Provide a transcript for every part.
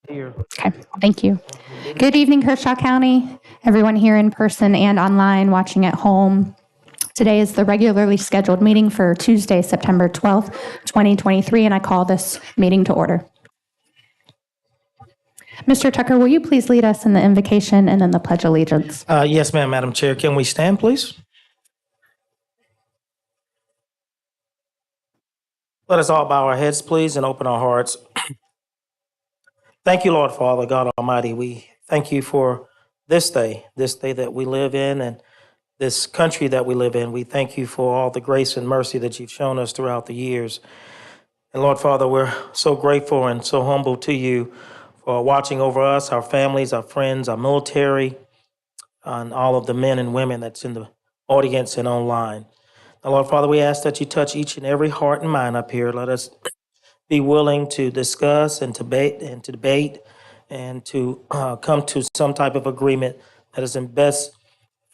Here. Okay, thank you. Good evening, Kershaw County, everyone here in person and online watching at home. Today is the regularly scheduled meeting for Tuesday, September 12th, 2023, and I call this meeting to order. Mr. Tucker, will you please lead us in the invocation and then the Pledge of Allegiance? Yes, ma'am, Madam Chair. Can we stand, please? Let us all bow our heads, please, and open our hearts. Thank you, Lord Father, God Almighty. We thank you for this day that we live in, and this country that we live in. We thank you for all the grace and mercy that you've shown us throughout the years. And Lord Father, we're so grateful and so humble to you for watching over us, our families, our friends, our military, and all of the men and women that's in the audience and online. Now, Lord Father, we ask that you touch each and every heart and mind up here. Let us be willing to discuss and debate and to come to some type of agreement that is in best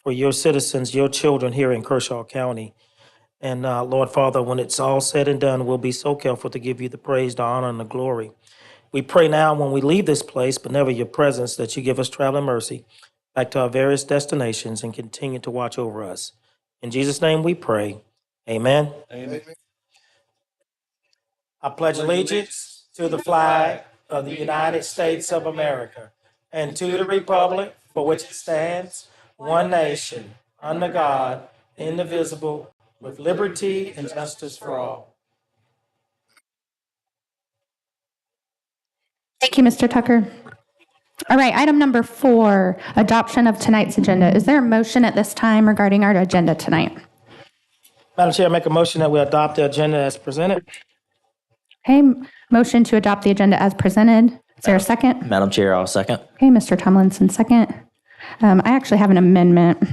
for your citizens, your children here in Kershaw County. And Lord Father, when it's all said and done, we'll be so careful to give you the praise, the honor, and the glory. We pray now when we leave this place, but never your presence, that you give us traveling mercy back to our various destinations and continue to watch over us. In Jesus' name we pray. Amen. Amen. I pledge allegiance to the flag of the United States of America and to the republic for which it stands, one nation, under God, indivisible, with liberty and justice for all. Thank you, Mr. Tucker. All right, item number 4, adoption of tonight's agenda. Is there a motion at this time regarding our agenda tonight? Madam Chair, I make a motion that we adopt the agenda as presented. Okay, motion to adopt the agenda as presented. Is there a second? Madam Chair, I'll second. Okay, Mr. Tomlinson, second. I actually have an amendment.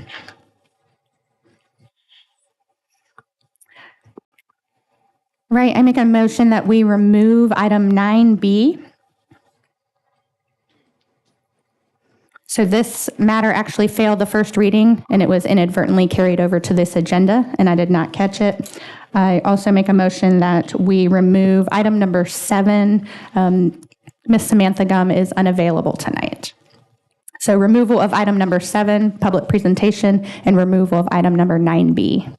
Right, I make a motion that we remove item 9B. So this matter actually failed the first reading, and it was inadvertently carried over to this agenda, and I did not catch it. I also make a motion that we remove item number 7. Ms. Samantha Gum is unavailable tonight. So removal of item number 7, public presentation, and removal of item number 9B.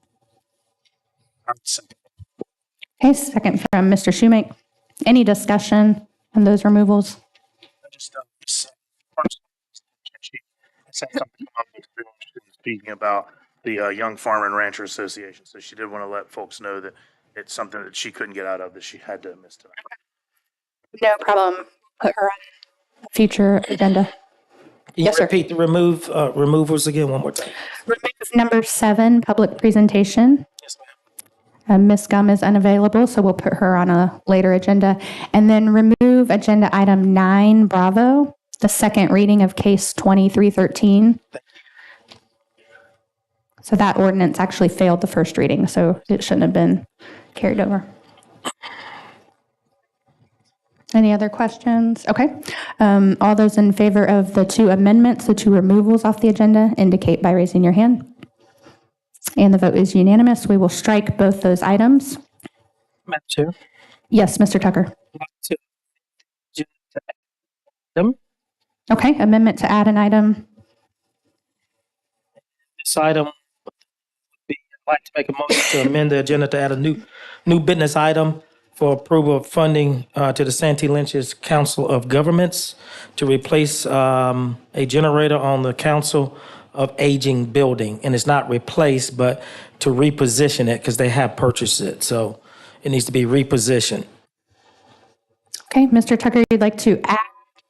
Okay, second from Mr. Shoemake. Any discussion on those removals? Speaking about the Young Farmer and Rancher Association, so she did want to let folks know that it's something that she couldn't get out of, that she had to miss tonight. No problem. Put her on a future agenda. Can Yes, you sir. repeat the removals again one more time? Remove number 7, public presentation. Yes, ma'am. Ms. Gum is unavailable, so we'll put her on a later agenda. And then remove agenda item 9, Bravo, the second reading of case 2313. So that ordinance actually failed the first reading, so it shouldn't have been carried over. Any other questions? Okay. All those in favor of the 2 amendments, the 2 removals off the agenda, indicate by raising your hand. And the vote is unanimous. We will strike both those items. Madam Chair. Yes, Mr. Tucker. Okay, amendment to add an item. This item would be, I'd like to make a motion to amend the agenda to add a new business item for approval of funding to the Santee Lynch's Council of Governments to replace a generator on the Council of Aging building. And it's not replaced, but to reposition it because they have purchased it. So it needs to be repositioned. Okay, Mr. Tucker, you'd like to add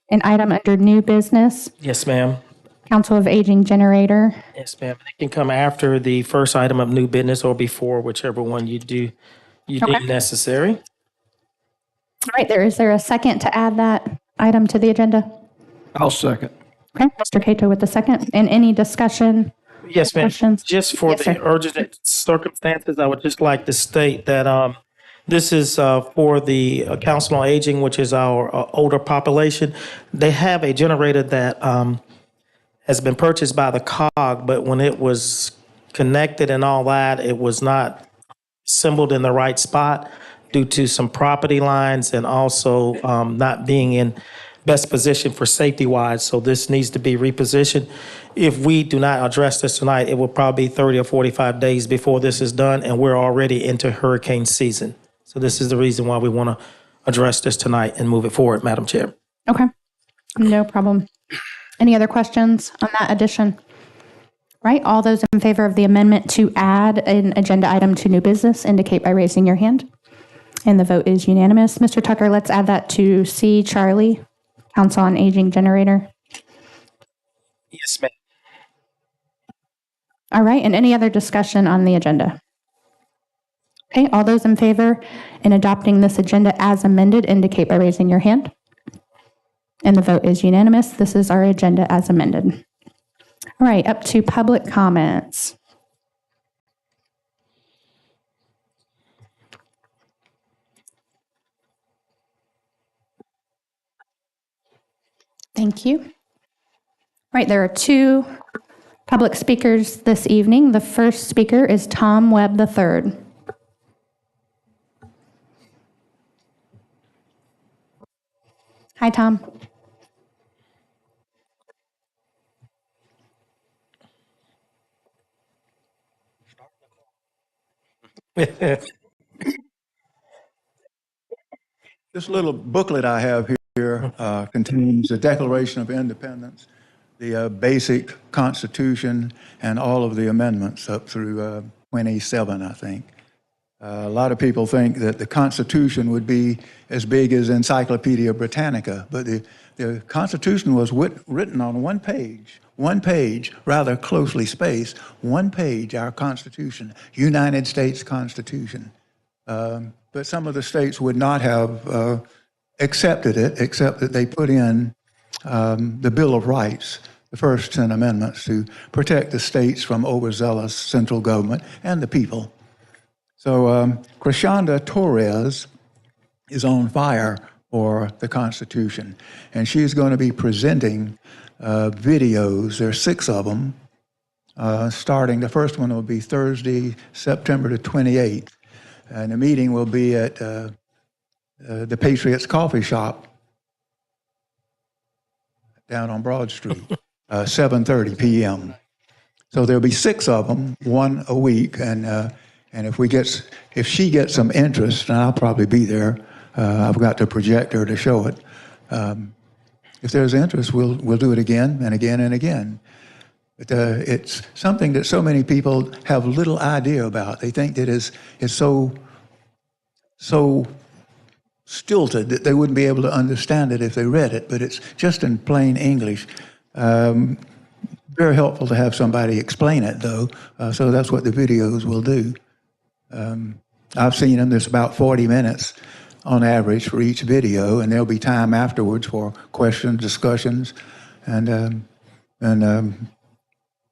an item under new business, Yes, ma'am. Council of Aging generator. Yes, ma'am. It can come after the first item of new business or before, whichever one you deem necessary. All right, is there a second to add that item to the agenda? I'll second. Okay, Mr. Cato with the second. And any discussion? Yes, ma'am. Questions? Just for Yes, the sir. urgent circumstances, I would just like to state that this is for the Council on Aging, which is our older population. They have a generator that has been purchased by the COG, but when it was connected and all that, it was not assembled in the right spot due to some property lines and also not being in best positioned for safety-wise, so this needs to be repositioned. If we do not address this tonight, it will probably be 30 or 45 days before this is done, and we're already into hurricane season. So this is the reason why we want to address this tonight and move it forward, Madam Chair. Okay, no problem. Any other questions on that addition? Right, all those in favor of the amendment to add an agenda item to new business indicate by raising your hand. And the vote is unanimous. Mr. Tucker, let's add that to C, Charlie, Council on Aging Generator. Yes, ma'am. All right, and any other discussion on the agenda? Okay, all those in favor in adopting this agenda as amended indicate by raising your hand. And the vote is unanimous. This is our agenda as amended. All right, up to public comments. Thank you. All right, there are two public speakers this evening. The first speaker is Tom Webb III. Hi, Tom. This little booklet I have here contains the Declaration of Independence, the basic Constitution, and all of the amendments up through 27, I think. A lot of people think that the Constitution would be as big as Encyclopedia Britannica, but the Constitution was written on one page, rather closely spaced, one page, our Constitution, United States Constitution. But some of the states would not have accepted it, except that they put in the Bill of Rights, the first 10 amendments to protect the states from overzealous central government and the people. So Kershaw Torres is on fire for the Constitution, and she's going to be presenting videos. There are 6 of them, starting. The first one will be Thursday, September the 28th. And the meeting will be at the Patriots Coffee Shop down on Broad Street, 7:30 p.m. So there'll be 6 of them, one a week, and if she gets some interest, and I'll probably be there. I've got the projector to show it. If there's interest, we'll do it again and again and again. But it's something that so many people have little idea about. They think that it's so stilted that they wouldn't be able to understand it if they read it, but it's just in plain English. Very helpful to have somebody explain it, though, so that's what the videos will do. I've seen them. There's about 40 minutes on average for each video, and there'll be time afterwards for questions, discussions, and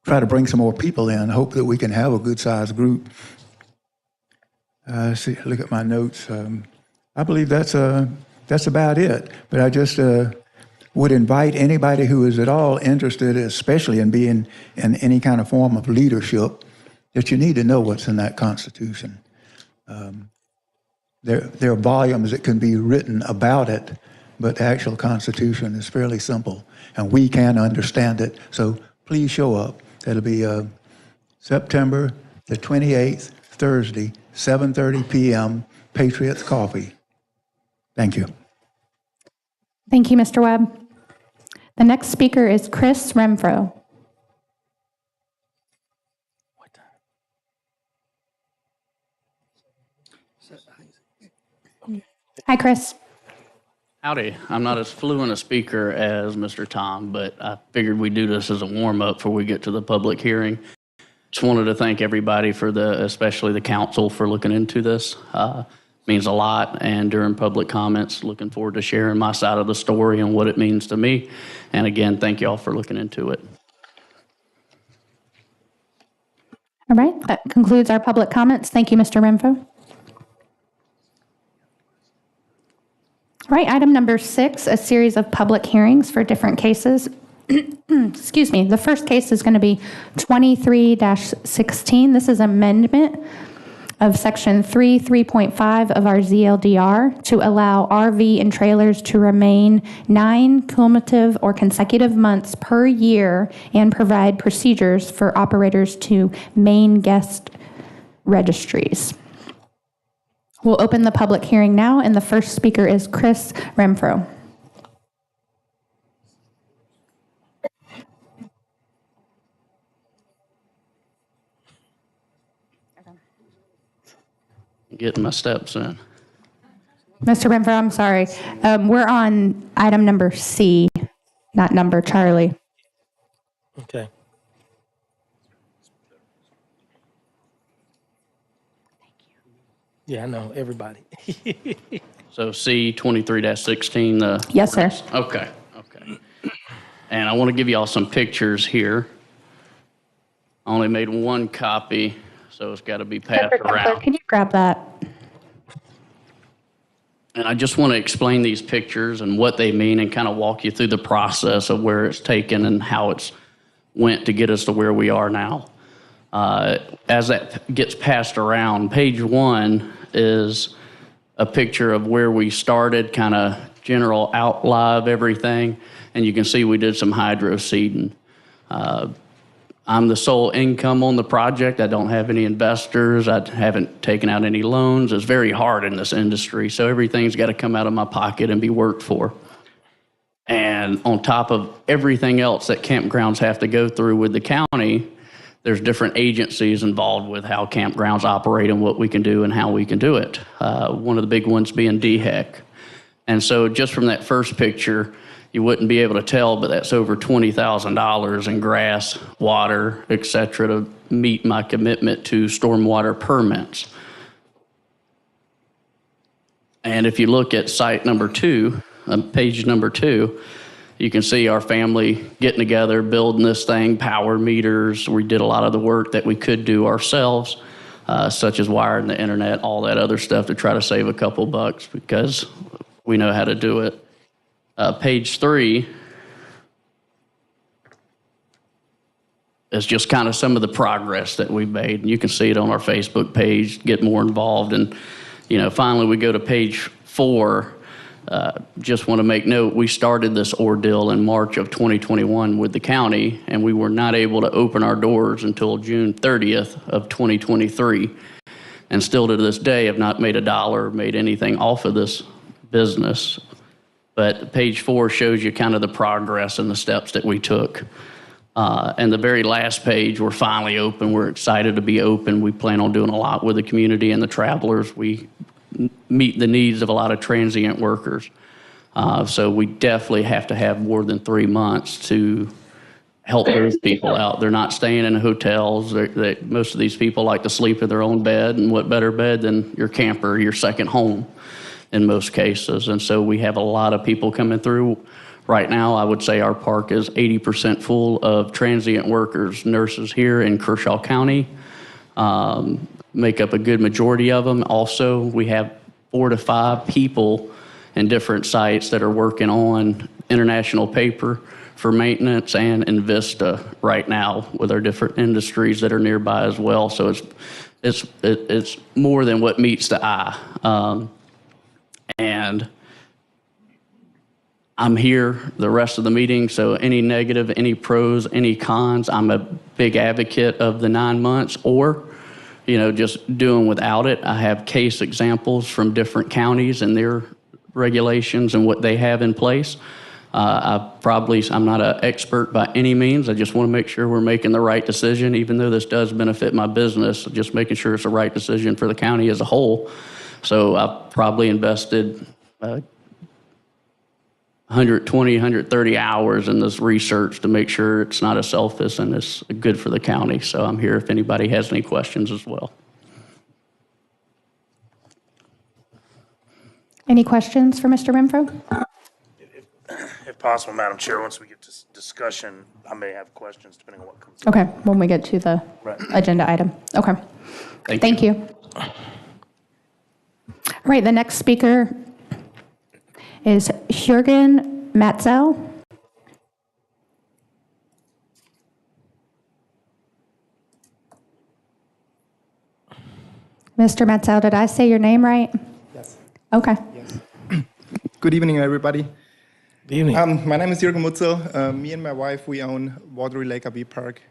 try to bring some more people in. Hope that we can have a good-sized group. See, look at my notes. I believe that's about it. But I just would invite anybody who is at all interested, especially in being in any kind of form of leadership, that you need to know what's in that Constitution. There are volumes that can be written about it, but the actual Constitution is fairly simple, and we can understand it. So please show up. That'll be September the 28th, Thursday, 7:30 p.m., Patriots Coffee. Thank you. Thank you, Mr. Webb. The next speaker is Chris Renfro. Hi, Chris. Howdy. I'm not as fluent a speaker as Mr. Tom, but I figured we'd do this as a warm-up before we get to the public hearing. Just wanted to thank everybody especially the council, for looking into this. Means a lot, and during public comments, looking forward to sharing my side of the story and what it means to me. And again, thank you all for looking into it. All right, that concludes our public comments. Thank you, Mr. Renfro. All right, item number 6, a series of public hearings for different cases. Excuse me. The first case is going to be 23-16. This is amendment of Section 3.5 of our ZLDR to allow RV and trailers to remain 9 cumulative or consecutive months per year and provide procedures for operators to main guest registries. We'll open the public hearing now, and the first speaker is Chris Renfro. Getting my steps in. Mr. Renfro, I'm sorry. We're on item number C, not number Charlie. Okay. Yeah, I know, everybody. So C 23-16, Yes, sir. okay. And I want to give you all some pictures here. I only made one copy, so it's got to be passed around. Can you grab that? And I just want to explain these pictures and what they mean and kind of walk you through the process of where it's taken and how it's went to get us to where we are now. As that gets passed around, page 1 is a picture of where we started, kind of general outline of everything. And you can see we did some hydro seeding. I'm the sole income on the project. I don't have any investors. I haven't taken out any loans. It's very hard in this industry, so everything's got to come out of my pocket and be worked for. And on top of everything else that campgrounds have to go through with the county, there's different agencies involved with how campgrounds operate and what we can do and how we can do it. One of the big ones being DHEC. And so just from that first picture, you wouldn't be able to tell, but that's over $20,000 in grass, water, et cetera, to meet my commitment to stormwater permits. And if you look at site number 2, page number 2, you can see our family getting together, building this thing, power meters. We did a lot of the work that we could do ourselves, such as wiring the internet, all that other stuff to try to save a couple bucks because we know how to do it. Page 3 is just kind of some of the progress that we've made. And you can see it on our Facebook page, get more involved. And, finally we go to page 4. Just want to make note, we started this ordeal in March of 2021 with the county, and we were not able to open our doors until June 30th of 2023. And still to this day have not made a dollar, made anything off of this business. But page 4 shows you kind of the progress and the steps that we took. And the very last page, we're finally open. We're excited to be open. We plan on doing a lot with the community and the travelers. We meet the needs of a lot of transient workers. So we definitely have to have more than 3 months to help those people out. They're not staying in hotels. Most of these people like to sleep in their own bed, and what better bed than your camper, your second home in most cases. And so we have a lot of people coming through. Right now, I would say our park is 80% full of transient workers. Nurses here in Kershaw County make up a good majority of them. Also, we have 4 to 5 people in different sites that are working on international paper for maintenance and Invista right now with our different industries that are nearby as well. So it's more than what meets the eye. And I'm here the rest of the meeting, so any negative, any pros, any cons, I'm a big advocate of the 9 months or, just doing without it. I have case examples from different counties and their regulations and what they have in place. I'm not an expert by any means. I just want to make sure we're making the right decision, even though this does benefit my business, just making sure it's the right decision for the county as a whole. So I've probably invested 120, 130 hours in this research to make sure it's not a selfish and it's good for the county. So I'm here if anybody has any questions as well. Any questions for Mr. Renfro? If possible, Madam Chair, once we get to discussion, I may have questions depending on what comes. Okay, when we get to the agenda item. Okay. Thank you. All right, the next speaker is Jürgen Matzel. Mr. Metzel, did I say your name right? Yes. Okay. Good evening, everybody. Good evening. My name is Jürgen Mutzel. Me and my wife, we own Watery Lake RV Park.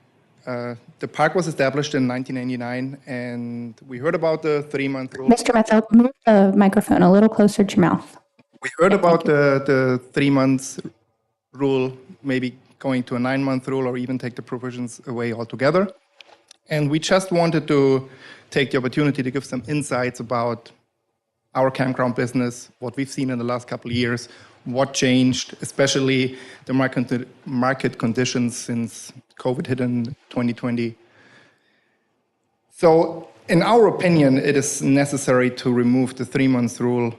The park was established in 1999, and we heard about the 3-month rule. Mr. Metzel, move the microphone a little closer to your mouth. We heard about the 3 months rule, maybe going to a 9-month rule, or even take the provisions away altogether. And we just wanted to take the opportunity to give some insights about our campground business, what we've seen in the last couple of years, what changed, especially the market conditions since COVID hit in 2020. So, in our opinion, it is necessary to remove the 3-month rule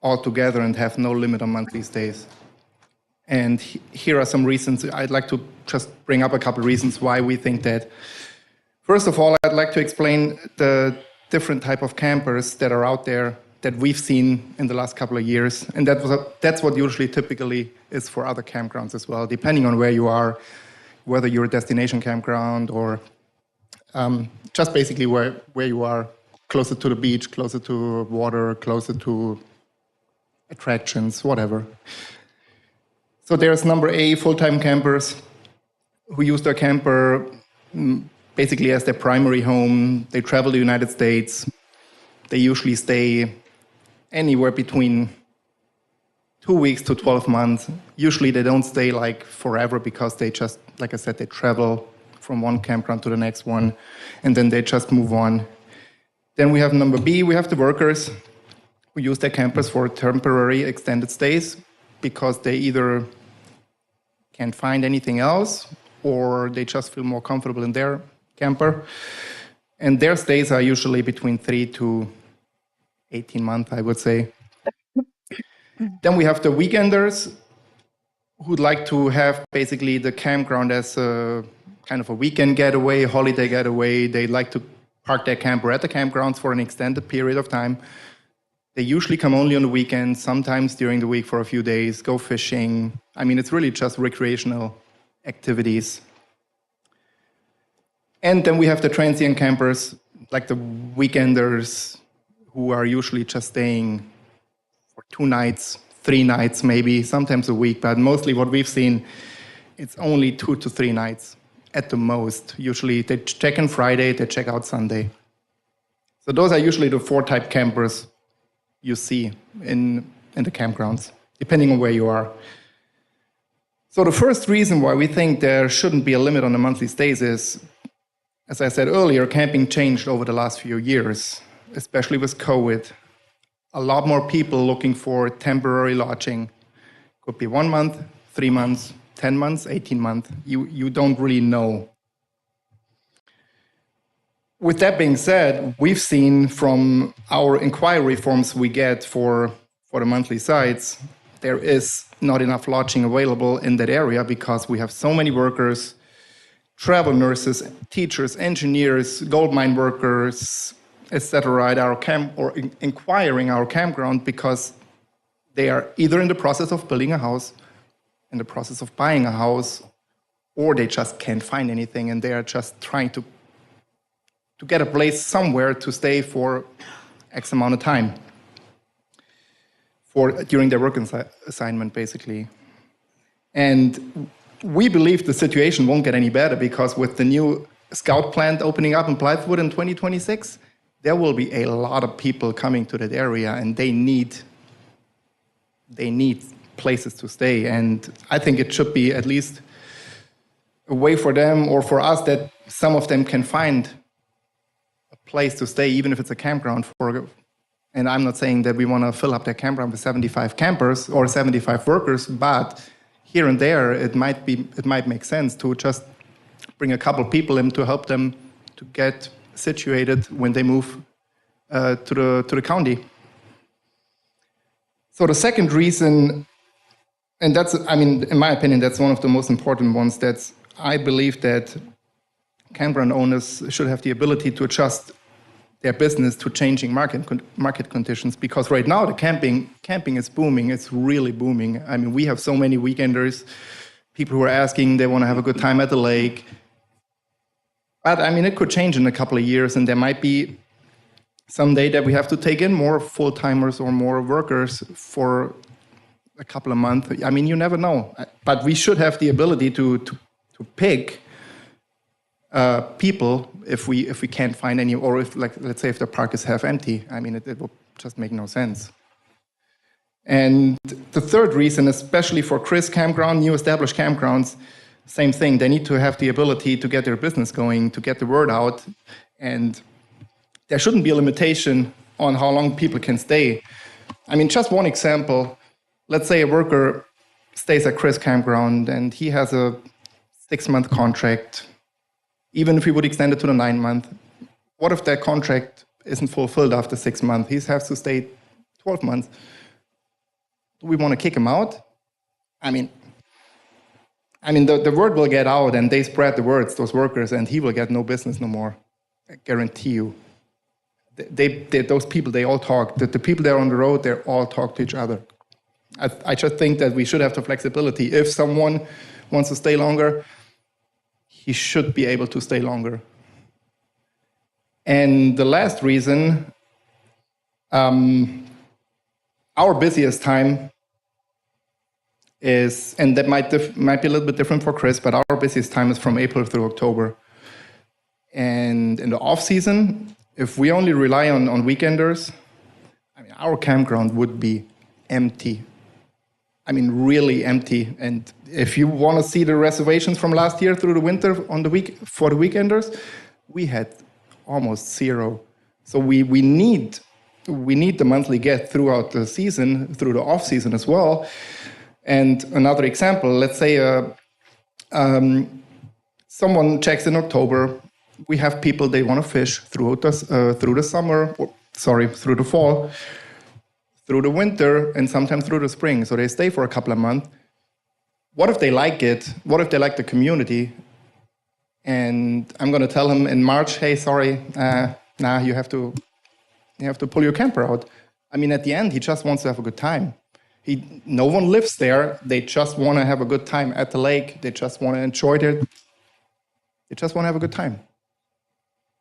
altogether and have no limit on monthly stays. And here are some reasons. I'd like to just bring up a couple of reasons why we think that. First of all, I'd like to explain the different type of campers that are out there that we've seen in the last couple of years. And that's what usually typically is for other campgrounds as well, depending on where you are, whether you're a destination campground or just basically where you are, closer to the beach, closer to water, closer to attractions, whatever. So there's number A, full-time campers who use their camper basically as their primary home. They travel to the United States. They usually stay anywhere between 2 weeks to 12 months. Usually they don't stay like forever because they just, like I said, they travel from one campground to the next one, and then they just move on. Then we have number B, we have the workers who use their campers for temporary extended stays because they either can't find anything else or they just feel more comfortable in their camper. And their stays are usually between 3 to 18 months, I would say. Then we have the weekenders who'd like to have basically the campground as a kind of a weekend getaway, holiday getaway. They like to park their camper at the campgrounds for an extended period of time. They usually come only on the weekends, sometimes during the week for a few days, go fishing. I mean, it's really just recreational activities. And then we have the transient campers, like the weekenders, who are usually just staying for 2 nights, 3 nights maybe, sometimes a week, but mostly what we've seen, it's only 2 to 3 nights at the most. Usually they check in Friday, they check out Sunday. So those are usually the 4 type campers you see in the campgrounds, depending on where you are. So the first reason why we think there shouldn't be a limit on the monthly stays is, as I said earlier, camping changed over the last few years, especially with COVID. A lot more people looking for temporary lodging. Could be 1 month, 3 months, 10 months, 18 months. You don't really know. With that being said, we've seen from our inquiry forms we get for the monthly sites, there is not enough lodging available in that area because we have so many workers, travel nurses, teachers, engineers, gold mine workers, etc. at our camp or inquiring our campground because they are either in the process of building a house, in the process of buying a house, or they just can't find anything and they are just trying to get a place somewhere to stay for X amount of time during their work assignment, basically. And we believe the situation won't get any better because with the new Scout plant opening up in Blythewood in 2026, there will be a lot of people coming to that area and they need places to stay. And I think it should be at least a way for them or for us that some of them can find a place to stay, even if it's a campground and I'm not saying that we want to fill up their campground with 75 campers or 75 workers, but here and there it might make sense to just bring a couple people in to help them to get situated when they move to the county. So the second reason, and that's, I mean, in my opinion, that's one of the most important ones, that's I believe that campground owners should have the ability to adjust their business to changing market conditions, because right now the camping is booming. It's really booming. I mean, we have so many weekenders, people who are asking, they want to have a good time at the lake. But I mean, it could change in a couple of years, and there might be someday that we have to take in more full-timers or more workers for a couple of months. I mean, you never know. But we should have the ability to pick people if we can't find any, or if, like, let's say if the park is half empty. I mean, it will just make no sense. And the third reason, especially for Chris Campground, new established campgrounds, same thing. They need to have the ability to get their business going, to get the word out, and there shouldn't be a limitation on how long people can stay. I mean, just one example. Let's say a worker stays at Chris Campground and he has a 6-month contract. Even if we would extend it to the 9-month, what if that contract isn't fulfilled after 6 months? He has to stay 12 months. Do we want to kick him out? I mean, the word will get out, and they spread the words, those workers, and he will get no business no more. I guarantee you. Those people, they all talk. The people there on the road, they all talk to each other. I just think that we should have the flexibility. If someone wants to stay longer, he should be able to stay longer. And the last reason, our busiest time is, and that might be a little bit different for Chris, but our busiest time is from April through October. And in the off season, if we only rely on weekenders, I mean, our campground would be empty. I mean, really empty. And if you want to see the reservations from last year through the winter for the weekenders, we had almost zero. So we need the monthly get throughout the season, through the off season as well. And another example, let's say someone checks in October. We have people, they want to fish through the fall, through the winter, and sometimes through the spring. So they stay for a couple of months. What if they like it? What if they like the community? And I'm going to tell him in March, hey, sorry, you have to pull your camper out. I mean, at the end, he just wants to have a good time. No one lives there. They just want to have a good time at the lake. They just want to enjoy it. They just want to have a good time.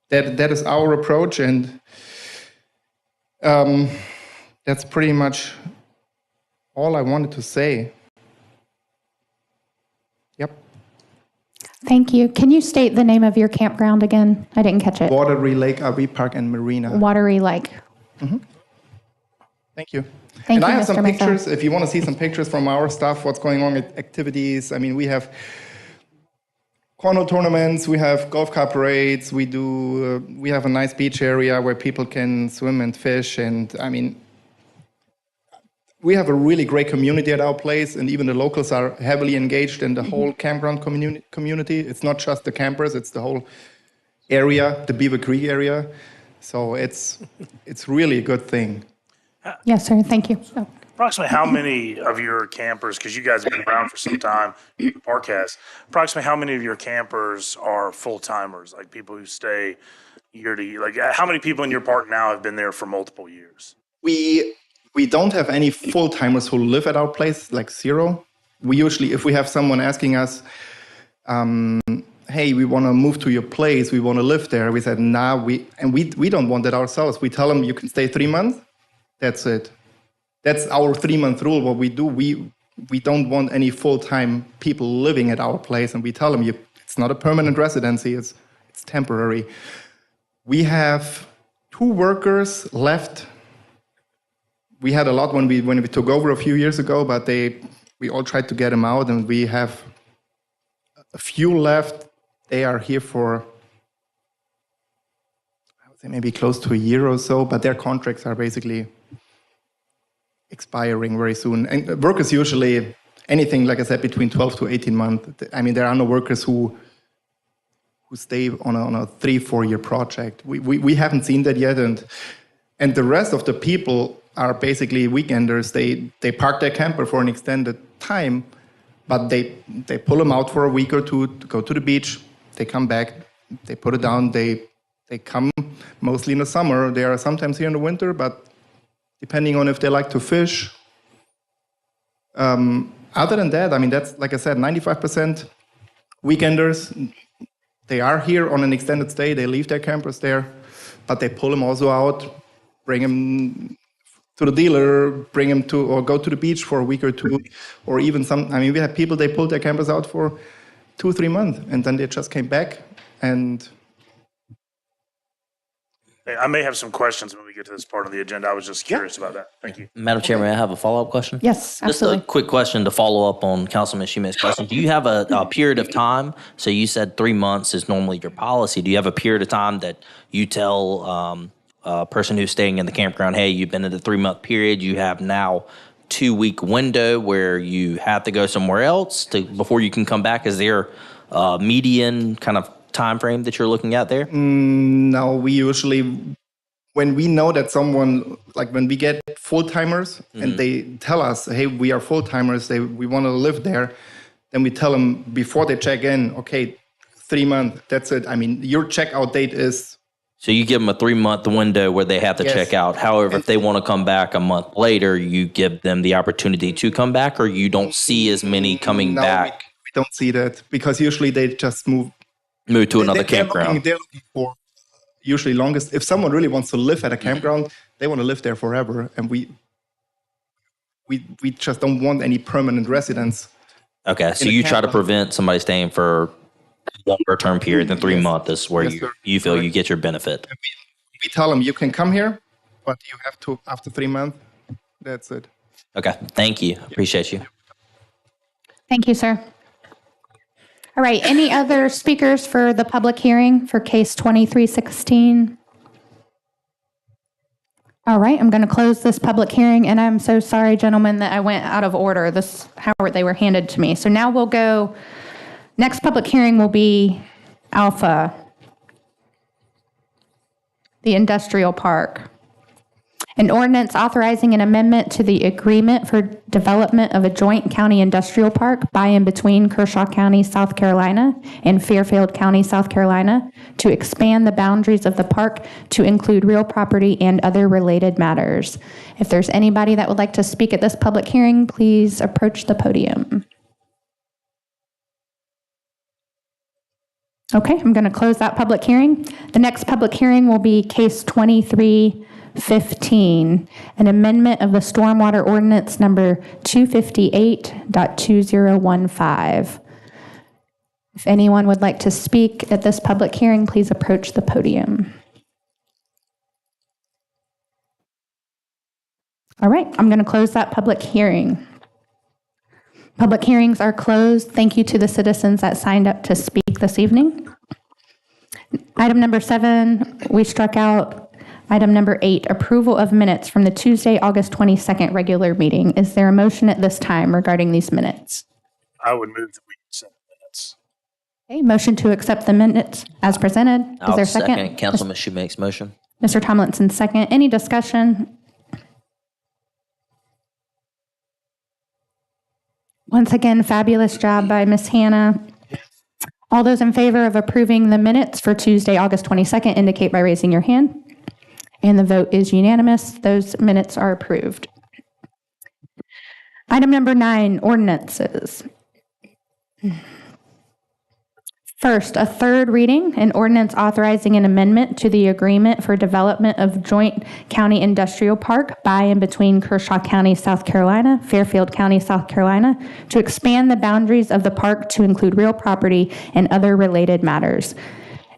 That is our approach, and that's pretty much all I wanted to say. Yep. Thank you. Can you state the name of your campground again? I didn't catch it. Watery Lake RV Park and Marina. Watery Lake. Mm-hmm. Thank you. Thank I you, have some Mr. Mesa. pictures, if you want to see some pictures from our stuff, what's going on at activities. I mean, we have cornhole tournaments, we have golf car parades, we have a nice beach area where people can swim and fish, and I mean, we have a really great community at our place, and even the locals are heavily engaged in the whole campground community. It's not just the campers, it's the whole area, the Beaver Creek area. So it's really a good thing. Yes, sir. Thank you. Oh. Approximately how many of your campers, because you guys have been around for some time, the park has, approximately how many of your campers are full-timers, like people who stay year to year? Like, how many people in your park now have been there for multiple years? We don't have any full-timers who live at our place, like zero. We usually, if we have someone asking us, hey, we want to move to your place, we want to live there, we said, nah, we don't want that ourselves. We tell them you can stay 3 months, that's it. That's our 3-month rule. What we do, we don't want any full-time people living at our place, and we tell them it's not a permanent residency, it's temporary. We have 2 workers left. We had a lot when we took over a few years ago, but we all tried to get them out, and we have a few left. They are here for, I would say, maybe close to a year or so, but their contracts are basically expiring very soon. And workers usually, anything, like I said, between 12 to 18 months. I mean, there are no workers who stay on a 3-4 year project. We haven't seen that yet, and the rest of the people are basically weekenders. They park their camper for an extended time, but they pull them out for a week or two to go to the beach. They come back, they put it down. They come mostly in the summer. They are sometimes here in the winter, but depending on if they like to fish. Other than that, I mean, that's, like I said, 95% weekenders. They are here on an extended stay. They leave their campers there. but they pull them also out, bring them to the dealer, bring them to, or go to the beach for a week or two, or even we had people, they pulled their campers out for 2-3 months, and then they just came back. And I may have some questions when we get to this part of the agenda. I was just curious about that. Thank you. Madam Chair, may I have a follow-up question? Yes, Just a absolutely. quick question to follow up on Councilman Schumann's question. Do you have a period of time? So you said 3 months is normally your policy. Do you have a period of time that you tell a person who's staying in the campground, hey, you've been in the 3-month period, you have now 2-week window where you have to go somewhere else before you can come back? Is there a median kind of time frame that you're looking at there? now we usually, when we know that someone, like when we get full-timers and they tell us, hey, we are full-timers, we want to live there, then we tell them before they check in, okay, 3 months, that's it. I mean, your checkout date is... So you give them a 3-month window where they have to Yes. check out. However, if they want to come back a month later, you give them the opportunity to come back, or you don't see as many coming No, back, we don't see that, because usually they just move to another they're campground. They're looking for usually longest. If someone really wants to live at a campground, they want to live there forever, and we just don't want any permanent residents. Okay, so a you try to campground. prevent somebody staying for a longer term period than 3 Yes. months is where Yes, you, sir. you feel you Correct. get your benefit. We tell them you can come here, but you have to after 3 months. That's it. Okay, thank you. Appreciate you. Thank you, sir. All right, any other speakers for the public hearing for case 2316? All right, I'm going to close this public hearing, and I'm so sorry, gentlemen, that I went out of order. They were handed to me. So now we'll go, next public hearing will be Alpha, the industrial park. An ordinance authorizing an amendment to the agreement for development of a joint county industrial park by and between Kershaw County, South Carolina, and Fairfield County, South Carolina, to expand the boundaries of the park to include real property and other related matters. If there's anybody that would like to speak at this public hearing, please approach the podium. Okay, I'm going to close that public hearing. The next public hearing will be case 2315, an amendment of the stormwater ordinance number 258.2015. If anyone would like to speak at this public hearing, please approach the podium. All right, I'm going to close that public hearing. Public hearings are closed. Thank you to the citizens that signed up to speak this evening. Item number 7, we struck out. Item number 8, approval of minutes from the Tuesday, August 22nd regular meeting. Is there a motion at this time regarding these minutes? I would move that we accept the minutes. Okay, motion to accept the minutes as presented. Is I'll there a second? second Councilman Schumann's motion. Mr. Tomlinson, second. Any discussion? Once again, fabulous job by Ms. Hannah. All those in favor of approving the minutes for Tuesday, August 22nd, indicate by raising your hand. And the vote is unanimous. Those minutes are approved. Item number 9, ordinances. First, a third reading, an ordinance authorizing an amendment to the agreement for development of joint county industrial park by and between Kershaw County, South Carolina, Fairfield County, South Carolina, to expand the boundaries of the park to include real property and other related matters.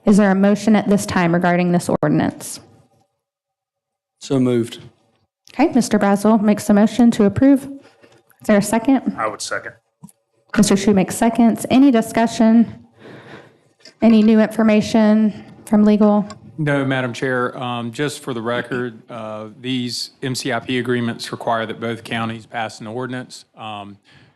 Is there a motion at this time regarding this ordinance? So moved. Okay, Mr. Brazel makes a motion to approve. Is there a second? I would second. Mr. Shu makes seconds. Any discussion? Any new information from legal? No, Madam Chair. Just for the record, these MCIP agreements require that both counties pass an ordinance.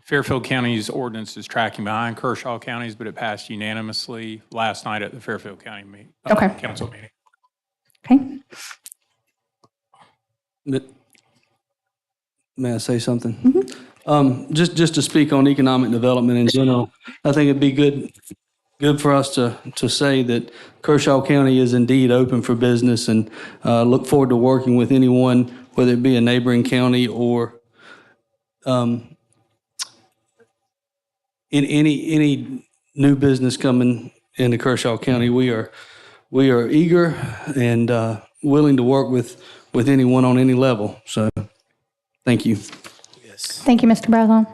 Fairfield County's ordinance is tracking behind Kershaw County's, but it passed unanimously last night at the Fairfield County Okay. Council meeting. Okay. May I say something? Just to speak on economic development in general, I think it'd be good for us to say that Kershaw County is indeed open for business, and look forward to working with anyone, whether it be a neighboring county or in any new business coming into Kershaw County. We are we are eager and willing to work with anyone on any level. So thank you. Thank you, Mr. Brazel.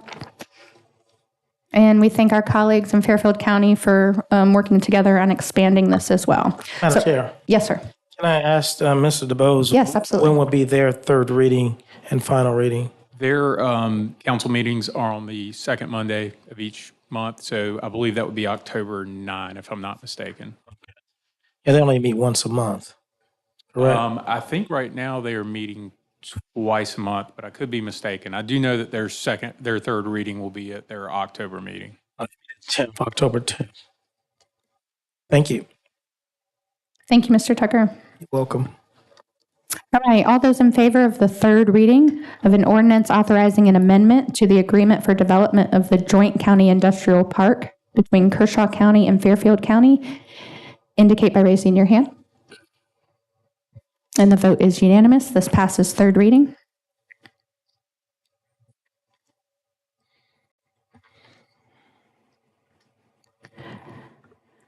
And we thank our colleagues in Fairfield County for working together on expanding this as well. Madam Chair, Yes, sir. can I ask Mr. DeBose? Yes, absolutely. When will be their third reading and final reading? Their council meetings are on the second Monday of each month, so I believe that would be October 9, if I'm not mistaken. Yeah, they only meet once a month, correct? I think right now they are meeting twice a month, but I could be mistaken. I do know that their third reading will be at their October meeting. 10th, October 10th. Thank you. Thank you, Mr. Tucker. You're welcome. All right, all those in favor of the third reading of an ordinance authorizing an amendment to the agreement for development of the Joint County Industrial Park between Kershaw County and Fairfield County, indicate by raising your hand. And the vote is unanimous. This passes third reading.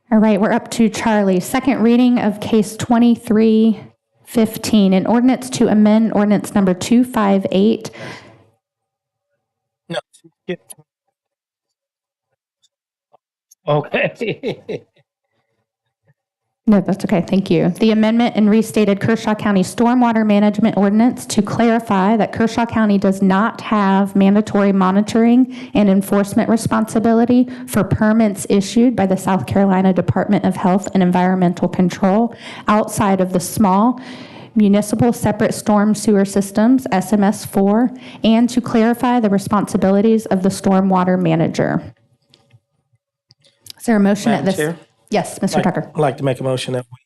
All right, we're up to Charlie. Second reading of case 2315, an ordinance to amend ordinance number 258. No. Okay. No, that's okay. Thank you. The amendment and restated Kershaw County Stormwater Management Ordinance to clarify that Kershaw County does not have mandatory monitoring and enforcement responsibility for permits issued by the South Carolina Department of Health and Environmental Control outside of the small municipal separate storm sewer systems, SMS4, and to clarify the responsibilities of the stormwater manager. Is there a motion at Madam this? Chair? Yes, Mr. Tucker. I'd like to make a motion that we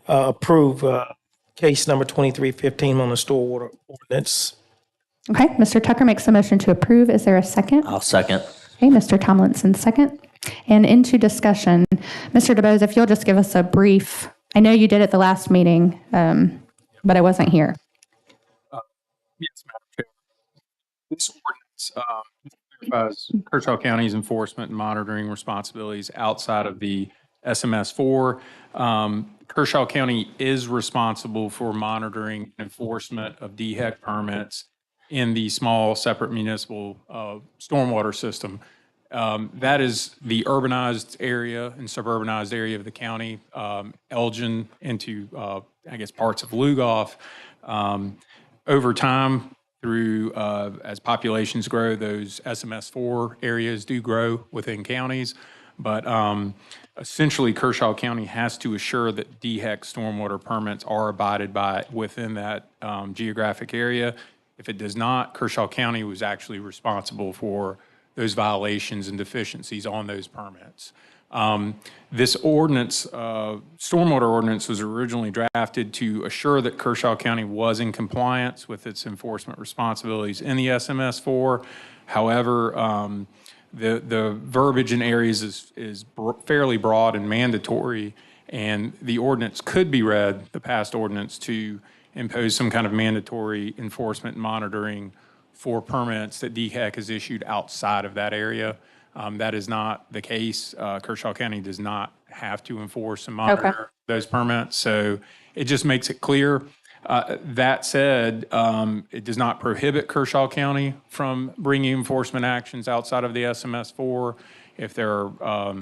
approve case number 2315 on the stormwater ordinance. Okay, Mr. Tucker makes a motion to approve. Is there a second? I'll second. Okay, Mr. Tomlinson, second. And into discussion, Mr. DeBose, if you'll just give us a brief, I know you did at the last meeting, but I wasn't here. Yes, Madam Chair. This ordinance clarifies Kershaw County's enforcement and monitoring responsibilities outside of the SMS4. Kershaw County is responsible for monitoring and enforcement of DHEC permits in the small separate municipal stormwater system. That is the urbanized area and suburbanized area of the county, Elgin into, I guess, parts of Lugoff. Over time, through as populations grow, those SMS4 areas do grow within counties. But essentially, Kershaw County has to assure that DHEC stormwater permits are abided by within that geographic area. If it does not, Kershaw County was actually responsible for those violations and deficiencies on those permits. This ordinance, stormwater ordinance, was originally drafted to assure that Kershaw County was in compliance with its enforcement responsibilities in the SMS4. However, the verbiage in areas is fairly broad and mandatory, and the ordinance could be read, the past ordinance, to impose some kind of mandatory enforcement and monitoring for permits that DHEC has issued outside of that area. That is not the case. Kershaw County does not have to enforce and monitor those permits, so it just makes it clear. That said, it does not prohibit Kershaw County from bringing enforcement actions outside of the SMS4. If there are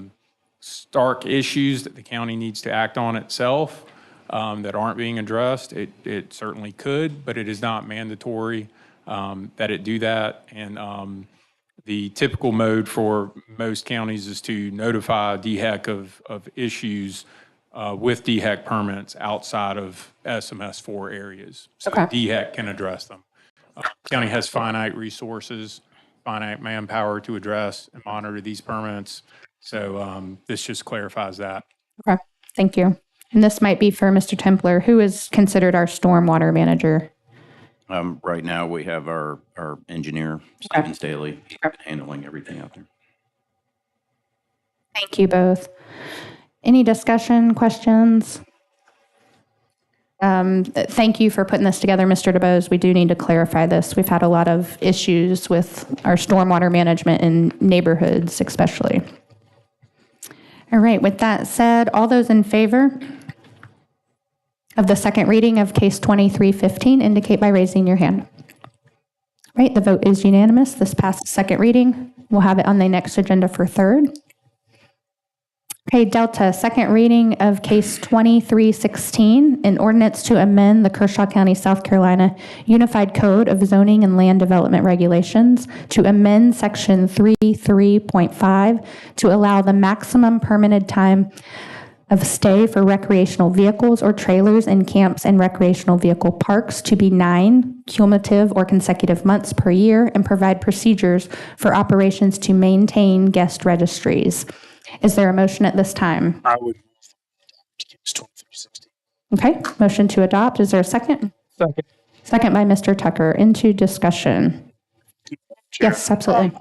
stark issues that the county needs to act on itself that aren't being addressed, it certainly could, but it is not mandatory that it do that. And the typical mode for most counties is to notify DHEC of issues with DHEC permits outside of SMS4 areas. So DHEC can address them. County has finite resources, finite manpower to address and monitor these permits. So this just clarifies that. Okay, thank you. And this might be for Mr. Templer, who is considered our stormwater manager. Right now, we have our engineer, Stephen Staley, handling everything out there. Thank you both. Any discussion, questions? Thank you for putting this together, Mr. DeBose. We do need to clarify this. We've had a lot of issues with our stormwater management in neighborhoods, especially. All right, with that said, all those in favor of the second reading of case 2315 indicate by raising your hand. Right, the vote is unanimous. This passes second reading. We'll have it on the next agenda for third. Okay, Delta, second reading of case 2316, an ordinance to amend the Kershaw County, South Carolina Unified Code of Zoning and Land Development Regulations to amend section 33.5 to allow the maximum permitted time of stay for recreational vehicles or trailers in camps and recreational vehicle parks to be 9 cumulative or consecutive months per year and provide procedures for operations to maintain guest registries. Is there a motion at this time? I would. It's 2316. Okay, motion to adopt. Is there a second? Second. Second by Mr. Tucker. Into discussion. Chair. Yes, absolutely.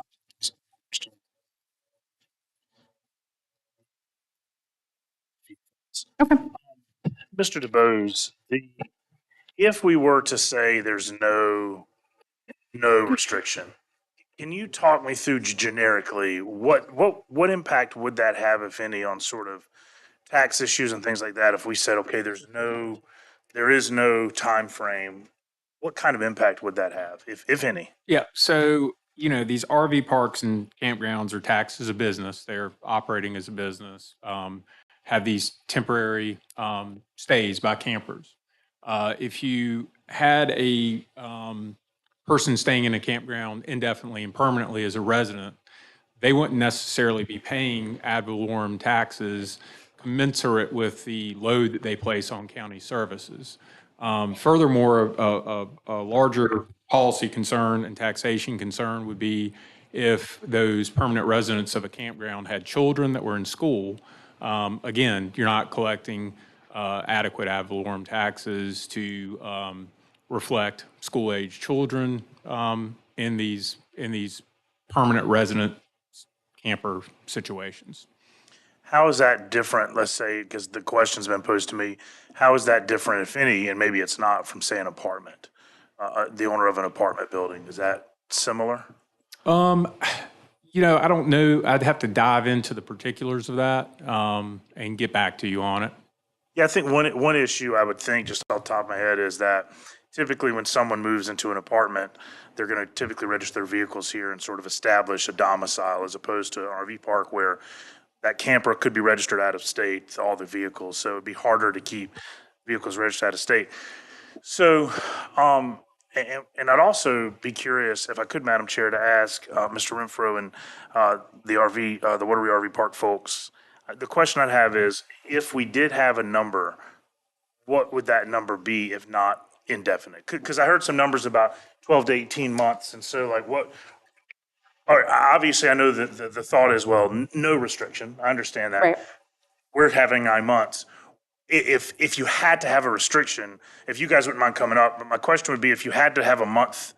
Okay. Mr. DeBose, if we were to say there's no restriction, can you talk me through generically what impact would that have, if any, on sort of tax issues and things like that? If we said, okay, there is no time frame, what kind of impact would that have, if any? Yeah, so, these RV parks and campgrounds are taxed as a business. They're operating as a business, have these temporary stays by campers. If you had a person staying in a campground indefinitely and permanently as a resident, they wouldn't necessarily be paying ad valorem taxes commensurate with the load that they place on county services. Furthermore, a larger policy concern and taxation concern would be if those permanent residents of a campground had children that were in school. Again, you're not collecting adequate ad valorem taxes to reflect school-age children in these permanent resident camper situations. How is that different, let's say, because the question's been posed to me, how is that different, if any, and maybe it's not, from, say, an apartment, the owner of an apartment building? Is that similar? I don't know. I'd have to dive into the particulars of that and get back to you on it. Yeah, I think one issue I would think, just off the top of my head, is that typically when someone moves into an apartment, they're going to typically register their vehicles here and sort of establish a domicile, as opposed to an RV park where that camper could be registered out of state, all the vehicles. So it'd be harder to keep vehicles registered out of state. So, and I'd also be curious, if I could, Madam Chair, to ask Mr. Renfro and the Waterbury RV Park folks, the question I'd have is, if we did have a number, what would that number be if not indefinite? Because I heard some numbers about 12 to 18 months. And so all right, obviously I know that the thought is, well, no restriction. I understand that. Right. We're having 9 months. If you had to have a restriction, if you guys wouldn't mind coming up, but my question would be, if you had to have a month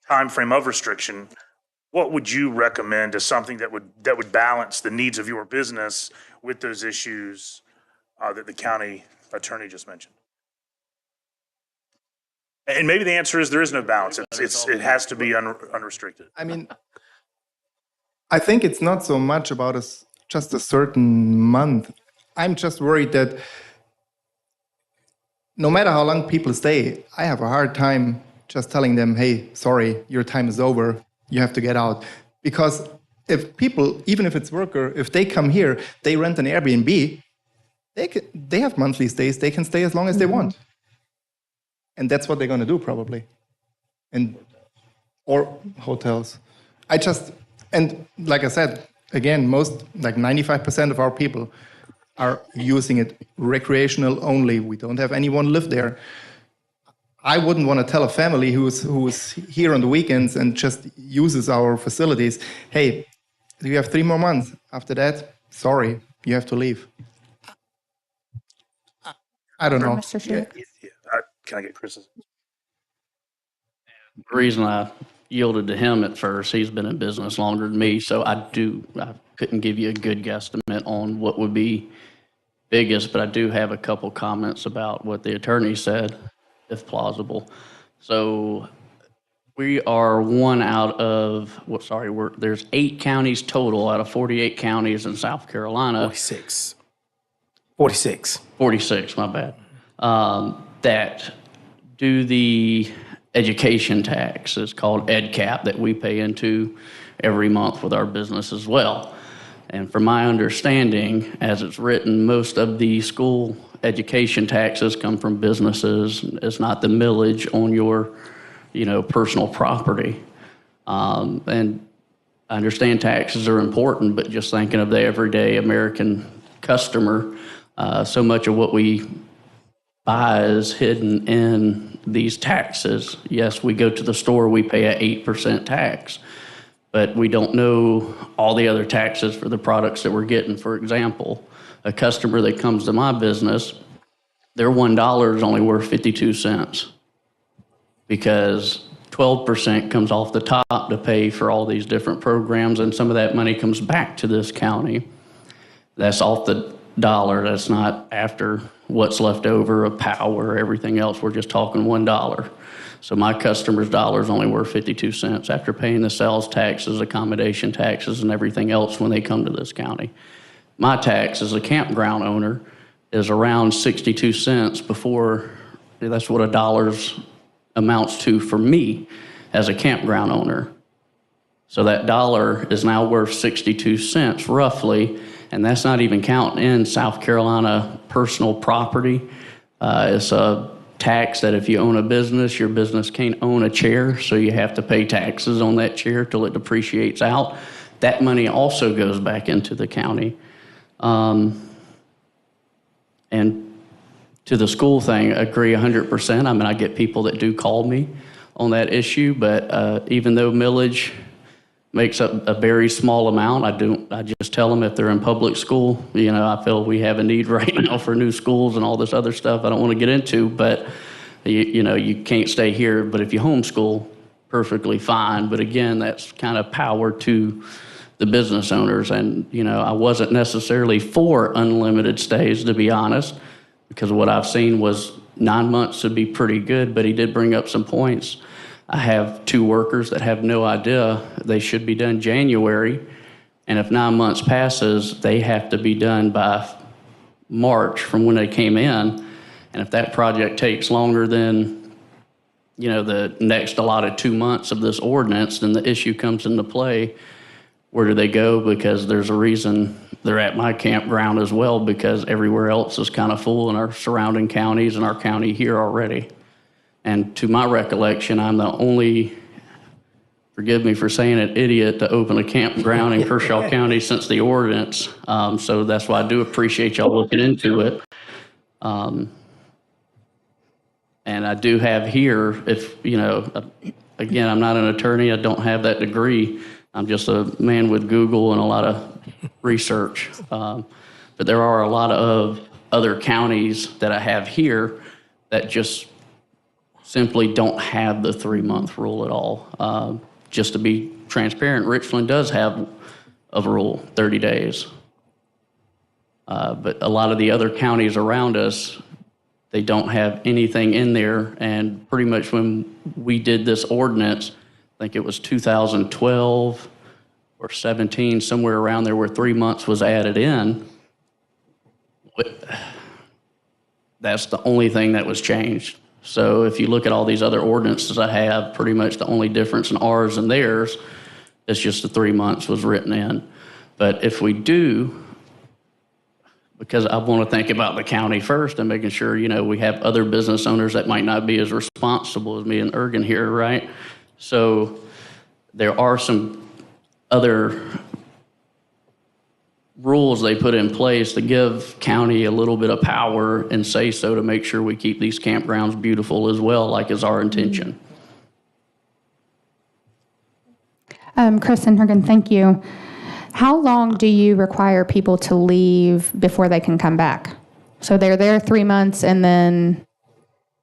time frame of restriction, what would you recommend as something that would balance the needs of your business with those issues that the county attorney just mentioned? And maybe the answer is there is no balance. It has to be unrestricted. I mean, I think it's not so much about just a certain month. I'm just worried that no matter how long people stay, I have a hard time just telling them, hey, sorry, your time is over. You have to get out. Because if people, even if it's worker, if they come here, they rent an Airbnb, they have monthly stays. They can stay as long as they want. And that's what they're going to do probably. Or hotels. And like I said, again, like 95% of our people are using it recreational only. We don't have anyone live there. I wouldn't want to tell a family who's here on the weekends and just uses our facilities, hey, you have 3 more months. After that, sorry, you have to leave. I don't know. Mr. Schumer. Can I get Chris's? The reason I yielded to him at first, he's been in business longer than me, so I couldn't give you a good guesstimate on what would be biggest, but I do have a couple comments about what the attorney said, if plausible. So we are one out of, there's 8 counties total out of 48 counties in South Carolina. 46. 46. 46, my bad. that do the education tax. It's called EdCap that we pay into every month with our business as well. And from my understanding, as it's written, most of the school education taxes come from businesses. It's not the millage on your, personal property. And I understand taxes are important, but just thinking of the everyday American customer, so much of what we buy is hidden in these taxes. Yes, we go to the store, we pay an 8% tax, but we don't know all the other taxes for the products that we're getting. For example, a customer that comes to my business, their $1 is only worth 52 cents because 12% comes off the top to pay for all these different programs, and some of that money comes back to this county. That's off the dollar. That's not after what's left over of power, everything else. We're just talking $1. So my customer's dollar is only worth 52 cents after paying the sales taxes, accommodation taxes, and everything else when they come to this county. My tax as a campground owner is around 62 cents before, that's what $1 amounts to for me as a campground owner. So that dollar is now worth 62 cents roughly, and that's not even counting in South Carolina personal property. It's a tax that if you own a business, your business can't own a chair, so you have to pay taxes on that chair till it depreciates out. That money also goes back into the county. And to the school thing, agree 100%. I mean, I get people that do call me on that issue, but even though millage makes up a very small amount, I just tell them if they're in public school, I feel we have a need right now for new schools and all this other stuff I don't want to get into, but you can't stay here. But if you homeschool, perfectly fine. But again, that's kind of power to the business owners. And, I wasn't necessarily for unlimited stays, to be honest, because what I've seen was 9 months would be pretty good, but he did bring up some points. I have 2 workers that have no idea they should be done January, and if 9 months passes, they have to be done by March from when they came in. And if that project takes longer than, the next allotted 2 months of this ordinance, then the issue comes into play. Where do they go? Because there's a reason they're at my campground as well, because everywhere else is kind of full in our surrounding counties and our county here already. And to my recollection, I'm the only, forgive me for saying it, idiot to open a campground in Kershaw County since the ordinance. So that's why I do appreciate y'all looking into it. And I do have here, if, again, I'm not an attorney, I don't have that degree. I'm just a man with Google and a lot of research. But there are a lot of other counties that I have here that just simply don't have the 3-month rule at all. Just to be transparent, Richland does have a rule, 30 days. But a lot of the other counties around us, they don't have anything in there. And pretty much when we did this ordinance, I think it was 2012 or 17, somewhere around there where 3 months was added in. That's the only thing that was changed. So if you look at all these other ordinances I have, pretty much the only difference in ours and theirs is just the 3 months was written in. But if we do, because I want to think about the county first and making sure, we have other business owners that might not be as responsible as me and Ergen here, right? So there are some other rules they put in place to give county a little bit of power and say so to make sure we keep these campgrounds beautiful as well, like is our intention. Chris and Hergen, thank you. How long do you require people to leave before they can come back? So they're there 3 months and then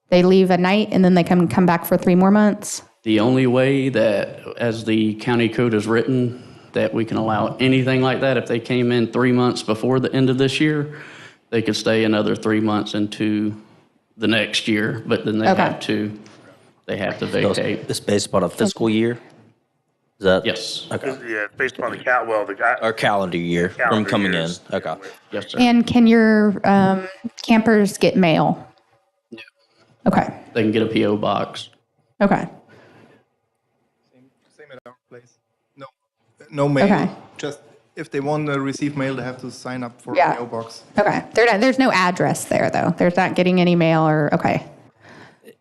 they leave at night and then they come back for 3 more months? The only way that, as the county code is written, that we can allow anything like that, if they came in 3 months before the end of this year, they could stay another 3 months into the next year, but then they have to vacate. It's based upon a fiscal year? Is that? Yes. Okay. Yeah, based upon the guy. Or calendar year from Calendar coming in. years. Okay. Yes, sir. And can your campers get mail? Okay, They can get a PO box. okay, Same at our place. No mail. Okay. Just if they want to receive mail, they have to sign up for Yeah. a PO box. okay. There's no address there, though. There's not getting any mail or, okay.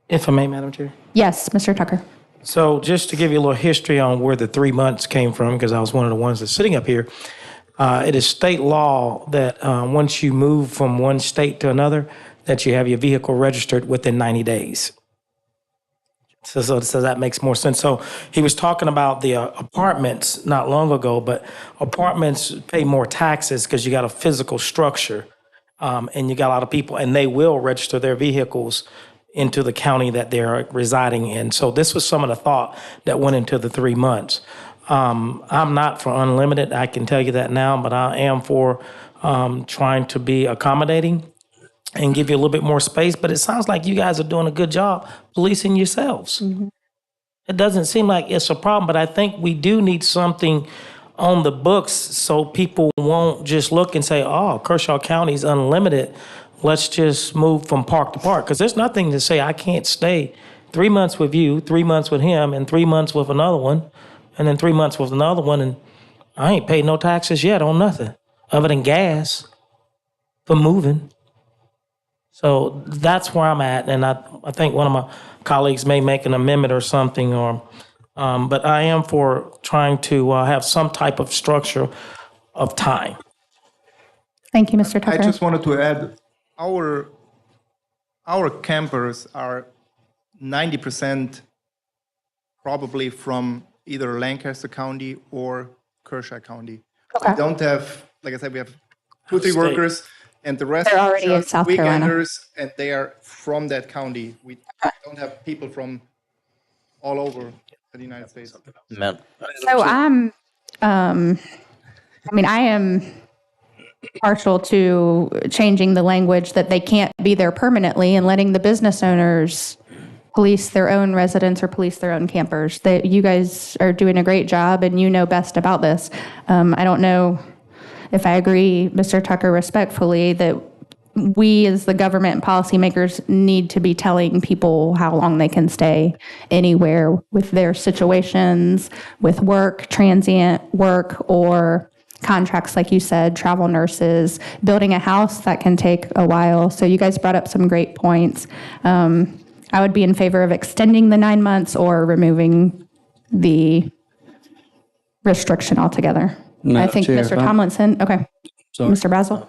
If I may, Madam Chair. Yes, Mr. Tucker. So just to give you a little history on where the 3 months came from, because I was one of the ones that's sitting up here, it is state law that once you move from one state to another, that you have your vehicle registered within 90 days. So that makes more sense. So he was talking about the apartments not long ago, but apartments pay more taxes because you got a physical structure and you got a lot of people, and they will register their vehicles into the county that they're residing in. So this was some of the thought that went into the 3 months. I'm not for unlimited, I can tell you that now, but I am for trying to be accommodating and give you a little bit more space. But it sounds like you guys are doing a good job policing yourselves. It doesn't seem like it's a problem, but I think we do need something on the books so people won't just look and say, oh, Kershaw County's unlimited. Let's just move from park to park. Because there's nothing to say I can't stay 3 months with you, 3 months with him, and 3 months with another one, and then 3 months with another one, and I ain't paid no taxes yet on nothing other than gas for moving. So that's where I'm at, and I think one of my colleagues may make an amendment or something, or but I am for trying to have some type of structure of time. Thank you, Mr. I Tucker. just wanted to add, our campers are 90% probably from either Lancaster County or Kershaw County. Okay. We don't have, like I said, we have 2-3 State. workers, and the rest They're are already in just South Carolina. weekenders, and they are from that county. We don't have people from all over the United States. Man, So I am partial to changing the language that they can't be there permanently and letting the business owners police their own residents or police their own campers. You guys are doing a great job and you know best about this. I don't know if I agree, Mr. Tucker, respectfully, that we as the government and policymakers need to be telling people how long they can stay anywhere with their situations, with work, transient work, or contracts, like you said, travel nurses, building a house that can take a while. So you guys brought up some great points. I would be in favor of extending the 9 months or removing the restriction altogether. I Madam think Chair, Mr. if I- Tomlinson, okay. Sorry. Mr. Basil?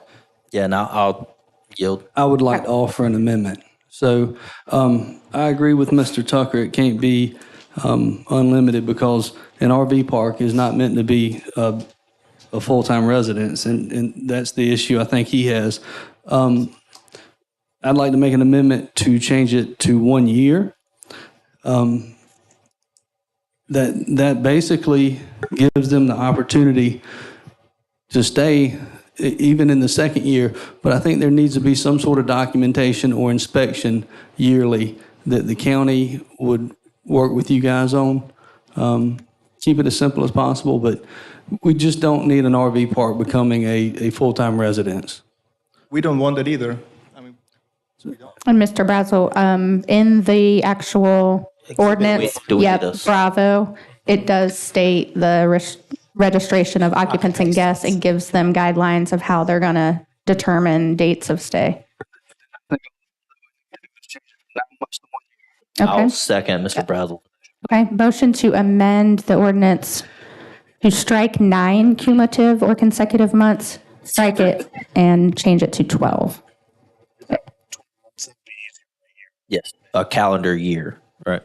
yeah, now I'll yield. I would like to offer an amendment. So I agree with Mr. Tucker. It can't be unlimited because an RV park is not meant to be a full-time residence, and that's the issue I think he has. I'd like to make an amendment to change it to 1 year. That basically gives them the opportunity to stay even in the second year, but I think there needs to be some sort of documentation or inspection yearly that the county would work with you guys on. Keep it as simple as possible, but we just don't need an RV park becoming a full-time residence. We don't want it either. And Mr. Basil, in the actual ordinance, Do we yep, need this? Bravo, it does state the registration of occupants and guests. It gives them guidelines of how they're going to determine dates of stay. Okay, I'll second Mr. Brazel. okay. Motion to amend the ordinance to strike 9 cumulative or consecutive months, strike it, and change it to 12. Yes, a calendar year, right?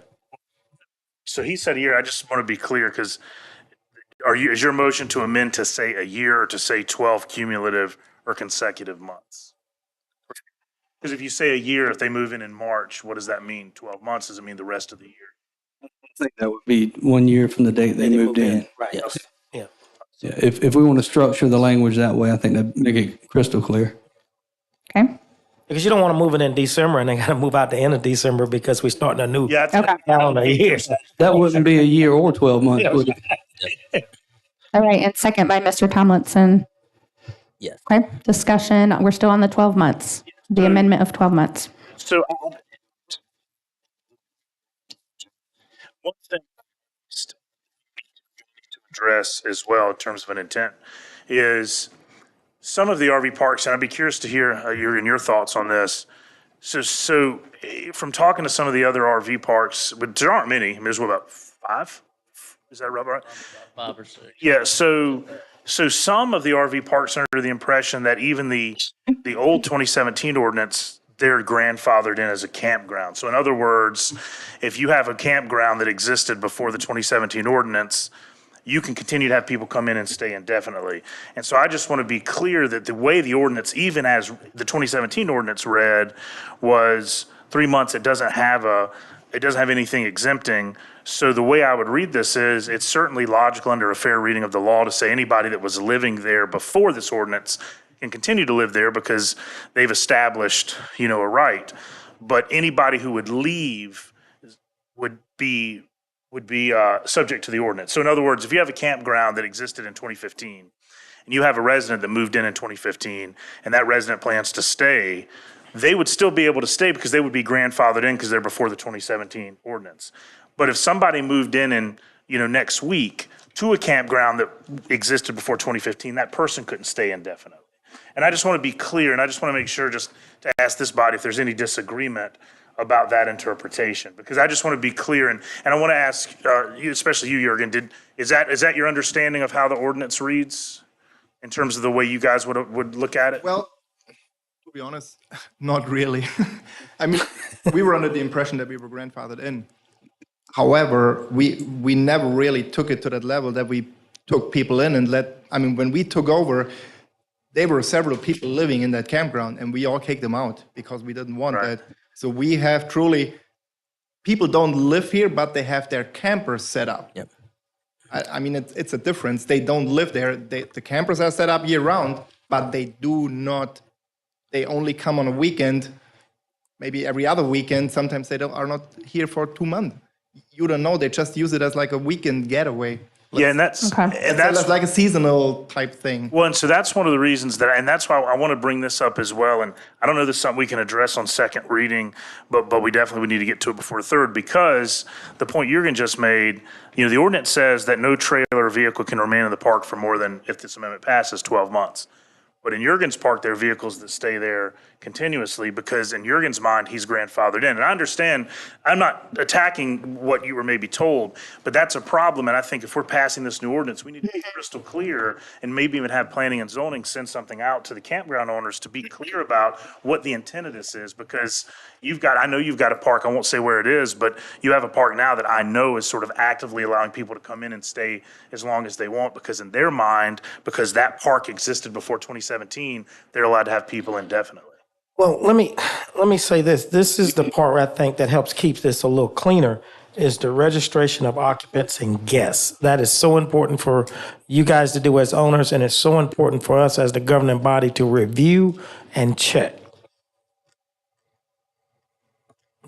So he said here, I just want to be clear, because is your motion to amend to say a year or to say 12 cumulative or consecutive months? Because if you say a year, if they move in March, what does that mean? 12 months? Does it mean the rest of the year? I think that would be 1 year from the date they moved in. Right. Yes. Yeah. Yeah, if we want to structure the language that way, I think that'd make it crystal clear. Okay, Because you don't want to move it in December and they got to move out the end of December because we're starting a new Yeah, okay. calendar year. That wouldn't be a year or 12 months, would it? All right, and second by Mr. Tomlinson. Yes. Okay, discussion, we're still on the 12 months, the amendment of 12 months. So one thing to address as well in terms of an intent is some of the RV parks, and I'd be curious to hear your thoughts on this. So from talking to some of the other RV parks, but there aren't many. I mean, there's what, about 5? Is that right? 5 or 6. Yeah. So some of the RV parks are under the impression that even the old 2017 ordinance, they're grandfathered in as a campground. So in other words, if you have a campground that existed before the 2017 ordinance, you can continue to have people come in and stay indefinitely. And so I just want to be clear that the way the ordinance, even as the 2017 ordinance read, was 3 months. It doesn't have anything exempting. So the way I would read this is, it's certainly logical under a fair reading of the law to say anybody that was living there before this ordinance can continue to live there because they've established, a right. But anybody who would leave would be subject to the ordinance. So in other words, if you have a campground that existed in 2015 and you have a resident that moved in 2015 and that resident plans to stay, they would still be able to stay because they would be grandfathered in because they're before the 2017 ordinance. But if somebody moved in, next week to a campground that existed before 2015, that person couldn't stay indefinitely. And I just want to be clear, and I just want to make sure, just to ask this body if there's any disagreement about that interpretation, because I just want to be clear, and I want to ask you, especially you, Jurgen, is that your understanding of how the ordinance reads in terms of the way you guys would look at it? Well, to be honest, not really. I mean, we were under the impression that we were grandfathered in. However, we never really took it to that level that we took people in and when we took over, there were several people living in that campground and we all kicked them out because we didn't want that. So we have people don't live here, but they have their campers set up. Yep. I mean, it's a difference. They don't live there. The campers are set up year round, but they only come on a weekend, maybe every other weekend. Sometimes they are not here for 2 months. You don't know. They just use it as like a weekend getaway. And that's like a seasonal type thing. Well, and so that's one of the reasons and that's why I want to bring this up as well. And I don't know if this is something we can address on second reading, but we definitely would need to get to it before third, because the point Jurgen just made, the ordinance says that no trailer or vehicle can remain in the park for more than, if this amendment passes, 12 months. But in Jurgen's park, there are vehicles that stay there continuously because in Jurgen's mind, he's grandfathered in. And I understand, I'm not attacking what you were maybe told, but that's a problem. And I think if we're passing this new ordinance, we need to be crystal clear and maybe even have planning and zoning send something out to the campground owners to be clear about what the intent of this is. Because I know you've got a park, I won't say where it is, but you have a park now that I know is sort of actively allowing people to come in and stay as long as they want, because in their mind, because that park existed before 2017, they're allowed to have people indefinitely. Well, let me say this. This is the part where I think that helps keep this a little cleaner, is the registration of occupants and guests. That is so important for you guys to do as owners, and it's so important for us as the governing body to review and check.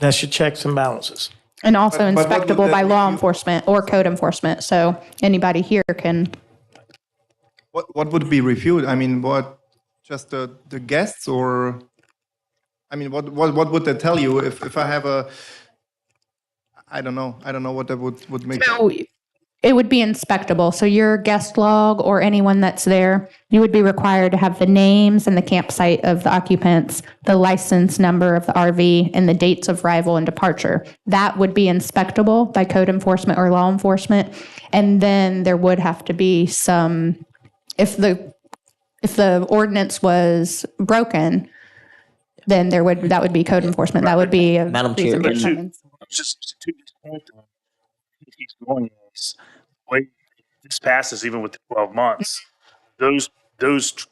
That's your checks and balances. And also But what would inspectable that by law review- enforcement or code enforcement. So anybody here can. What would be reviewed? I mean, what, just the guests, or, I mean, what would they tell you if I have I don't know what that would make. So it would be inspectable. So your guest log or anyone that's there, you would be required to have the names and the campsite of the occupants, the license number of the RV, and the dates of arrival and departure. That would be inspectable by code enforcement or law enforcement. And then there would have to be some, if the ordinance was broken, then that would be code enforcement. That would be a Madam Chair, reason for and- summons. Just to his point, he's going is the way this passes, even with the 12 months, those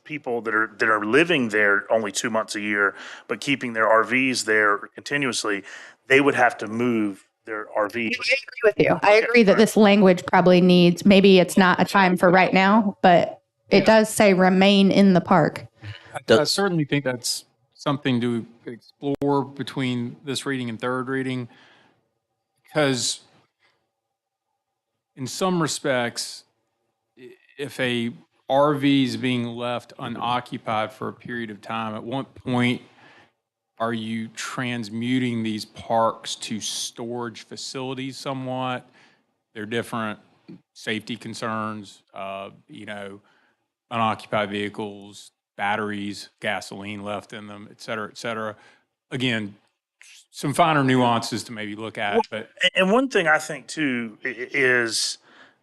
people that are living there only 2 months a year, but keeping their RVs there continuously, they would have to move their RV. I agree with you. I agree that this language probably needs, maybe it's not a time for right now, but it does say remain in the park. I certainly think that's something to explore between this reading and third reading, because in some respects, if a RV is being left unoccupied for a period of time, at what point are you transmuting these parks to storage facilities somewhat? They're different. Safety concerns, unoccupied vehicles, batteries, gasoline left in them, et cetera, et cetera. Again, some finer nuances to maybe look at, but And one thing I think too is,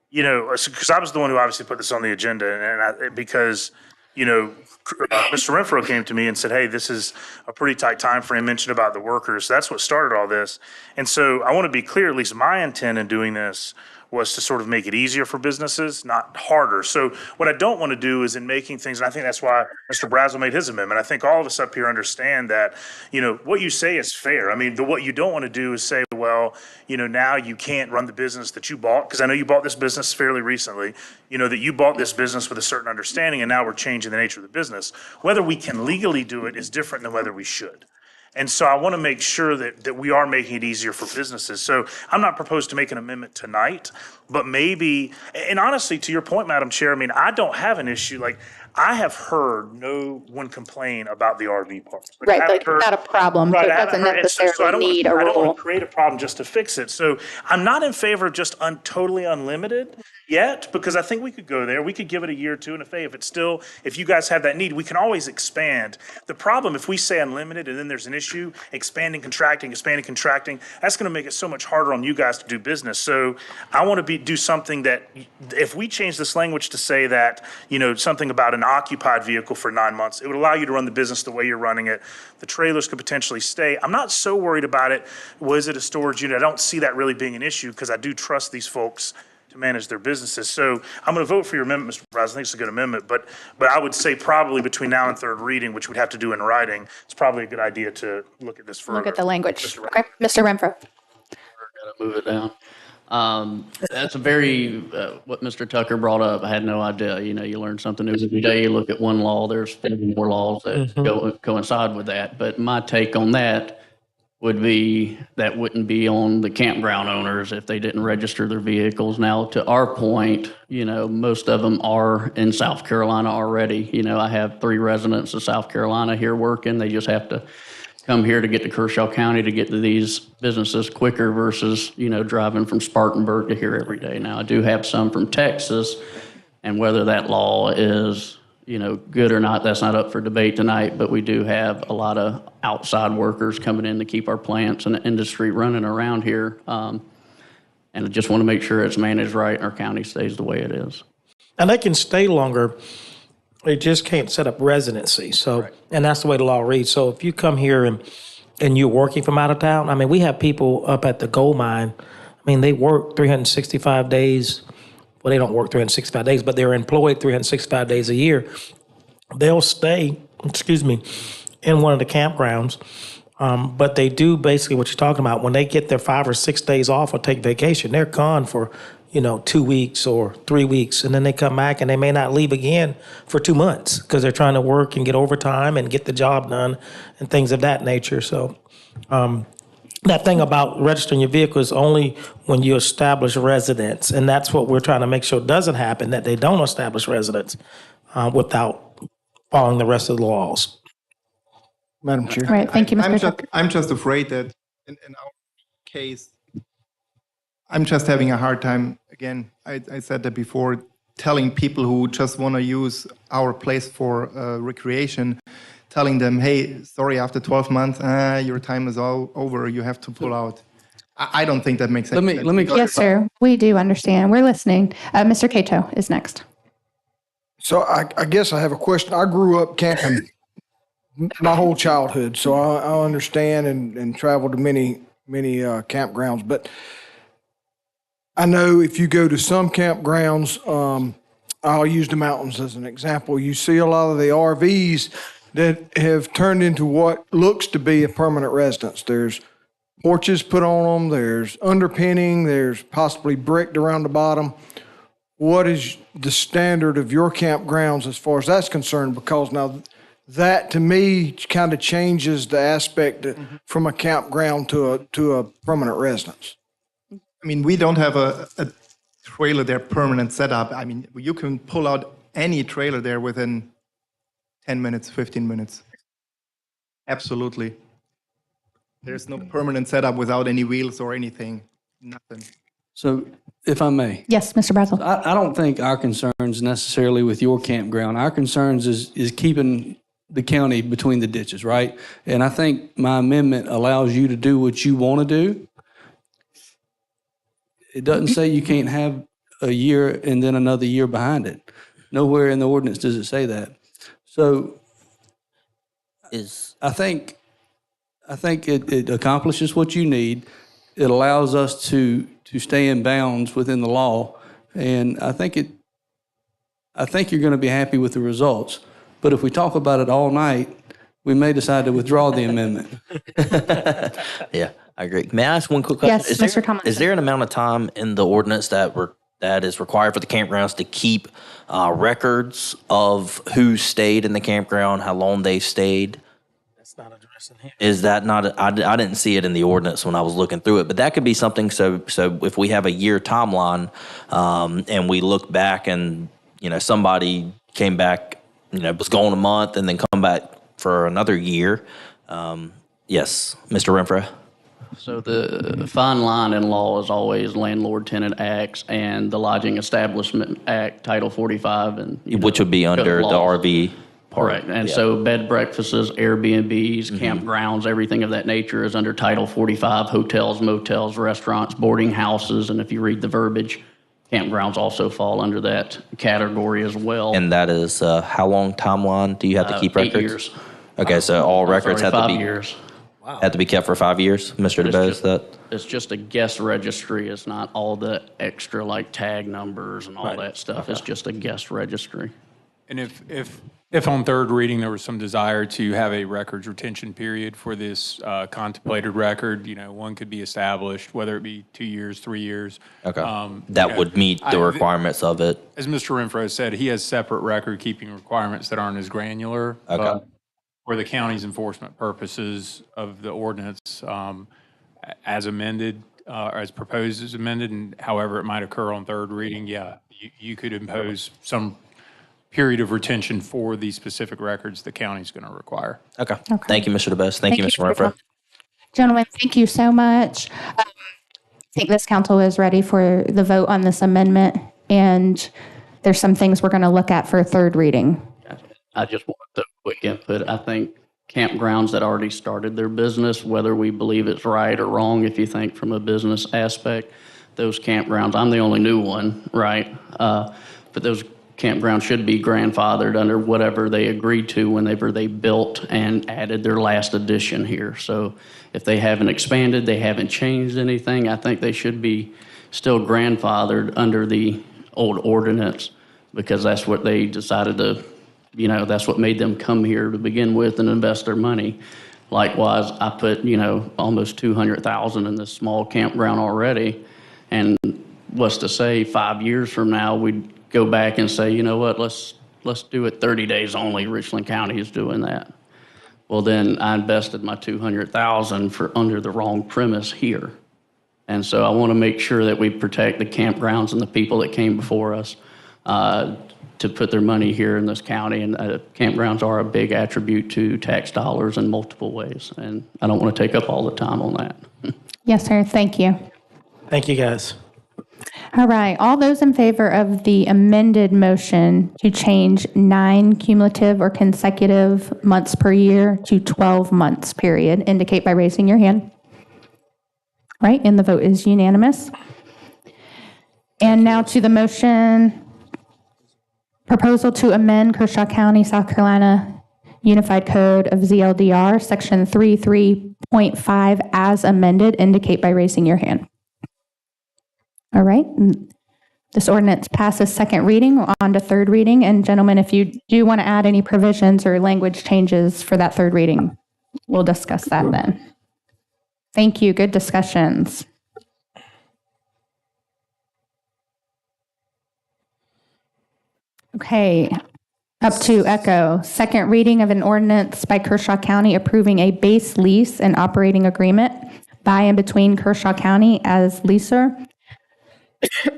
because I was the one who obviously put this on the agenda, because Mr. Renfro came to me and said, "Hey, this is a pretty tight time frame." Mentioned about the workers. That's what started all this. And so I want to be clear. At least my intent in doing this was to sort of make it easier for businesses, not harder. So what I don't want to do is in making things, and I think that's why Mr. Brazel made his amendment. I think all of us up here understand that, what you say is fair. I mean, what you don't want to do is say, well, now you can't run the business that you bought, because I know you bought this business fairly recently, that you bought this business with a certain understanding, and now we're changing the nature of the business. Whether we can legally do it is different than whether we should. And so I want to make sure that we are making it easier for businesses. So I'm not proposed to make an amendment tonight, but maybe, and honestly, to your point, Madam Chair, I mean, I don't have an issue. Like, I have heard no one complain about the RV park. Right, like it's not a problem, so Right, it I haven't doesn't heard, so I necessarily don't need a I don't rule. want to create a problem just to fix it. So I'm not in favor of just totally unlimited yet, because I think we could go there. We could give it a year or two, and if you guys have that need, we can always expand. The problem, if we say unlimited and then there's an issue, expanding, contracting, that's going to make it so much harder on you guys to do business. So I want to do something that, if we change this language to say that, something about an occupied vehicle for 9 months, it would allow you to run the business the way you're running it. The trailers could potentially stay. I'm not so worried about it. Was it a storage unit? I don't see that really being an issue, because I do trust these folks to manage their businesses. So I'm going to vote for your amendment, Mr. Brazel. I think it's a good amendment, but I would say probably between now and third reading, which we'd have to do in writing, it's probably a good idea to look at this further. Look at the language. Okay, Mr. Renfro. Gotta move it down. That's a very, what Mr. Tucker brought up, I had no idea. You learn something new every day. You look at one law, there's 50 more laws that coincide with that. But my take on that would be, that wouldn't be on the campground owners if they didn't register their vehicles. Now, to our point, most of them are in South Carolina already. I have 3 residents of South Carolina here working. They just have to come here to get to Kershaw County to get to these businesses quicker versus, driving from Spartanburg to here every day. Now, I do have some from Texas, and whether that law is, good or not, that's not up for debate tonight, but we do have a lot of outside workers coming in to keep our plants and the industry running around here. And I just want to make sure it's managed right and our county stays the way it is. And they can stay longer. They just can't set up residency. So, and that's the way the law reads. So if you come here and you're working from out of town, I mean, we have people up at the gold mine. I mean, they work 365 days. Well, they don't work 365 days, but they're employed 365 days a year. They'll stay, in one of the campgrounds. But they do basically what you're talking about. When they get their 5 or 6 days off or take vacation, they're gone for 2 weeks or 3 weeks, and then they come back and they may not leave again for 2 months because they're trying to work and get overtime and get the job done and things of that nature. So that thing about registering your vehicle is only when you establish residence, and that's what we're trying to make sure doesn't happen, that they don't establish residence without following the rest of the laws. Madam Chair. Right, thank you, Mr. Tucker. I'm just afraid that in our case, I'm just having a hard time, again, I said that before, telling people who just want to use our place for recreation, telling them, hey, sorry, after 12 months, your time is all over, you have to pull out. I don't think that makes sense. Let me Yes, sir, we do understand. We're listening. Mr. Cato is next. So I guess I have a question. I grew up camping my whole childhood, so I understand and traveled to many campgrounds. But I know if you go to some campgrounds, I'll use the mountains as an example. You see a lot of the RVs that have turned into what looks to be a permanent residence. There's porches put on them, there's underpinning, there's possibly bricked around the bottom. What is the standard of your campgrounds as far as that's concerned? Because now that to me kind of changes the aspect from a campground to a permanent residence. I mean, we don't have a trailer there permanent setup. I mean, you can pull out any trailer there within 10 minutes, 15 minutes. Absolutely. There's no permanent setup without any wheels or anything, nothing. So if I may. Yes, Mr. Brazel. I don't think our concerns necessarily with your campground. Our concerns is keeping the county between the ditches, right? And I think my amendment allows you to do what you want to do. It doesn't say you can't have a year and then another year behind it. Nowhere in the ordinance does it say that. So I think it accomplishes what you need. It allows us to stay in bounds within the law, and I think you're going to be happy with the results. But if we talk about it all night, we may decide to withdraw the amendment. Yeah, I agree. May I ask one quick question? Yes, Mr. Tomlinson. Is there an amount of time in the ordinance that is required for the campgrounds to keep records of who stayed in the campground, how long they stayed? That's not addressing here. Is that not? I didn't see it in the ordinance when I was looking through it, but that could be something. So if we have a year timeline, and we look back, and somebody came back, was gone a month, and then come back for another year. Yes, Mr. Renfro. So the fine line in law is always Landlord Tenant Acts and the Lodging Establishment Act, Title 45, and Which would be under the RV part. Correct. And yeah. so bed breakfasts, Airbnbs, campgrounds, everything of that nature is under Title 45, hotels, motels, restaurants, boarding houses, and if you read the verbiage, campgrounds also fall under that category as well. And that is how long timeline do you have to keep 8 records? years. Okay, so all records have to 5 be years. have to be kept for 5 years, Mr. DeBose. That It's just a guest registry. It's not all the extra like tag numbers and all that stuff. It's just a guest registry. And if on third reading there was some desire to have a records retention period for this contemplated record, one could be established, whether it be 2 years, 3 years. okay, that would meet the requirements of it. As Mr. Renfro said, he has separate record keeping requirements that aren't as granular. Okay. But for the county's enforcement purposes of the ordinance, as amended, or as proposed as amended, and however it might occur on third reading, you could impose some period of retention for the specific records the county's going to require. Okay. Thank you, Mr. DeBose. Thank you, Mr. Renfro. Gentlemen, thank you so much. I think this council is ready for the vote on this amendment, and there's some things we're going to look at for third reading. I just want a quick input. I think campgrounds that already started their business, whether we believe it's right or wrong, if you think from a business aspect, those campgrounds, I'm the only new one, right? But those campgrounds should be grandfathered under whatever they agreed to whenever they built and added their last addition here. So if they haven't expanded, they haven't changed anything, I think they should be still grandfathered under the old ordinance because that's what they decided to, that's what made them come here to begin with and invest their money. Likewise, I put, almost $200,000 in this small campground already. And what's to say 5 years from now, we'd go back and say, you know what, let's do it 30 days only. Richland County is doing that. Well, then I invested my $200,000 for under the wrong premise here. And so I want to make sure that we protect the campgrounds and the people that came before us to put their money here in this county. And campgrounds are a big attribute to tax dollars in multiple ways. And I don't want to take up all the time on that. Yes, sir. Thank you. Thank you, guys. All right. All those in favor of the amended motion to change 9 cumulative or consecutive months per year to 12 months period, indicate by raising your hand. Right. And the vote is unanimous. And now to the motion. Proposal to amend Kershaw County, South Carolina Unified Code of ZLDR, Section 33.5 as amended, indicate by raising your hand. All right. This ordinance passes second reading, on to third reading. And gentlemen, if you do want to add any provisions or language changes for that third reading, we'll discuss that then. Thank you. Good discussions. Okay, up to Echo. Second reading of an ordinance by Kershaw County approving a base lease and operating agreement by and between Kershaw County as leaser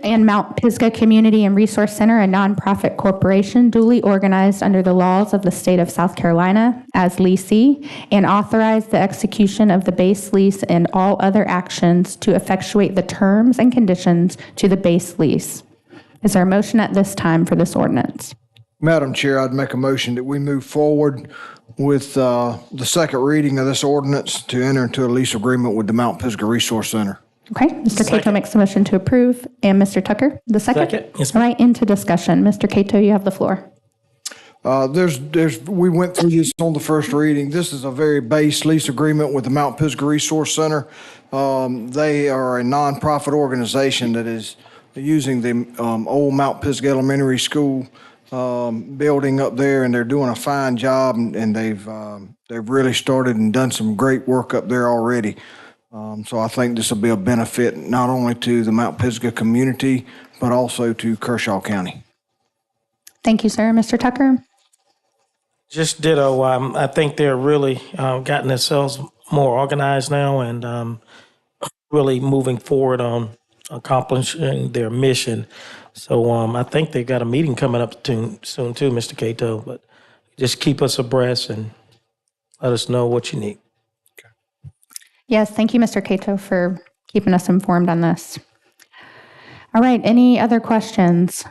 and Mount Pisgah Community and Resource Center, a nonprofit corporation duly organized under the laws of the state of South Carolina as leasee, and authorize the execution of the base lease and all other actions to effectuate the terms and conditions to the base lease. Is there a motion at this time for this ordinance? Madam Chair, I'd make a motion that we move forward with the second reading of this ordinance to enter into a lease agreement with the Mount Pisgah Resource Center. Okay, Mr. Cato makes a motion to approve, and Mr. Tucker, the second? Second. Yes, All right, into discussion. Mr. Cato, you have the floor. We went through this on the first reading. This is a very base lease agreement with the Mount Pisgah Resource Center. They are a nonprofit organization that is using the old Mount Pisgah Elementary School building up there, and they're doing a fine job, and they've really started and done some great work up there already. So I think this will be a benefit not only to the Mount Pisgah community, but also to Kershaw County. Thank you, sir. Mr. Tucker? Just ditto. I think they're really gotten themselves more organized now and really moving forward on accomplishing their mission. So I think they've got a meeting coming up soon too, Mr. Cato. But just keep us abreast and let us know what you need. Yes, thank you, Mr. Cato, for keeping us informed on this. All right, any other questions?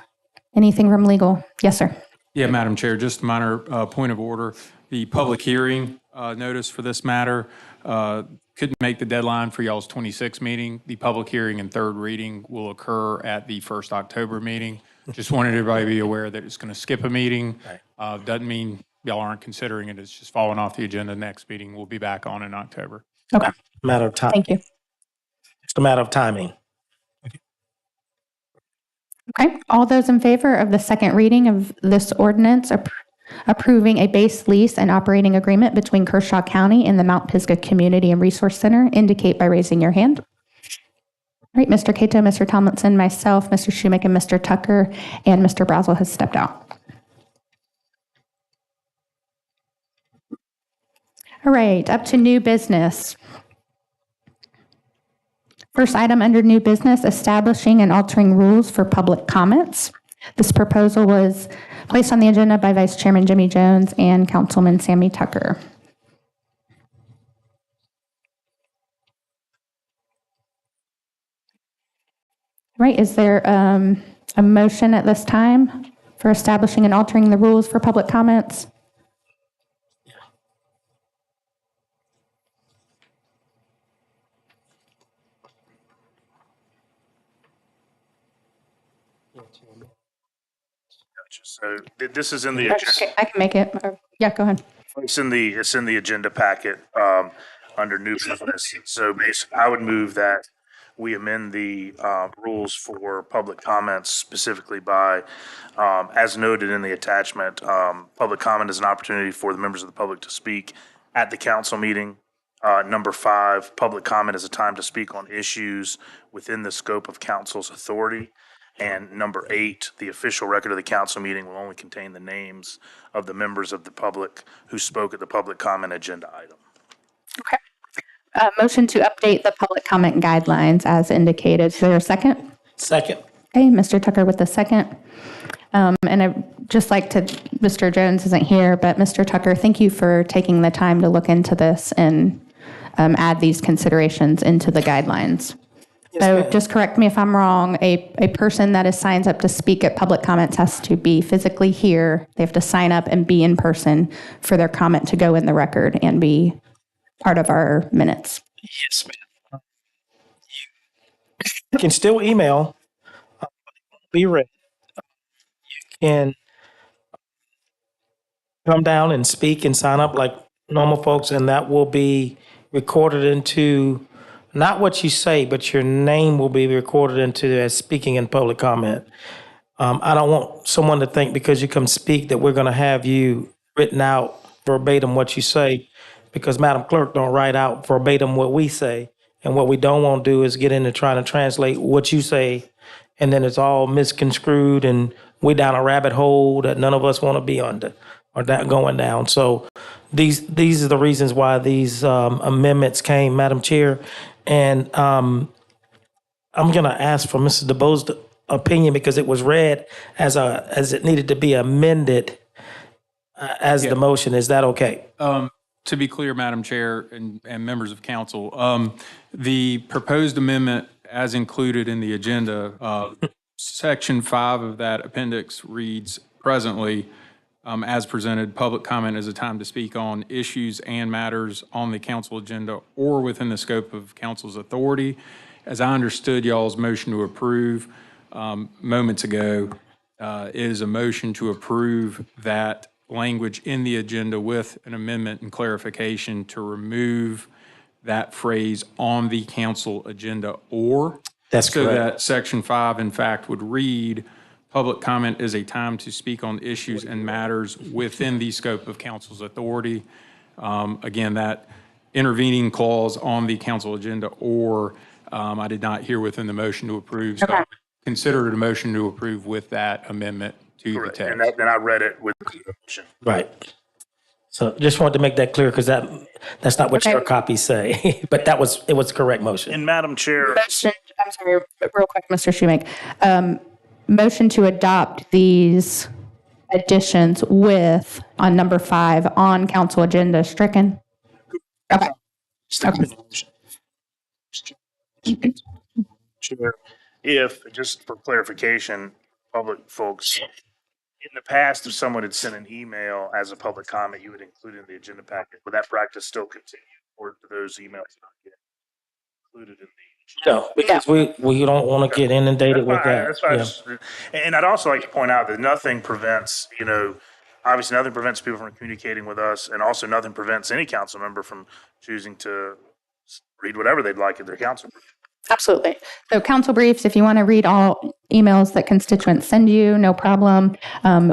Anything from legal? Yes, sir. Yeah, Madam Chair, just a minor point of order. The public hearing notice for this matter couldn't make the deadline for y'all's 26th meeting. The public hearing and third reading will occur at the 1st October meeting. Just wanted everybody to be aware that it's going to skip a meeting. Doesn't mean y'all aren't considering it. It's just falling off the agenda. Next meeting we'll be back on in October. Okay, Matter of time. thank you. It's a matter of timing. Okay, all those in favor of the second reading of this ordinance approving a base lease and operating agreement between Kershaw County and the Mount Pisgah Community and Resource Center indicate by raising your hand. All right, Mr. Cato, Mr. Tomlinson, myself, Mr. Schumach, and Mr. Tucker, and Mr. Brazel has stepped out. All right, up to new business. First item under new business, establishing and altering rules for public comments. This proposal was placed on the agenda by Vice Chairman Jimmy Jones and Councilman Sammy Tucker. All right, is there a motion at this time for establishing and altering the rules for public comments? So this is in the agenda. Okay, I can make it. Yeah, go ahead. It's in the agenda packet under new business. So basically, I would move that we amend the rules for public comments specifically by, as noted in the attachment, public comment is an opportunity for the members of the public to speak at the council meeting. Number 5, public comment is a time to speak on issues within the scope of council's authority. And number 8, the official record of the council meeting will only contain the names of the members of the public who spoke at the public comment agenda item. Okay. Motion to update the public comment guidelines as indicated. Is there a second? Second. Okay, Mr. Tucker with the second. And I'd just like to, Mr. Jones isn't here, but Mr. Tucker, thank you for taking the time to look into this and add these considerations into the guidelines. So just correct me if I'm wrong, a person that signs up to speak at public comments has to be physically here. They have to sign up and be in person for their comment to go in the record and be part of our minutes. Yes, ma'am. You can still email, be ready. You can come down and speak and sign up like normal folks, and that will be recorded into not what you say, but your name will be recorded into as speaking in public comment. I don't want someone to think because you come speak that we're going to have you written out verbatim what you say, because Madam Clerk don't write out verbatim what we say. And what we don't want to do is get into trying to translate what you say, and then it's all misconstrued and we down a rabbit hole that none of us want to be under or that going down. So these are the reasons why these amendments came, Madam Chair. And I'm going to ask for Mrs. DeBoe's opinion because it was read as it needed to be amended as the motion. Is that okay? To be clear, Madam Chair and members of council, the proposed amendment as included in the agenda, Section 5 of that appendix reads, presently, as presented, public comment is a time to speak on issues and matters on the council agenda or within the scope of council's authority. As I understood y'all's motion to approve moments ago, is a motion to approve that language in the agenda with an amendment and clarification to remove that phrase on the council agenda or. That's so correct. that Section 5, in fact, would read, public comment is a time to speak on issues and matters within the scope of council's authority. Again, that intervening clause on the council agenda or I did not hear within the motion to approve. So I consider it a motion to approve with that amendment to the text. And then I read it with the motion. Right. So just wanted to make that clear because that's not what your copies say, but it was the correct motion. And Madam Chair. Motion, I'm sorry, real quick, Mr. Shoemake. Motion to adopt these additions with, on number 5, on council agenda stricken. Okay. Chair, if, just for clarification, public folks, in the past, if someone had sent an email as a public comment, you would include it in the agenda packet. Would that practice still continue, or do those emails not get included in the? No, because we don't want to get inundated with that. That's fine. And I'd also like to point out that nothing prevents, obviously nothing prevents people from communicating with us, and also nothing prevents any council member from choosing to read whatever they'd like in their council brief. Absolutely. So council briefs, if you want to read all emails that constituents send you, no problem.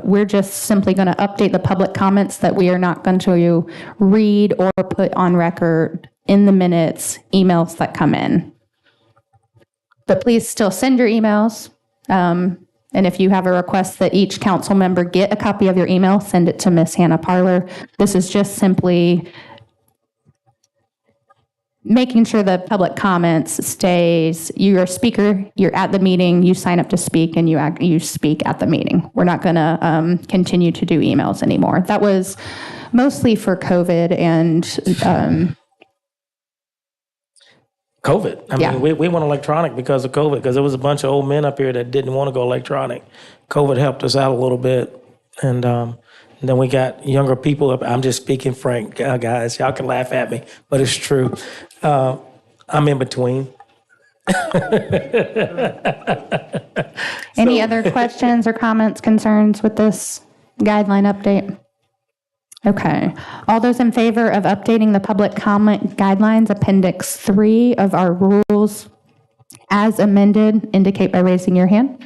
We're just simply going to update the public comments that we are not going to read or put on record in the minutes, emails that come in. But please still send your emails. And if you have a request that each council member get a copy of your email, send it to Ms. Hannah Parler. This is just simply making sure the public comments stays, you're a speaker, you're at the meeting, you sign up to speak, and you speak at the meeting. We're not going to continue to do emails anymore. That was mostly for COVID and COVID. I mean, we went electronic because of COVID, because there was a bunch of old men up here that didn't want to go electronic. COVID helped us out a little bit. And then we got younger people up. I'm just speaking frank, guys. Y'all can laugh at me, but it's true. I'm in between. Any other questions or comments, concerns with this guideline update? Okay. All those in favor of updating the public comment guidelines, Appendix 3 of our rules as amended, indicate by raising your hand.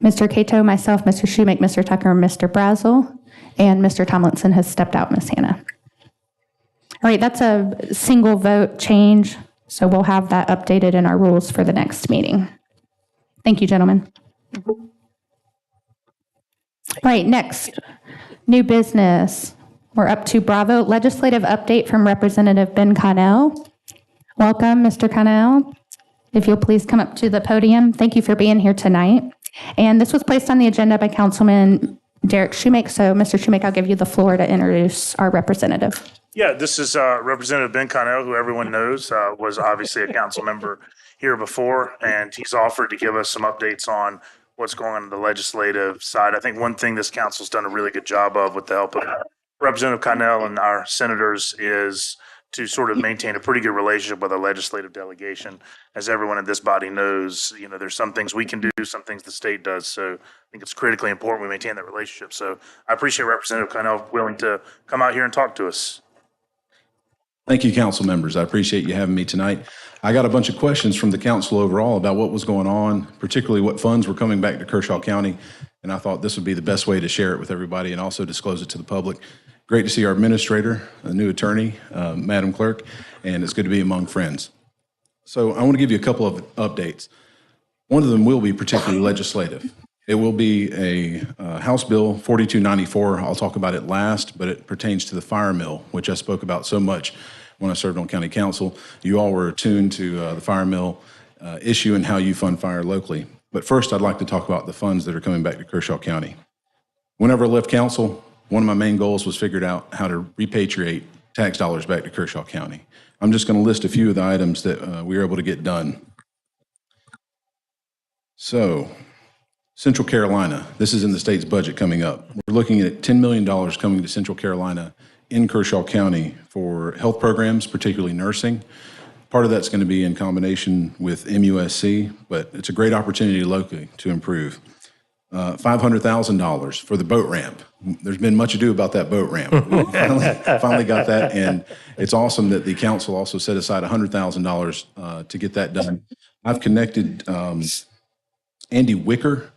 Mr. Cato, myself, Mr. Shoemake, Mr. Tucker, Mr. Brazel, and Mr. Tomlinson has stepped out, Ms. Hannah. All right, that's a single vote change, so we'll have that updated in our rules for the next meeting. Thank you, gentlemen. All right, next, new business. We're up to Bravo legislative update from Representative Ben Connell. Welcome, Mr. Connell. If you'll please come up to the podium. Thank you for being here tonight. And this was placed on the agenda by Councilman Derek Shoemake. So, Mr. Shoemake, I'll give you the floor to introduce our representative. Yeah, this is Representative Ben Connell, who everyone knows was obviously a council member here before, and he's offered to give us some updates on what's going on the legislative side. I think one thing this council's done a really good job of, with the help of Representative Connell and our senators, is to sort of maintain a pretty good relationship with our legislative delegation. As everyone in this body knows, there's some things we can do, some things the state does. So I think it's critically important we maintain that relationship. So I appreciate Representative Connell willing to come out here and talk to us. Thank you, council members. I appreciate you having me tonight. I got a bunch of questions from the council overall about what was going on, particularly what funds were coming back to Kershaw County. And I thought this would be the best way to share it with everybody and also disclose it to the public. Great to see our administrator, a new attorney, Madam Clerk, and it's good to be among friends. So I want to give you a couple of updates. One of them will be particularly legislative. It will be a House Bill 4294. I'll talk about it last, but it pertains to the fire mill, which I spoke about so much when I served on county council. You all were attuned to the fire mill issue in how you fund fire locally. But first, I'd like to talk about the funds that are coming back to Kershaw County. Whenever I left council, one of my main goals was figured out how to repatriate tax dollars back to Kershaw County. I'm just going to list a few of the items that we were able to get done. So, Central Carolina, this is in the state's budget coming up. We're looking at $10 million coming to Central Carolina in Kershaw County for health programs, particularly nursing. Part of that's going to be in combination with MUSC, but it's a great opportunity locally to improve. $500,000 for the boat ramp. There's been much ado about that boat ramp. We finally got that, and it's awesome that the council also set aside $100,000 to get that done. I've connected Andy Wicker,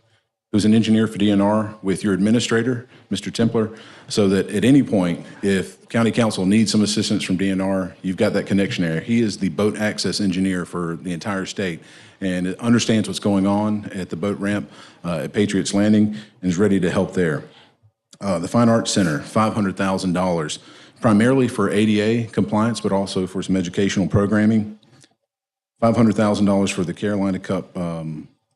who's an engineer for DNR, with your administrator, Mr. Templer, so that at any point, if county council needs some assistance from DNR, you've got that connection there. He is the boat access engineer for the entire state and understands what's going on at the boat ramp at Patriots Landing and is ready to help there. The Fine Arts Center, $500,000, primarily for ADA compliance, but also for some educational programming. $500,000 for the Carolina Cup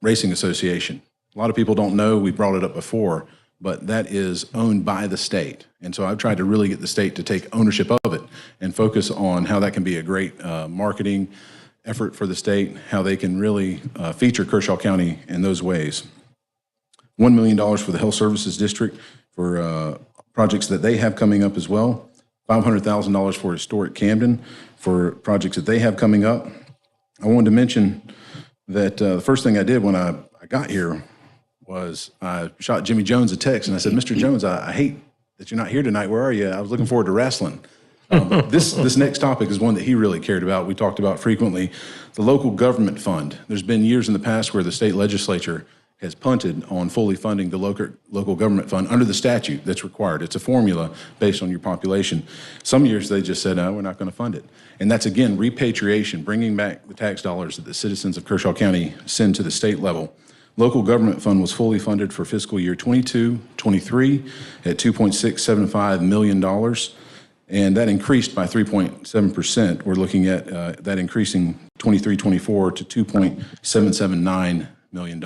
Racing Association. A lot of people don't know, we brought it up before, but that is owned by the state. And so I've tried to really get the state to take ownership of it and focus on how that can be a great marketing effort for the state, how they can really feature Kershaw County in those ways. $1 million for the Health Services District for projects that they have coming up as well. $500,000 for Historic Camden for projects that they have coming up. I wanted to mention that the first thing I did when I got here was I shot Jimmy Jones a text and I said, Mr. Jones, I hate that you're not here tonight. Where are you? I was looking forward to wrestling. But this next topic is one that he really cared about. We talked about frequently, the local government fund. There's been years in the past where the state legislature has punted on fully funding the local government fund under the statute that's required. It's a formula based on your population. Some years they just said, no, we're not going to fund it. And that's, again, repatriation, bringing back the tax dollars that the citizens of Kershaw County send to the state level. Local government fund was fully funded for fiscal year 22-23 at $2.675 million, and that increased by 3.7%. We're looking at that increasing 23-24 to $2.779 million.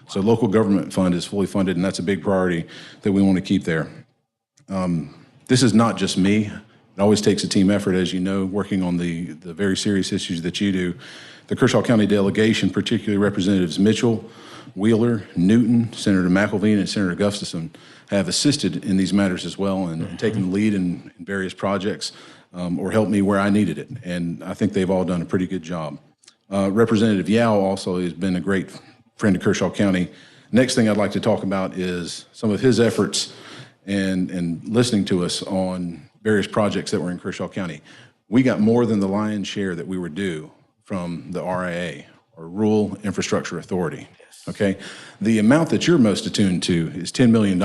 So local government fund is fully funded, and that's a big priority that we want to keep there. This is not just me. It always takes a team effort, as you know, working on the very serious issues that you do. The Kershaw County delegation, particularly Representatives Mitchell, Wheeler, Newton, Senator McElveen, and Senator Gustafson, have assisted in these matters as well and taken the lead in various projects or helped me where I needed it. And I think they've all done a pretty good job. Representative Yao also has been a great friend of Kershaw County. Next thing I'd like to talk about is some of his efforts and listening to us on various projects that were in Kershaw County. We got more than the lion's share that we were due from the RIA, or Rural Infrastructure Authority. Okay, the amount that you're most attuned to is $10 million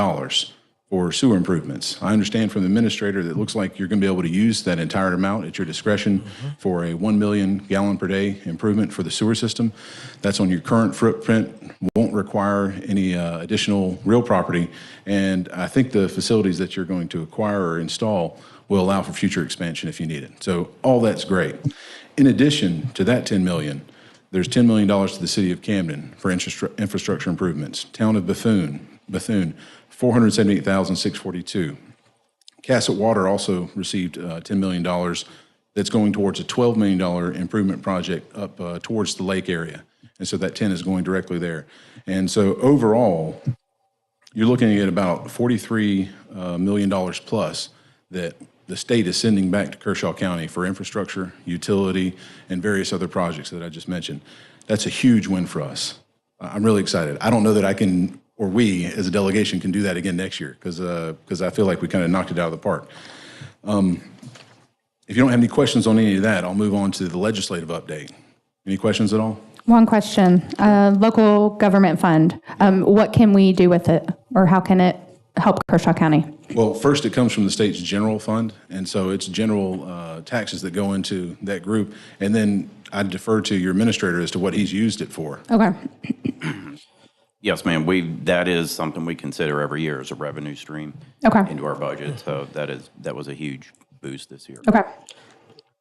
for sewer improvements. I understand from the administrator that it looks like you're going to be able to use that entire amount at your discretion for a 1 million gallon per day improvement for the sewer system. That's on your current footprint, won't require any additional real property, and I think the facilities that you're going to acquire or install will allow for future expansion if you need it. So all that's great. In addition to that $10 million, there's $10 million to the city of Camden for infrastructure improvements. Town of Bethune, $478,642. Cassett Water also received $10 million that's going towards a $12 million improvement project up towards the lake area. And so that 10 is going directly there. And so overall, you're looking at about $43 million plus that the state is sending back to Kershaw County for infrastructure, utility, and various other projects that I just mentioned. That's a huge win for us. I'm really excited. I don't know that I can, or we as a delegation can do that again next year because I feel like we kind of knocked it out of the park. If you don't have any questions on any of that, I'll move on to the legislative update. Any questions at all? One question. Local government fund. What can we do with it, or how can it help Kershaw County? Well, first it comes from the state's general fund, and so it's general taxes that go into that group, and then I defer to your administrator as to what he's used it for. Okay. Yes, ma'am. That is something we consider every year as a revenue stream into our budget. So that was a huge boost this year. Okay.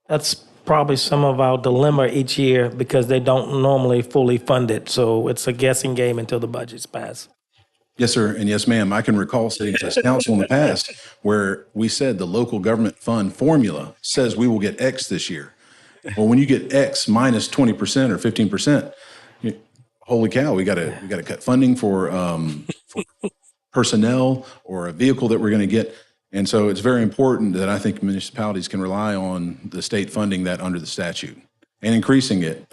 That's probably some of our dilemma each year because they don't normally fully fund it. So it's a guessing game until the budget's passed. Yes, sir, and yes, ma'am. I can recall sitting as council in the past where we said the local government fund formula says we will get X this year. Well, when you get X minus 20% or 15%, holy cow, we got to cut funding for personnel or a vehicle that we're going to get. And so it's very important that I think municipalities can rely on the state funding that under the statute and increasing it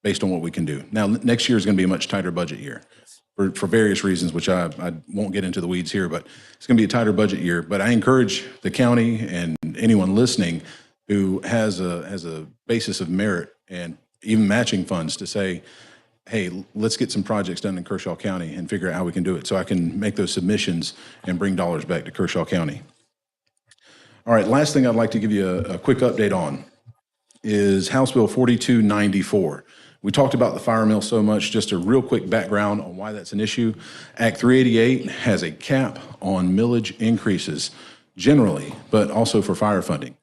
based on what we can do. Now, next year is going to be a much tighter budget year for various reasons, which I won't get into the weeds here, but it's going to be a tighter budget year. But I encourage the county and anyone listening who has a basis of merit and even matching funds to say, hey, let's get some projects done in Kershaw County and figure out how we can do it so I can make those submissions and bring dollars back to Kershaw County. All right, last thing I'd like to give you a quick update on is House Bill 4294. We talked about the fire mill so much, just a real quick background on why that's an issue. Act 388 has a cap on millage increases generally, but also for fire funding.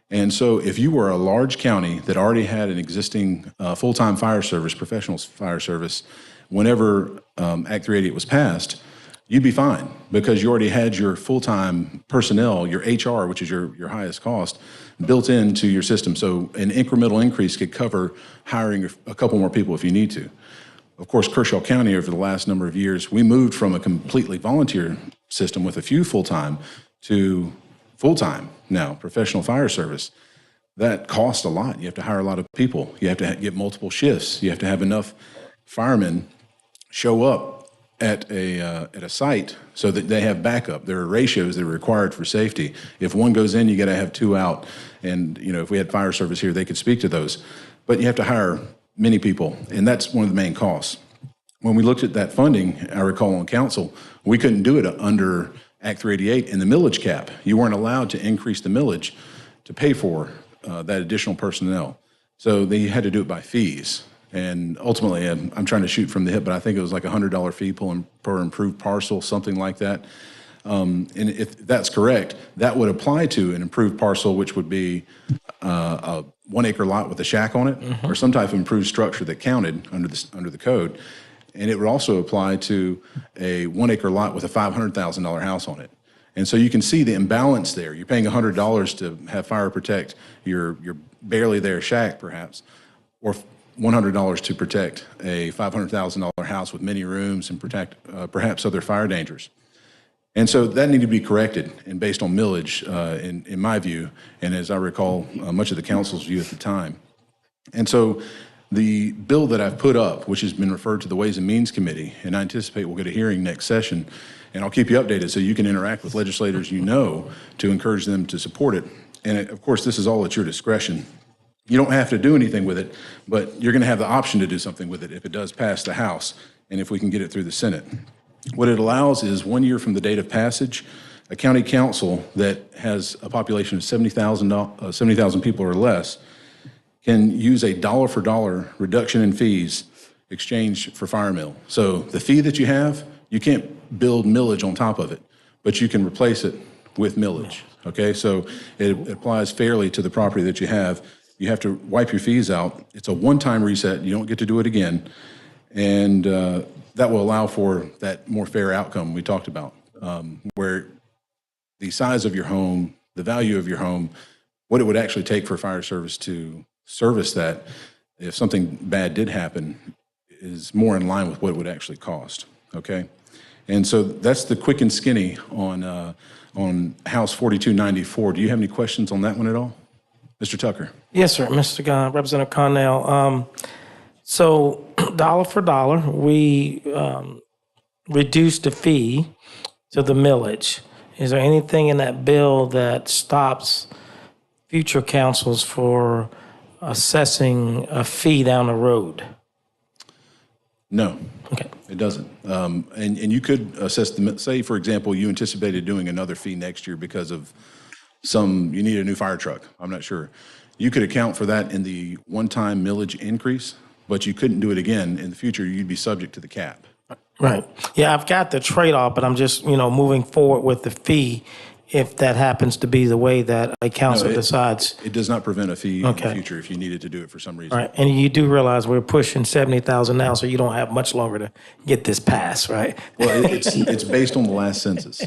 And so if you were a large county that already had an existing full-time fire service, professional fire service, whenever Act 388 was passed, you'd be fine because you already had your full-time personnel, your HR, which is your highest cost, built into your system. So an incremental increase could cover hiring a couple more people if you need to. Of course, Kershaw County over the last number of years, we moved from a completely volunteer system with a few full-time to full-time now, professional fire service. That costs a lot. You have to hire a lot of people. You have to get multiple shifts. You have to have enough firemen show up at a site so that they have backup. There are ratios that are required for safety. If one goes in, you got to have two out. And if we had fire service here, they could speak to those. But you have to hire many people, and that's one of the main costs. When we looked at that funding, I recall on council, we couldn't do it under Act 388 and the millage cap. You weren't allowed to increase the millage to pay for that additional personnel. So they had to do it by fees. And ultimately, I'm trying to shoot from the hip, but I think it was like a $100 fee per improved parcel, something like that. And if that's correct, that would apply to an improved parcel, which would be a 1 acre lot with a shack on it, or some type of improved structure that counted under the code. And it would also apply to a 1 acre lot with a $500,000 house on it. And so you can see the imbalance there. You're paying $100 to have fire protect your barely there shack, perhaps, or $100 to protect a $500,000 house with many rooms and protect perhaps other fire dangers. And so that needed to be corrected and based on millage, in my view, and as I recall, much of the council's view at the time. And so the bill that I've put up, which has been referred to the Ways and Means Committee, and I anticipate we'll get a hearing next session, and I'll keep you updated so you can interact with legislators to encourage them to support it. And of course, this is all at your discretion. You don't have to do anything with it, but you're going to have the option to do something with it if it does pass the House and if we can get it through the Senate. What it allows is 1 year from the date of passage, a county council that has a population of 70,000 people or less can use a dollar for dollar reduction in fees exchanged for fire mill. So the fee that you have, you can't build millage on top of it, but you can replace it with millage. Okay, so it applies fairly to the property that you have. You have to wipe your fees out. It's a one-time reset. You don't get to do it again. And that will allow for that more fair outcome we talked about, where the size of your home, the value of your home, what it would actually take for fire service to service that if something bad did happen is more in line with what it would actually cost, okay? And so that's the quick and skinny on House 4294. Do you have any questions on that one at all? Mr. Tucker. Yes, sir, Representative Connell. So dollar for dollar, we reduced the fee to the millage. Is there anything in that bill that stops future councils for assessing a fee down the road? No. Okay. It doesn't. And you could assess say, for example, you anticipated doing another fee next year because of you need a new fire truck. I'm not sure. You could account for that in the one-time millage increase, but you couldn't do it again. In the future, you'd be subject to the cap. Right. Yeah, I've got the trade-off, but I'm just, moving forward with the fee. if that happens to be the way that a council No, decides. It does not prevent a fee in Okay. the future if you needed to do it for some reason. Right, and you do realize we're pushing 70,000 now, so you don't have much longer to get this passed, right? Well, it's based on the last census.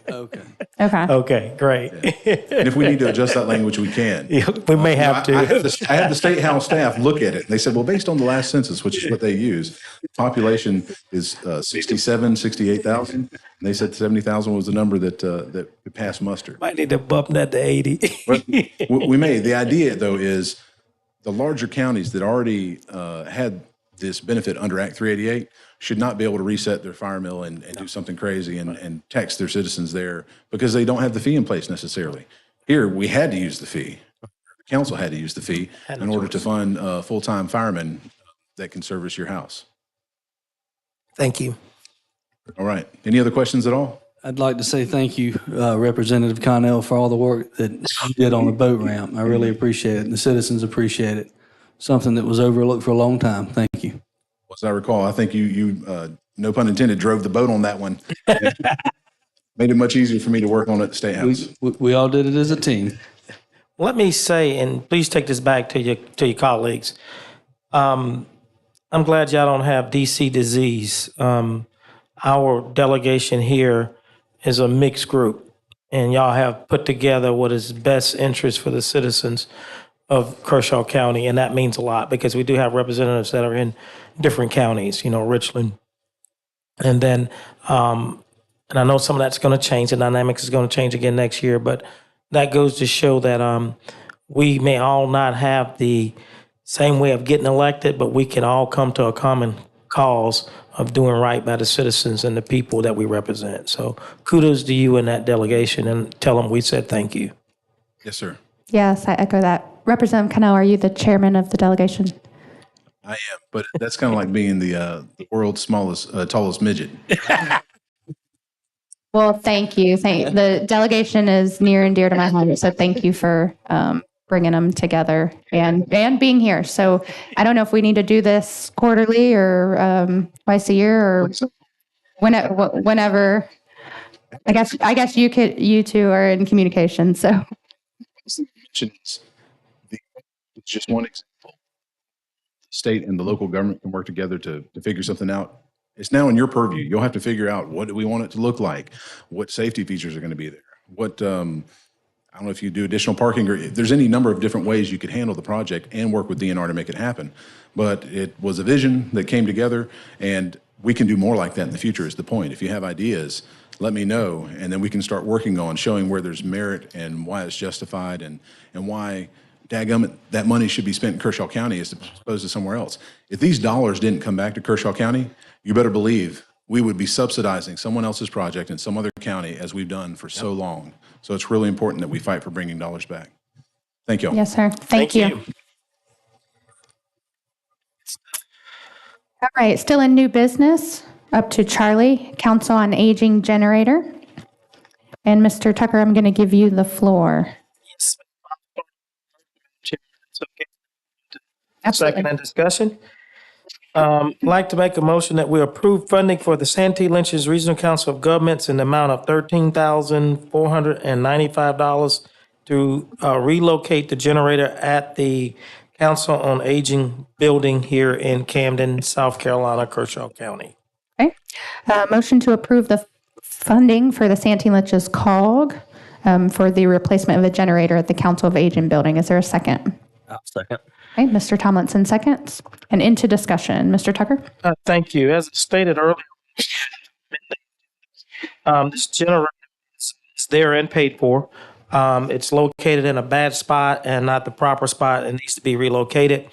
Okay. Okay. Okay, great. And if we need to adjust that language, we can. We may have to. I had the State House staff look at it, and they said, well, based on the last census, which is what they use, population is 68,000. And they said 70,000 was the number that passed muster. Might need to bump that to 80. But we may. The idea, though, is the larger counties that already had this benefit under Act 388 should not be able to reset their fire mill and do something crazy and tax their citizens there because they don't have the fee in place necessarily. Here, we had to use the fee. The council had to use the fee in order to fund full-time firemen that can service your house. Thank you. All right. Any other questions at all? I'd like to say thank you, Representative Connell, for all the work that you did on the boat ramp. I really appreciate it, and the citizens appreciate it. Something that was overlooked for a long time. Thank you. As I recall, I think you no pun intended, drove the boat on that one. Made it much easier for me to work on at the State House. We all did it as a team. Let me say, and please take this back to your colleagues. I'm glad y'all don't have DC disease. Our delegation here is a mixed group, and y'all have put together what is best interest for the citizens of Kershaw County, and that means a lot because we do have representatives that are in different counties, Richland. And then, and I know some of that's going to change, the dynamics is going to change again next year, but that goes to show that we may all not have the same way of getting elected, but we can all come to a common cause of doing right by the citizens and the people that we represent. So kudos to you and that delegation, and tell them we said thank you. Yes, sir. Yes, I echo that. Representative Cannell, are you the chairman of the delegation? I am, but that's kind of like being the world's tallest midget. Well, thank you. The delegation is near and dear to my heart, so thank you for bringing them together and being here. So I don't know if we need to do this quarterly or twice a year or whenever. I guess you two are in communication, so. It's just one example. The state and the local government can work together to figure something out. It's now in your purview. You'll have to figure out what do we want it to look like, what safety features are going to be there, what I don't know if you do additional parking or there's any number of different ways you could handle the project and work with DNR to make it happen. But it was a vision that came together, and we can do more like that in the future is the point. If you have ideas, let me know, and then we can start working on showing where there's merit and why it's justified and why dadgummit, that money should be spent in Kershaw County as opposed to somewhere else. If these dollars didn't come back to Kershaw County, you better believe we would be subsidizing someone else's project in some other county as we've done for so long. So it's really important that we fight for bringing dollars back. Thank you all. Yes, sir. Thank you. All right, still in new business, up to Charlie, Council on Aging Generator. And Mr. Tucker, I'm going to give you the floor. Absolutely. Second in discussion. I'd like to make a motion that we approve funding for the Santee Lynch's Regional Council of Governments in the amount of $13,495 to relocate the generator at the Council on Aging building here in Camden, South Carolina, Kershaw County. Okay. Motion to approve the funding for the Santee Lynch's COG for the replacement of the generator at the Council of Aging building. Is there a second? Second. Okay, Mr. Tomlinson seconds. And into discussion. Mr. Tucker? Thank you. As stated earlier, this generator is there and paid for. It's located in a bad spot and not the proper spot and needs to be relocated.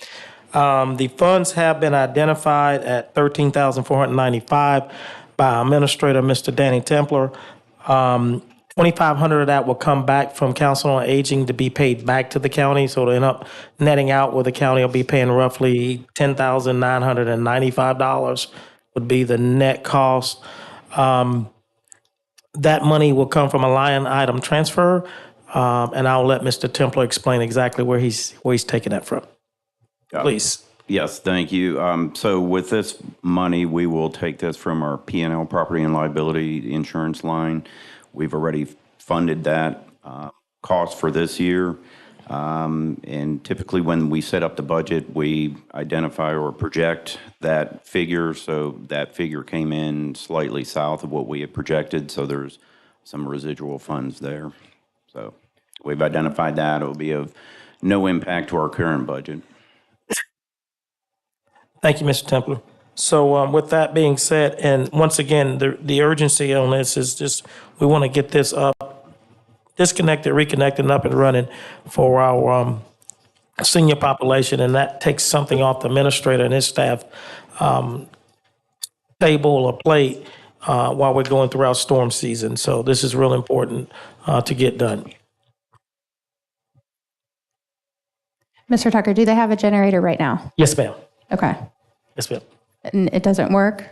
The funds have been identified at $13,495 by Administrator Mr. Danny Templer. $2,500 of that will come back from Council on Aging to be paid back to the county. So it'll end up netting out where the county will be paying roughly $10,995 would be the net cost. That money will come from a line item transfer, and I'll let Mr. Templer explain exactly where he's taking that from. Please. Yes, thank you. So with this money, we will take this from our P&L property and liability insurance line. We've already funded that cost for this year. And typically when we set up the budget, we identify or project that figure. So that figure came in slightly south of what we had projected. So there's some residual funds there. So we've identified that. It will be of no impact to our current budget. Thank you, Mr. Templer. So with that being said, and once again, the urgency on this is just, we want to get this up, disconnected, reconnected, and up and running for our senior population, and that takes something off the administrator and his staff table or plate while we're going through our storm season. So this is real important to get done. Mr. Tucker, do they have a generator right now? Yes, ma'am. Okay. Yes, ma'am. And it doesn't work?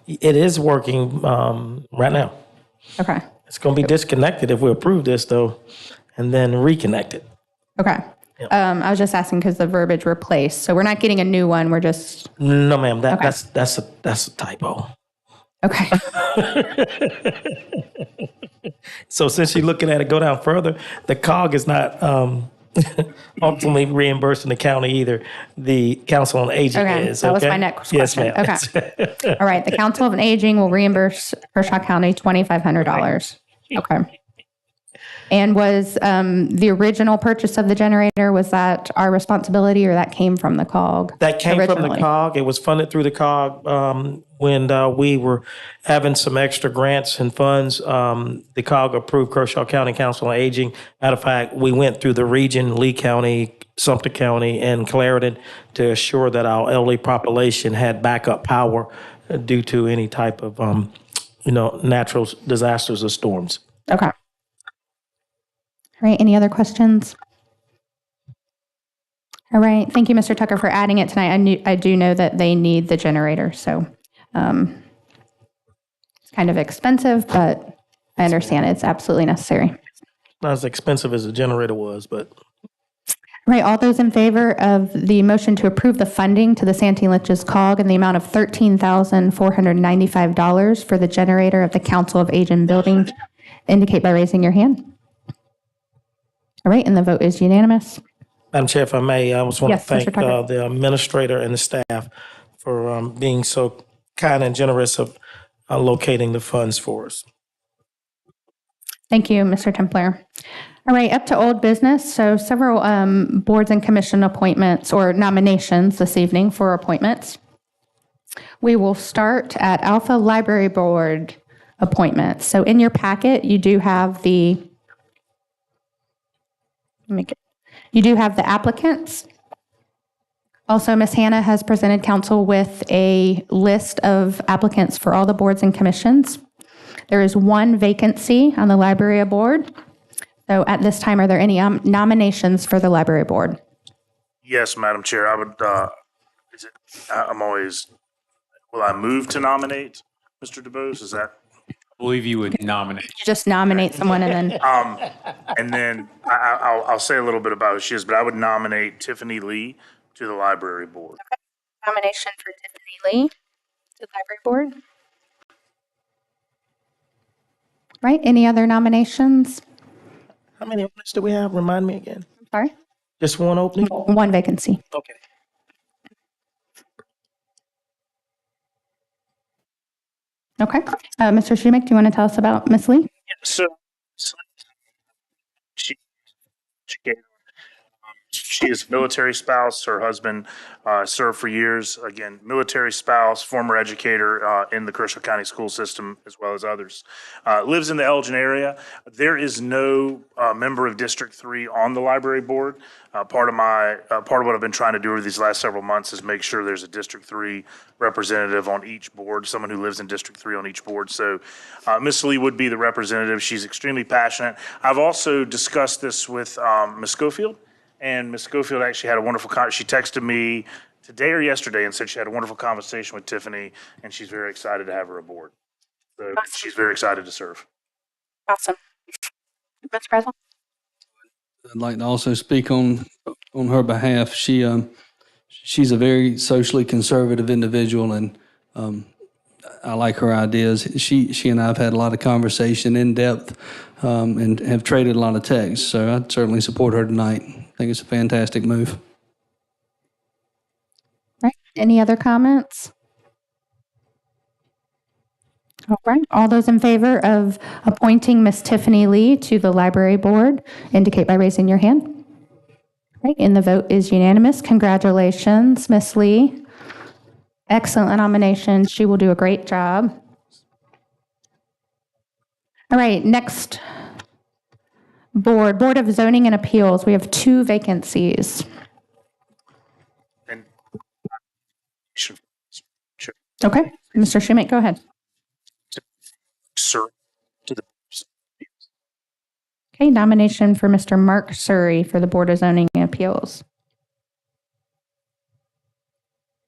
It is working right now. Okay. It's going to be disconnected if we approve this, though, and then reconnected. Okay. I was just asking because the verbiage replaced. So we're not getting a new one. We're just. No, ma'am. Okay. That's a typo. Okay. So since you're looking at it, go down further. The COG is not ultimately reimbursing the county either. The Council on Aging Okay. is. That was my next Yes, question. ma'am. Okay. All right. The Council of Aging will reimburse Kershaw County $2,500. Okay. And was the original purchase of the generator, was that our responsibility or that came from the COG? That came from the originally? COG. It was funded through the COG when we were having some extra grants and funds. The COG approved Kershaw County Council on Aging. Matter of fact, we went through the region, Lee County, Sumter County, and Clarendon to assure that our elderly population had backup power due to any type of, natural disasters or storms. Okay. All right. Any other questions? All right. Thank you, Mr. Tucker, for adding it tonight. I do know that they need the generator, so it's kind of expensive, but I understand it's absolutely necessary. Not as expensive as the generator was, but. All right. All those in favor of the motion to approve the funding to the Santee Litch's COG in the amount of $13,495 for the generator of the Council of Aging building, indicate by raising your hand. All right, and the vote is unanimous. Madam Chair, if I may, I just want Yes, to Mr. thank Tucker. the administrator and the staff for being so kind and generous of locating the funds for us. Thank you, Mr. Templer. All right, up to old business. So several boards and commission appointments or nominations this evening for appointments. We will start at Alpha Library Board appointments. So in your packet, you do have the applicants. Also, Ms. Hannah has presented council with a list of applicants for all the boards and commissions. There is one vacancy on the library board. So at this time, are there any nominations for the library board? Yes, Madam Chair, I would, will I move to nominate Mr. DeBose? Is that? I believe you would nominate. You just nominate someone and then, And then I'll say a little bit about who she is, but I would nominate Tiffany Lee to the library board. nomination for Tiffany Lee to the library board. Right, any other nominations? How many openings do we have? Remind me again. Sorry? Just one opening? One vacancy. Okay. Okay. Mr. Schumach, do you want to tell us about Ms. Lee? So she is a military spouse. Her husband served for years. Again, military spouse, former educator in the Kershaw County school system, as well as others. Lives in the Elgin area. There is no member of District 3 on the library board. Part of what I've been trying to do over these last several months is make sure there's a District 3 representative on each board, someone who lives in District 3 on each board. So Ms. Lee would be the representative. She's extremely passionate. I've also discussed this with Ms. Schofield. And Ms. Schofield actually had a wonderful she texted me today or yesterday and said she had a wonderful conversation with Tiffany, and she's very excited to have her aboard. So Awesome. She's very excited to serve. Awesome. Mr. President? I'd like to also speak on her behalf. She's a very socially conservative individual, and I like her ideas. She and I have had a lot of conversation in depth and have traded a lot of texts. So I'd certainly support her tonight. I think it's a fantastic move. Right. Any other comments? All right. All those in favor of appointing Miss Tiffany Lee to the library board indicate by raising your hand. Right. And the vote is unanimous. Congratulations, Miss Lee. Excellent nomination. She will do a great job. All right. Next Board of Zoning and Appeals. We have 2 vacancies. And sure. Okay. Mr. Schumate, go ahead. Sir, to the Okay, nomination for Mr. Mark Surrey for the Board of Zoning and Appeals.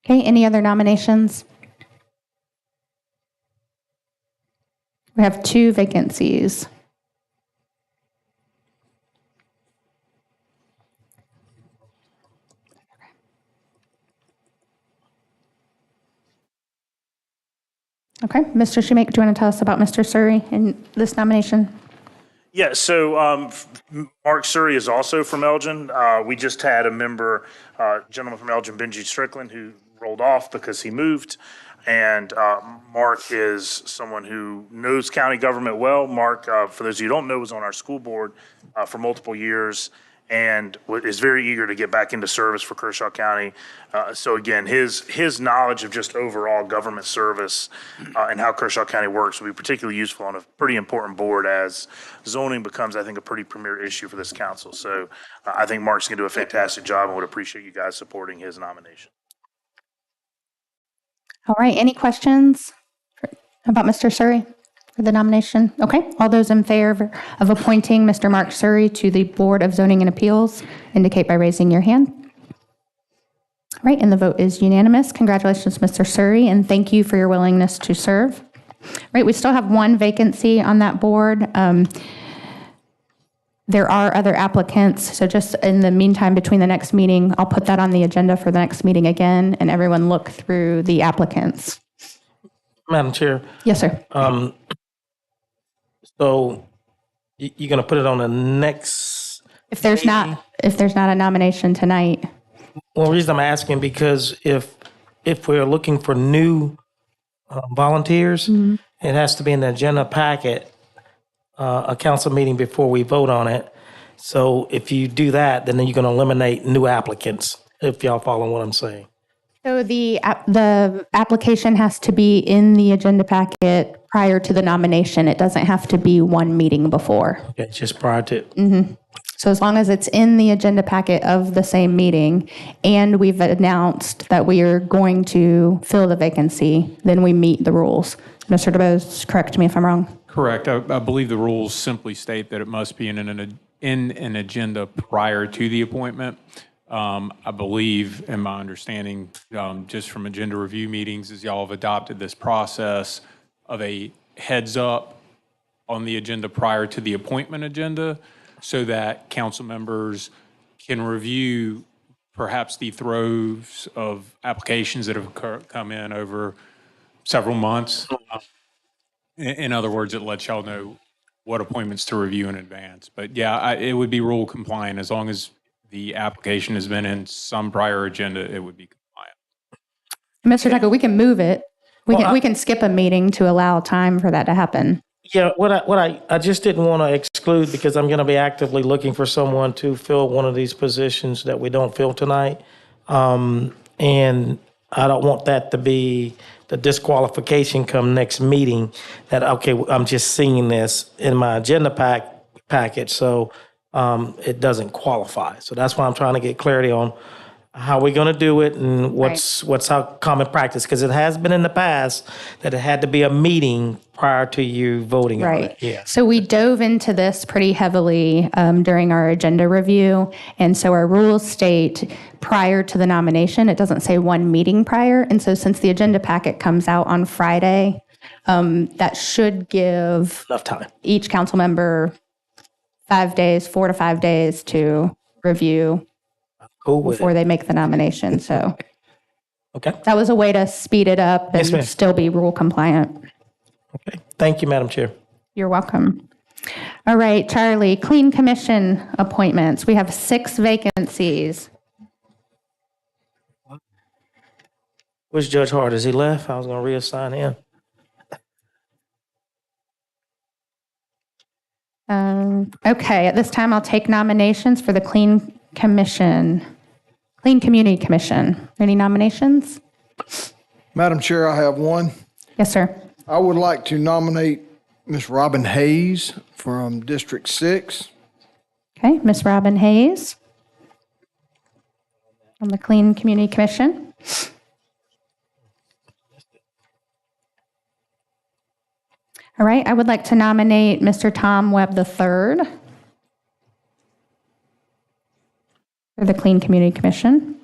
Okay, any other nominations? We have 2 vacancies. Okay, Mr. Schumate, do you want to tell us about Mr. Surrey and this nomination? Yeah, so Mark Surrey is also from Elgin. We just had a member, gentleman from Elgin, Benji Strickland, who rolled off because he moved. And Mark is someone who knows county government well. Mark, for those of you who don't know, was on our school board for multiple years and is very eager to get back into service for Kershaw County. So again, his knowledge of just overall government service and how Kershaw County works will be particularly useful on a pretty important board as zoning becomes, I think, a pretty premier issue for this council. So I think Mark's going to do a fantastic job and would appreciate you guys supporting his nomination. All right, any questions about Mr. Surrey for the nomination? Okay, all those in favor of appointing Mr. Mark Surrey to the Board of Zoning and Appeals indicate by raising your hand. All right, and the vote is unanimous. Congratulations, Mr. Surrey, and thank you for your willingness to serve. All right, we still have 1 vacancy on that board. There are other applicants, so just in the meantime, between the next meeting, I'll put that on the agenda for the next meeting again, and everyone look through the applicants. Madam Chair, Yes, sir. so you're going to put it on the next? If there's not a nomination tonight, Well, the reason I'm asking because if we're looking for new volunteers, it has to be in the agenda packet, a council meeting before we vote on it. So if you do that, then you're going to eliminate new applicants, if y'all follow what I'm saying. so the application has to be in the agenda packet prior to the nomination. It doesn't have to be 1 meeting before. Okay, just prior to. So as long as it's in the agenda packet of the same meeting and we've announced that we are going to fill the vacancy, then we meet the rules. Mr. DeBose, correct me if I'm wrong. Correct. I believe the rules simply state that it must be in an agenda prior to the appointment. I believe, in my understanding, just from agenda review meetings, is y'all have adopted this process of a heads up on the agenda prior to the appointment agenda so that council members can review perhaps the throes of applications that have come in over several months. In other words, it lets y'all know what appointments to review in advance. But yeah, it would be rule compliant as long as the application has been in some prior agenda, it would be compliant. Mr. Tucker, we can move it. We can skip a meeting to allow time for that to happen. Yeah, I just didn't want to exclude because I'm going to be actively looking for someone to fill one of these positions that we don't fill tonight. And I don't want that to be the disqualification come next meeting that, okay, I'm just seeing this in my agenda package, so it doesn't qualify. So that's why I'm trying to get clarity on how we're going to do it and what's our common practice, because it has been in the past that it had to be a meeting prior to you voting on it. Yeah. So we dove into this pretty heavily during our agenda review. And so our rules state prior to the nomination, it doesn't say 1 meeting prior. And so since the agenda packet comes out on Friday, that should give Enough time. Each council member 5 days, 4 to 5 days, to review before they make the nomination. So Okay. That was a way to speed it up Yes, and ma'am. still be rule compliant. Okay. Thank you, Madam Chair. You're welcome. All right, Charlie, Clean Commission appointments. We have 6 vacancies. Where's Judge Hart? Has he left? I was going to reassign him. Okay, at this time, I'll take nominations for the Clean Commission, Clean Community Commission. Any nominations? Madam Chair, I have one. Yes, sir. I would like to nominate Ms. Robin Hayes from District 6. Okay, Ms. Robin Hayes on the Clean Community Commission. All right, I would like to nominate Mr. Tom Webb III for the Clean Community Commission.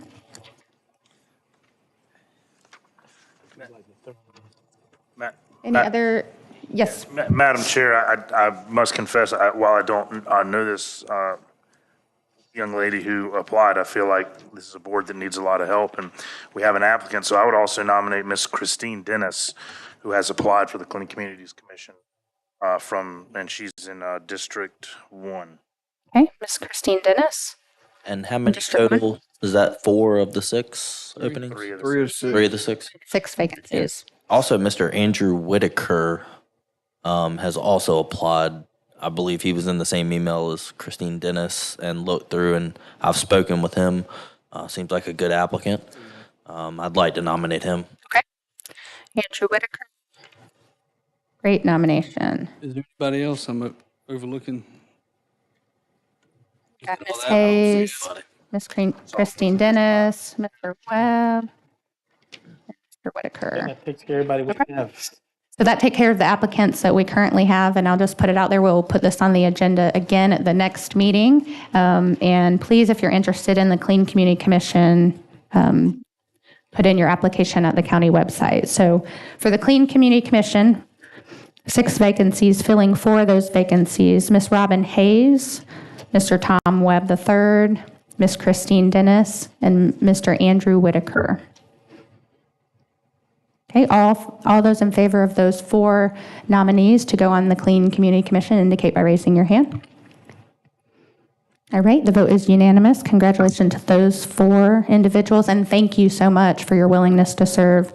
Any other? Yes. Madam Chair, I must confess, while I don't know this young lady who applied, I feel like this is a board that needs a lot of help, and we have an applicant. So I would also nominate Ms. Christine Dennis, who has applied for the Clean Communities Commission and she's in District 1. Okay, Ms. Christine Dennis. And how many District one. total? Is that 4 of the 6 openings? 3 of the 3 of 6. 6. 3 of the 6? 6 vacancies. Also, Mr. Andrew Whitaker has also applied. I believe he was in the same email as Christine Dennis and looked through, and I've spoken with him. Seems like a good applicant. I'd like to nominate him. Okay. Andrew Whitaker. Great nomination. Is there anybody else I'm overlooking? Got Ms. Hayes, Ms. Christine Dennis, Mr. Webb, Mr. Whitaker. That takes care of everybody we have. So that take care of the applicants that we currently have, and I'll just put it out there. We'll put this on the agenda again at the next meeting. And please, if you're interested in the Clean Community Commission, put in your application at the county website. So for the Clean Community Commission, 6 vacancies, filling 4 of those vacancies, Ms. Robin Hayes, Mr. Tom Webb III, Ms. Christine Dennis, and Mr. Andrew Whitaker. Okay, all those in favor of those 4 nominees to go on the Clean Community Commission indicate by raising your hand. All right, the vote is unanimous. Congratulations to those 4 individuals, and thank you so much for your willingness to serve.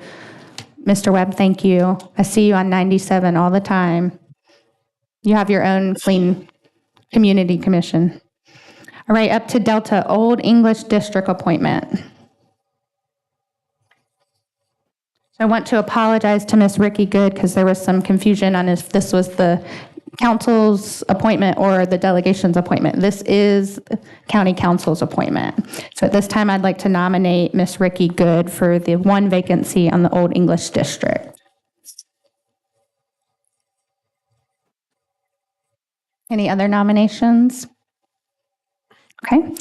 Mr. Webb, thank you. I see you on 97 all the time. You have your own Clean Community Commission. All right, up to Delta Old English District appointment. So I want to apologize to Ms. Ricky Good because there was some confusion on if this was the council's appointment or the delegation's appointment. This is county council's appointment. So at this time, I'd like to nominate Ms. Ricky Good for the 1 vacancy on the Old English District. Any other nominations? Okay.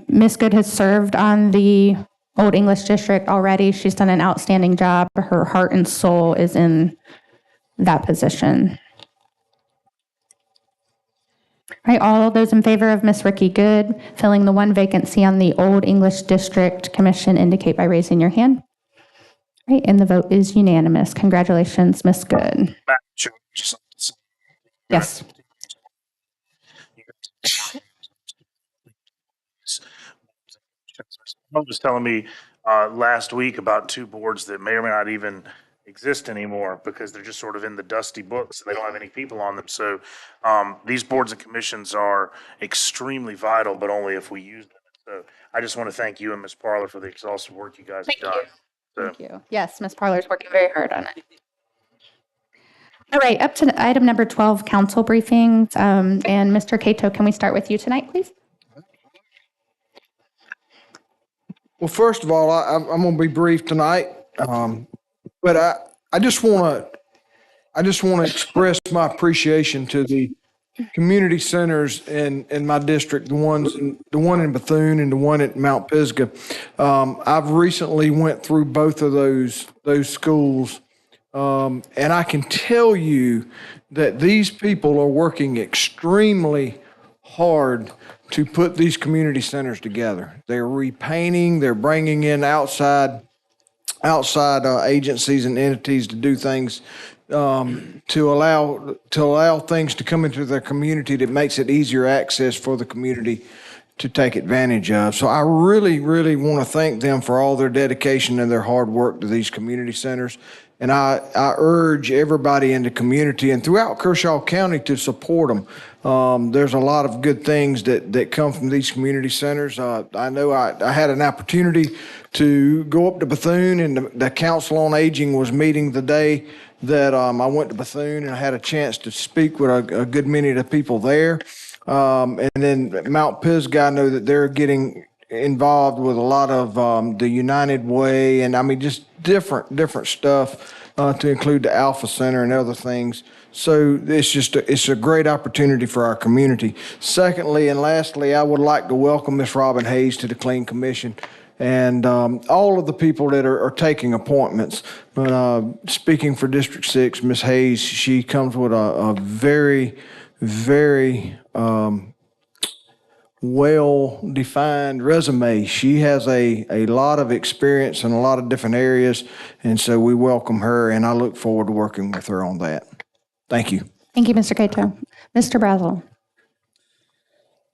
Ms. Good has served on the Old English District already. She's done an outstanding job. Her heart and soul is in that position. All right, all those in favor of Ms. Ricky Good filling the 1 vacancy on the Old English District Commission indicate by raising your hand. All right, and the vote is unanimous. Congratulations, Ms. Good. Madam Chair, just like to say, Yes. Someone was telling me last week about 2 boards that may or may not even exist anymore because they're just sort of in the dusty books and they don't have any people on them. So these boards and commissions are extremely vital, but only if we use them. So I just want to thank you and Ms. Parler for the exhaustive work you guys have done. Thank you. Yes, Ms. Parler's working very hard on it. All right, up to item number 12, council briefings. And Mr. Cato, can we start with you tonight, please? Well, first of all, I'm going to be brief tonight, but I just want to express my appreciation to the community centers in my district, the one in Bethune and the one at Mount Pisgah. I've recently went through both of those schools, and I can tell you that these people are working extremely hard to put these community centers together. They're repainting, they're bringing in outside outside agencies and entities to do things to allow things to come into their community that makes it easier access for the community to take advantage of. So I really, really want to thank them for all their dedication and their hard work to these community centers. And I urge everybody in the community and throughout Kershaw County to support them. There's a lot of good things that come from these community centers. I know I had an opportunity to go up to Bethune, and the Council on Aging was meeting the day that I went to Bethune, and I had a chance to speak with a good many of the people there. And then Mount Pisgah, I know that they're getting involved with a lot of the United Way, and I mean just different stuff to include the Alpha Center and other things. So it's a great opportunity for our community. Secondly and lastly, I would like to welcome Ms. Robin Hayes to the Clean Commission and all of the people that are taking appointments. Speaking for District 6, Ms. Hayes, she comes with a very, very well-defined resume. She has a lot of experience in a lot of different areas, and so we welcome her, and I look forward to working with her on that. Thank you. Thank you, Mr. Cato. Mr. Brazel.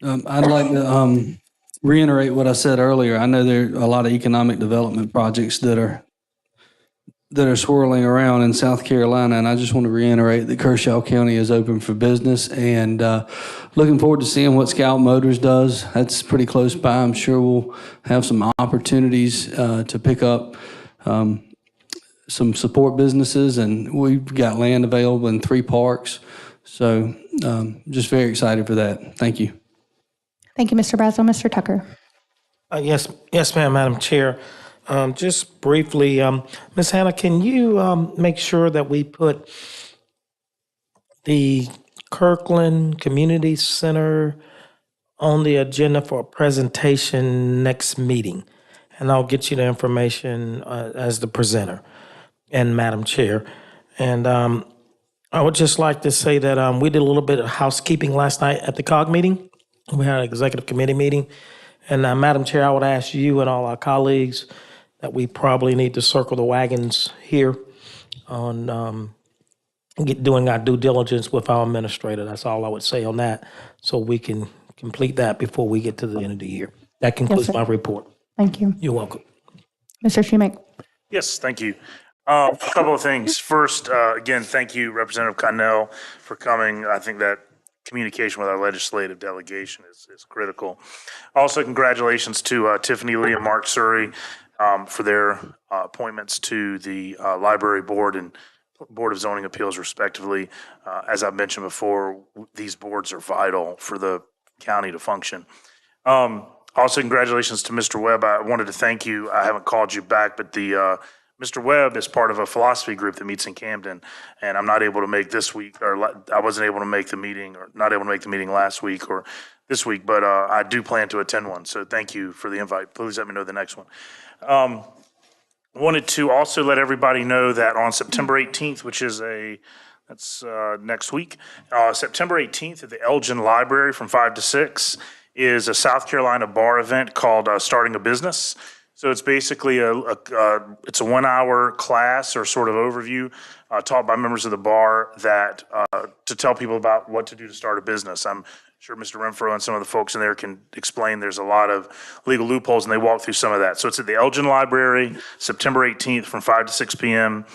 I'd like to reiterate what I said earlier. I know there are a lot of economic development projects that are swirling around in South Carolina, and I just want to reiterate that Kershaw County is open for business, and looking forward to seeing what Scout Motors does. That's pretty close by. I'm sure we'll have some opportunities to pick up some support businesses, and we've got land available in 3 parks. So just very excited for that. Thank you. Thank you, Mr. Brazel. Mr. Tucker. Yes, ma'am, Madam Chair. Just briefly, Ms. Hannah, can you make sure that we put the Kirkland Community Center on the agenda for a presentation next meeting? And I'll get you the information as the presenter and Madam Chair. And I would just like to say that we did a little bit of housekeeping last night at the COG meeting. We had an executive committee meeting. And Madam Chair, I would ask you and all our colleagues that we probably need to circle the wagons here on doing our due diligence with our administrator. That's all I would say on that, so we can complete that before we get to the end of the year. That concludes my report. Thank you. You're welcome. Mr. Schumach. Yes, thank you. A couple of things. First, again, thank you, Representative Connell, for coming. I think that communication with our legislative delegation is critical. Also, congratulations to Tiffany Lee and Mark Surrey for their appointments to the Library Board and Board of Zoning Appeals, respectively. As I've mentioned before, these boards are vital for the county to function. Also, congratulations to Mr. Webb. I wanted to thank you. I haven't called you back, but Mr. Webb is part of a philosophy group that meets in Camden, and I'm not able to make this week, or I wasn't able to make the meeting, or not able to make the meeting last week or this week, but I do plan to attend one. So thank you for the invite. Please let me know the next one. Wanted to also let everybody know that on September 18th, which is that's next week, September 18th at the Elgin Library from 5 to 6 is a South Carolina bar event called Starting a Business. So it's basically it's a 1-hour class or sort of overview taught by members of the bar that to tell people about what to do to start a business. I'm sure Mr. Renfro and some of the folks in there can explain there's a lot of legal loopholes, and they walk through some of that. So it's at the Elgin Library, September 18th from 5 to 6 p.m.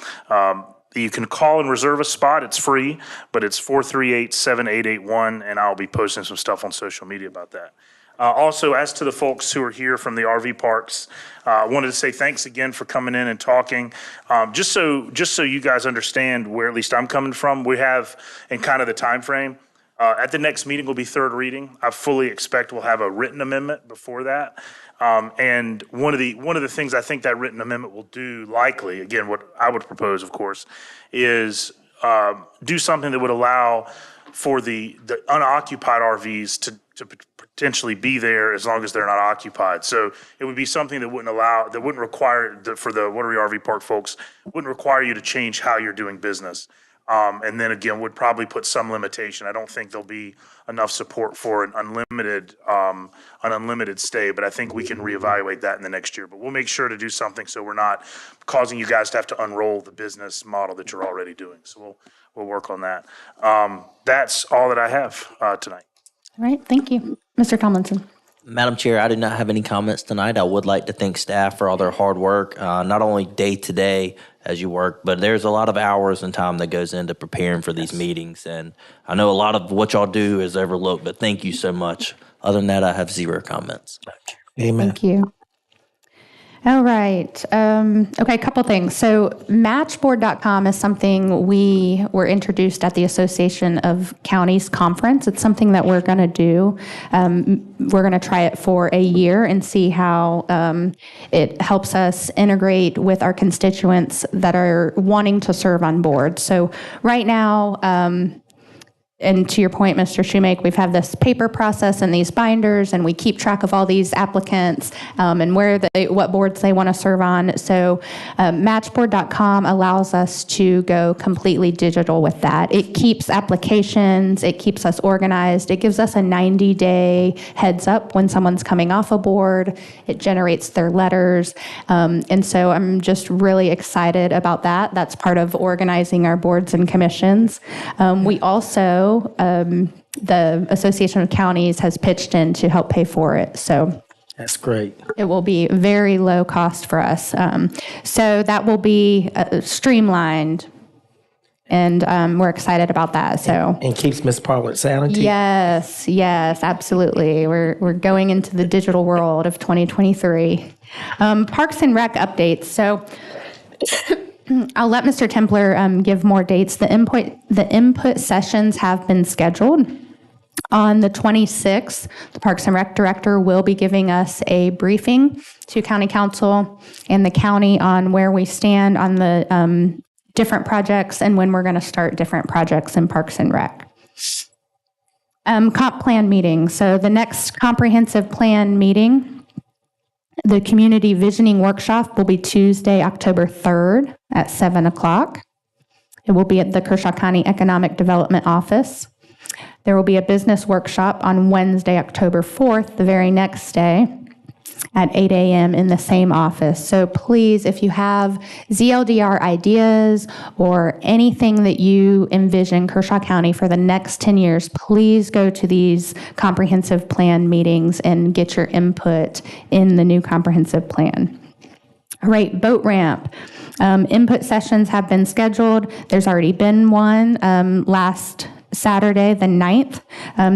You can call and reserve a spot. It's free, but it's 438-7881, and I'll be posting some stuff on social media about that. Also, as to the folks who are here from the RV parks, I wanted to say thanks again for coming in and talking. Just so you guys understand where at least I'm coming from, we have in kind of the time frame. At the next meeting will be third reading. I fully expect we'll have a written amendment before that. And one of the things I think that written amendment will do, likely, again, what I would propose, of course, is do something that would allow for the unoccupied RVs to potentially be there as long as they're not occupied. So it would be something that wouldn't require, for the Rotary RV Park folks, wouldn't require you to change how you're doing business. And then again, would probably put some limitation. I don't think there'll be enough support for an unlimited stay, but I think we can reevaluate that in the next year. But we'll make sure to do something so we're not causing you guys to have to unroll the business model that you're already doing. So we'll work on that. That's all that I have tonight. All right, thank you. Mr. Tomlinson. Madam Chair, I do not have any comments tonight. I would like to thank staff for all their hard work, not only day to day as you work, but there's a lot of hours and time that goes into preparing for these meetings. And I know a lot of what y'all do is overlooked, but thank you so much. Other than that, I have zero comments. Amen. Thank you. All right. Okay, a couple things. So matchboard.com is something we were introduced at the Association of Counties Conference. It's something that we're going to do. We're going to try it for a year and see how it helps us integrate with our constituents that are wanting to serve on board. So right now, and to your point, Mr. Shoemake, we've had this paper process and these binders, and we keep track of all these applicants and what boards they want to serve on. So matchboard.com allows us to go completely digital with that. It keeps applications, it keeps us organized, it gives us a 90-day heads up when someone's coming off a board, it generates their letters, and so I'm just really excited about that. That's part of organizing our boards and commissions. We also the Association of Counties has pitched in to help pay for it. So That's great. it will be very low cost for us. So that will be streamlined, and we're excited about that. So And keeps Ms. Pollard's sanity. yes, absolutely. We're going into the digital world of 2023. Parks and Rec updates. So I'll let Mr. Templer give more dates. The input sessions have been scheduled. On the 26th, the Parks and Rec Director will be giving us a briefing to County Council and the county on where we stand on the different projects and when we're going to start different projects in Parks and Rec. Comp plan meeting. So the next comprehensive plan meeting, the community visioning workshop, will be Tuesday, October 3rd at 7 o'clock. It will be at the Kershaw County Economic Development Office. There will be a business workshop on Wednesday, October 4th, the very next day, at 8 a.m. in the same office. So please, if you have ZLDR ideas or anything that you envision Kershaw County for the next 10 years, please go to these comprehensive plan meetings and get your input in the new comprehensive plan. All right, boat ramp. Input sessions have been scheduled. There's already been one last Saturday, the 9th.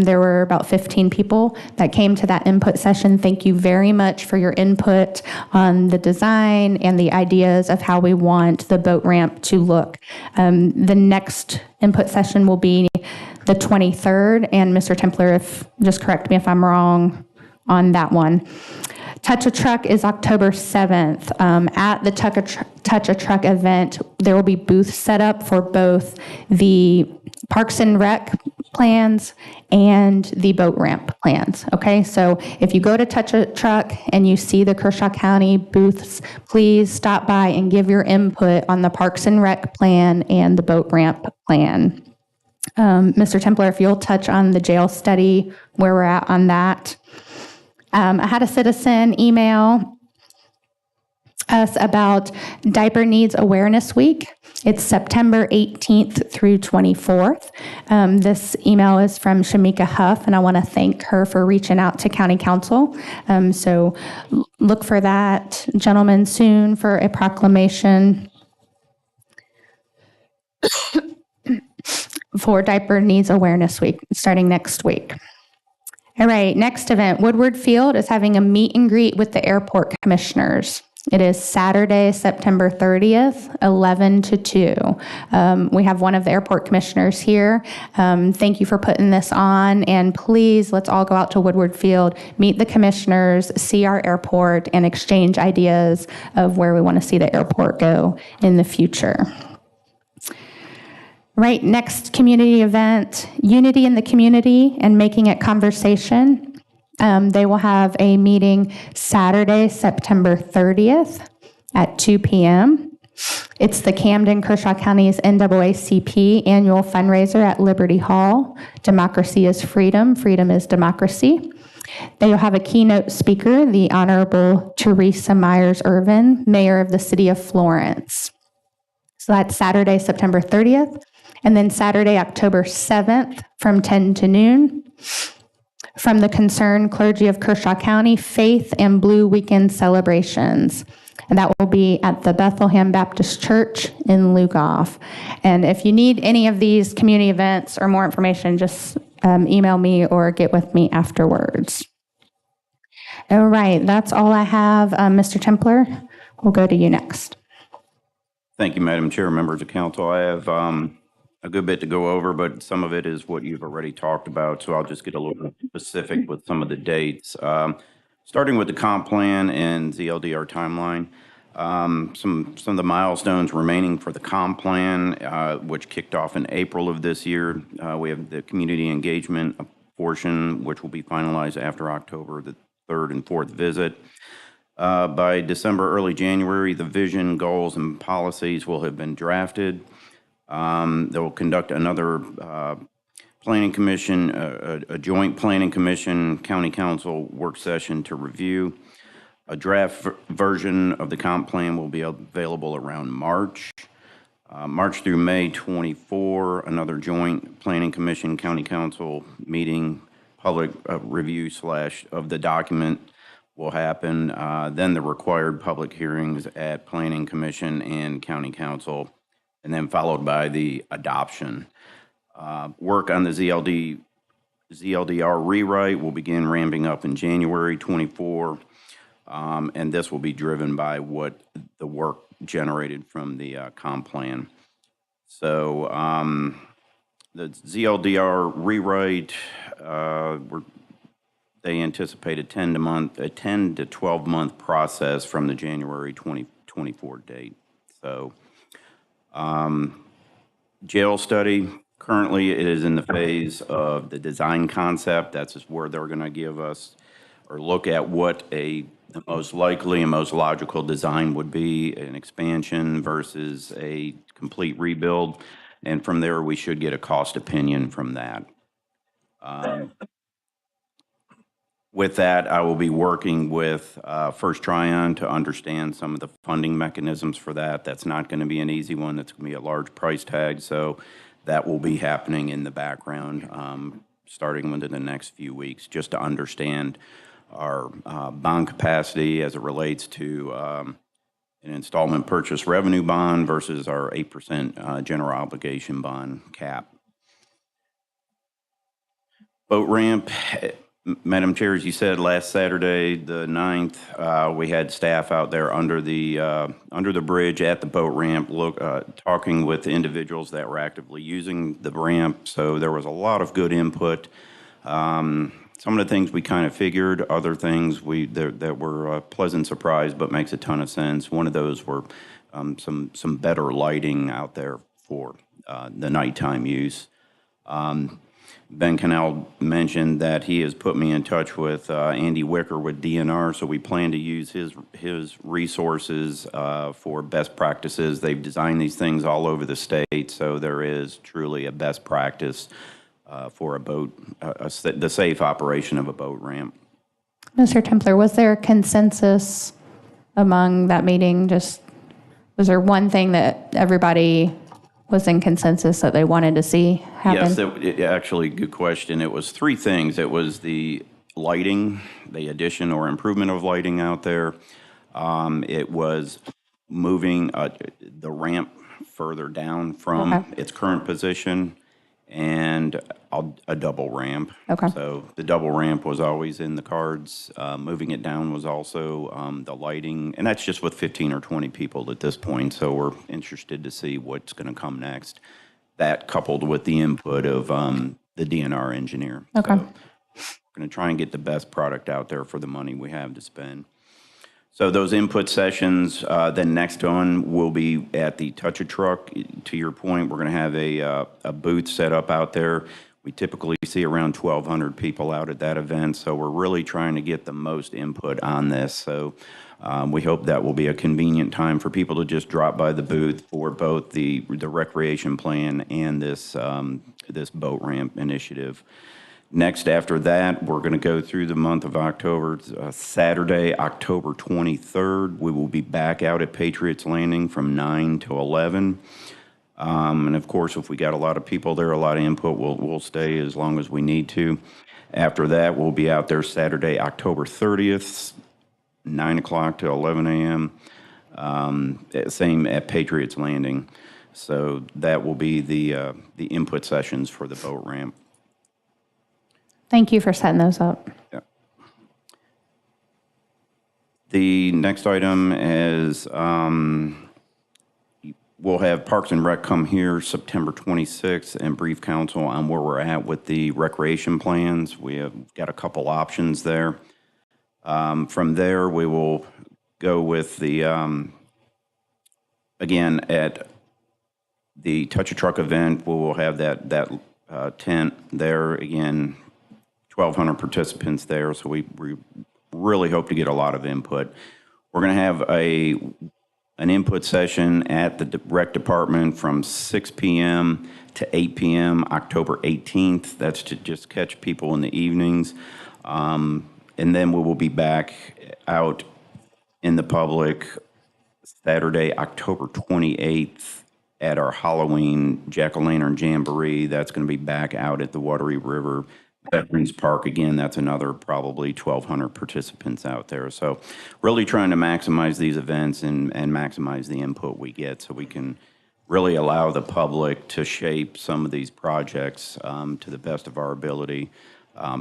There were about 15 people that came to that input session. Thank you very much for your input on the design and the ideas of how we want the boat ramp to look. The next input session will be the 23rd, and Mr. Templer, just correct me if I'm wrong on that one. Touch a Truck is October 7th. At the Touch a Truck event, there will be booths set up for both the Parks and Rec plans and the boat ramp plans, okay? So if you go to Touch a Truck and you see the Kershaw County booths, please stop by and give your input on the Parks and Rec plan and the boat ramp plan. Mr. Templer, if you'll touch on the jail study, where we're at on that. I had a citizen email us about Diaper Needs Awareness Week. It's September 18th through 24th. This email is from Shamika Huff, and I want to thank her for reaching out to County Council. So look for that, gentlemen, soon for a proclamation for Diaper Needs Awareness Week, starting next week. All right, next event, Woodward Field is having a meet and greet with the airport commissioners. It is Saturday, September 30th, 11 to 2. We have one of the airport commissioners here. Thank you for putting this on, and please, let's all go out to Woodward Field, meet the commissioners, see our airport, and exchange ideas of where we want to see the airport go in the future. Right, next community event, Unity in the Community and Making It Conversation. They will have a meeting Saturday, September 30th at 2 p.m. It's the Camden Kershaw County's NAACP annual fundraiser at Liberty Hall. Democracy is freedom, freedom is democracy. They will have a keynote speaker, the Honorable Teresa Myers Irvin, Mayor of the City of Florence. So that's Saturday, September 30th, and then Saturday, October 7th from 10 to noon. From the Concerned Clergy of Kershaw County, Faith and Blue Weekend celebrations. And that will be at the Bethlehem Baptist Church in Lugoff. And if you need any of these community events or more information, just email me or get with me afterwards. All right, that's all I have. Mr. Templer, we'll go to you next. Thank you, Madam Chair, members of council. I have a good bit to go over, but some of it is what you've already talked about, so I'll just get a little specific with some of the dates. Starting with the comp plan and ZLDR timeline, some of the milestones remaining for the comp plan, which kicked off in April of this year. We have the community engagement portion, which will be finalized after October the 3rd and 4th visit. By December, early January, the vision, goals, and policies will have been drafted. They will conduct another planning commission, a joint planning commission, county council work session to review. A draft version of the comp plan will be available around March. March through May 24, another joint planning commission, county council meeting, public review / of the document will happen. Then the required public hearings at planning commission and county council, and then followed by the adoption. Work on the ZLDR rewrite will begin ramping up in January 24, and this will be driven by what the work generated from the comp plan. So the ZLDR rewrite, they anticipate a 10 to 12 month process from the January 2024 date. So jail study, currently it is in the phase of the design concept. That's just where they're going to give us or look at what the most likely and most logical design would be, an expansion versus a complete rebuild. And from there, we should get a cost opinion from that. With that, I will be working with First Tryon to understand some of the funding mechanisms for that. That's not going to be an easy one. That's going to be a large price tag. So that will be happening in the background starting within the next few weeks, just to understand our bond capacity as it relates to an installment purchase revenue bond versus our 8% general obligation bond cap. Boat ramp. Madam Chair, as you said, last Saturday, the 9th, we had staff out there under the bridge at the boat ramp, talking with individuals that were actively using the ramp. So there was a lot of good input. Some of the things we kind of figured, other things that were a pleasant surprise, but makes a ton of sense. One of those were some better lighting out there for the nighttime use. Ben Cannell mentioned that he has put me in touch with Andy Wicker with DNR, so we plan to use his resources for best practices. They've designed these things all over the state, so there is truly a best practice for a boat, the safe operation of a boat ramp. Mr. Templer, was there consensus among that meeting? Was there one thing that everybody was in consensus that they wanted to see happen? Yes, actually, good question. It was three things. It was the lighting, the addition or improvement of lighting out there. It was moving the ramp further down from its current position, and a double ramp. Okay. So the double ramp was always in the cards. Moving it down was also the lighting, and that's just with 15 or 20 people at this point. So we're interested to see what's going to come next. That coupled with the input of the DNR engineer. Okay. So we're going to try and get the best product out there for the money we have to spend. So those input sessions, then next on will be at the Touch a Truck. To your point, we're going to have a booth set up out there. We typically see around 1,200 people out at that event, so we're really trying to get the most input on this. So We hope that will be a convenient time for people to just drop by the booth for both the recreation plan and this boat ramp initiative. Next, after that, we're going to go through the month of October. Saturday, October 23rd, we will be back out at Patriots Landing from 9 to 11. And of course, if we got a lot of people there, a lot of input, we'll stay as long as we need to. After that, we'll be out there Saturday, October 30th, 9 o'clock to 11 a.m. Same at Patriots Landing. So that will be the input sessions for the boat ramp. Thank you for setting those up. Yeah. The next item is we'll have Parks and Rec come here September 26th and brief council on where we're at with the recreation plans. We have got a couple options there. From there, we will go with the, again, at the Touch a Truck event, we will have that tent there, again, 1,200 participants there, so we really hope to get a lot of input. We're going to have an input session at the rec department from 6 p.m. to 8 p.m. October 18th. That's to just catch people in the evenings. And then we will be back out in the public Saturday, October 28th at our Halloween Jack-o'-lantern Jamboree. That's going to be back out at the Watery River Veterans Park. Again, that's another probably 1,200 participants out there. So really trying to maximize these events and maximize the input we get so we can really allow the public to shape some of these projects to the best of our ability.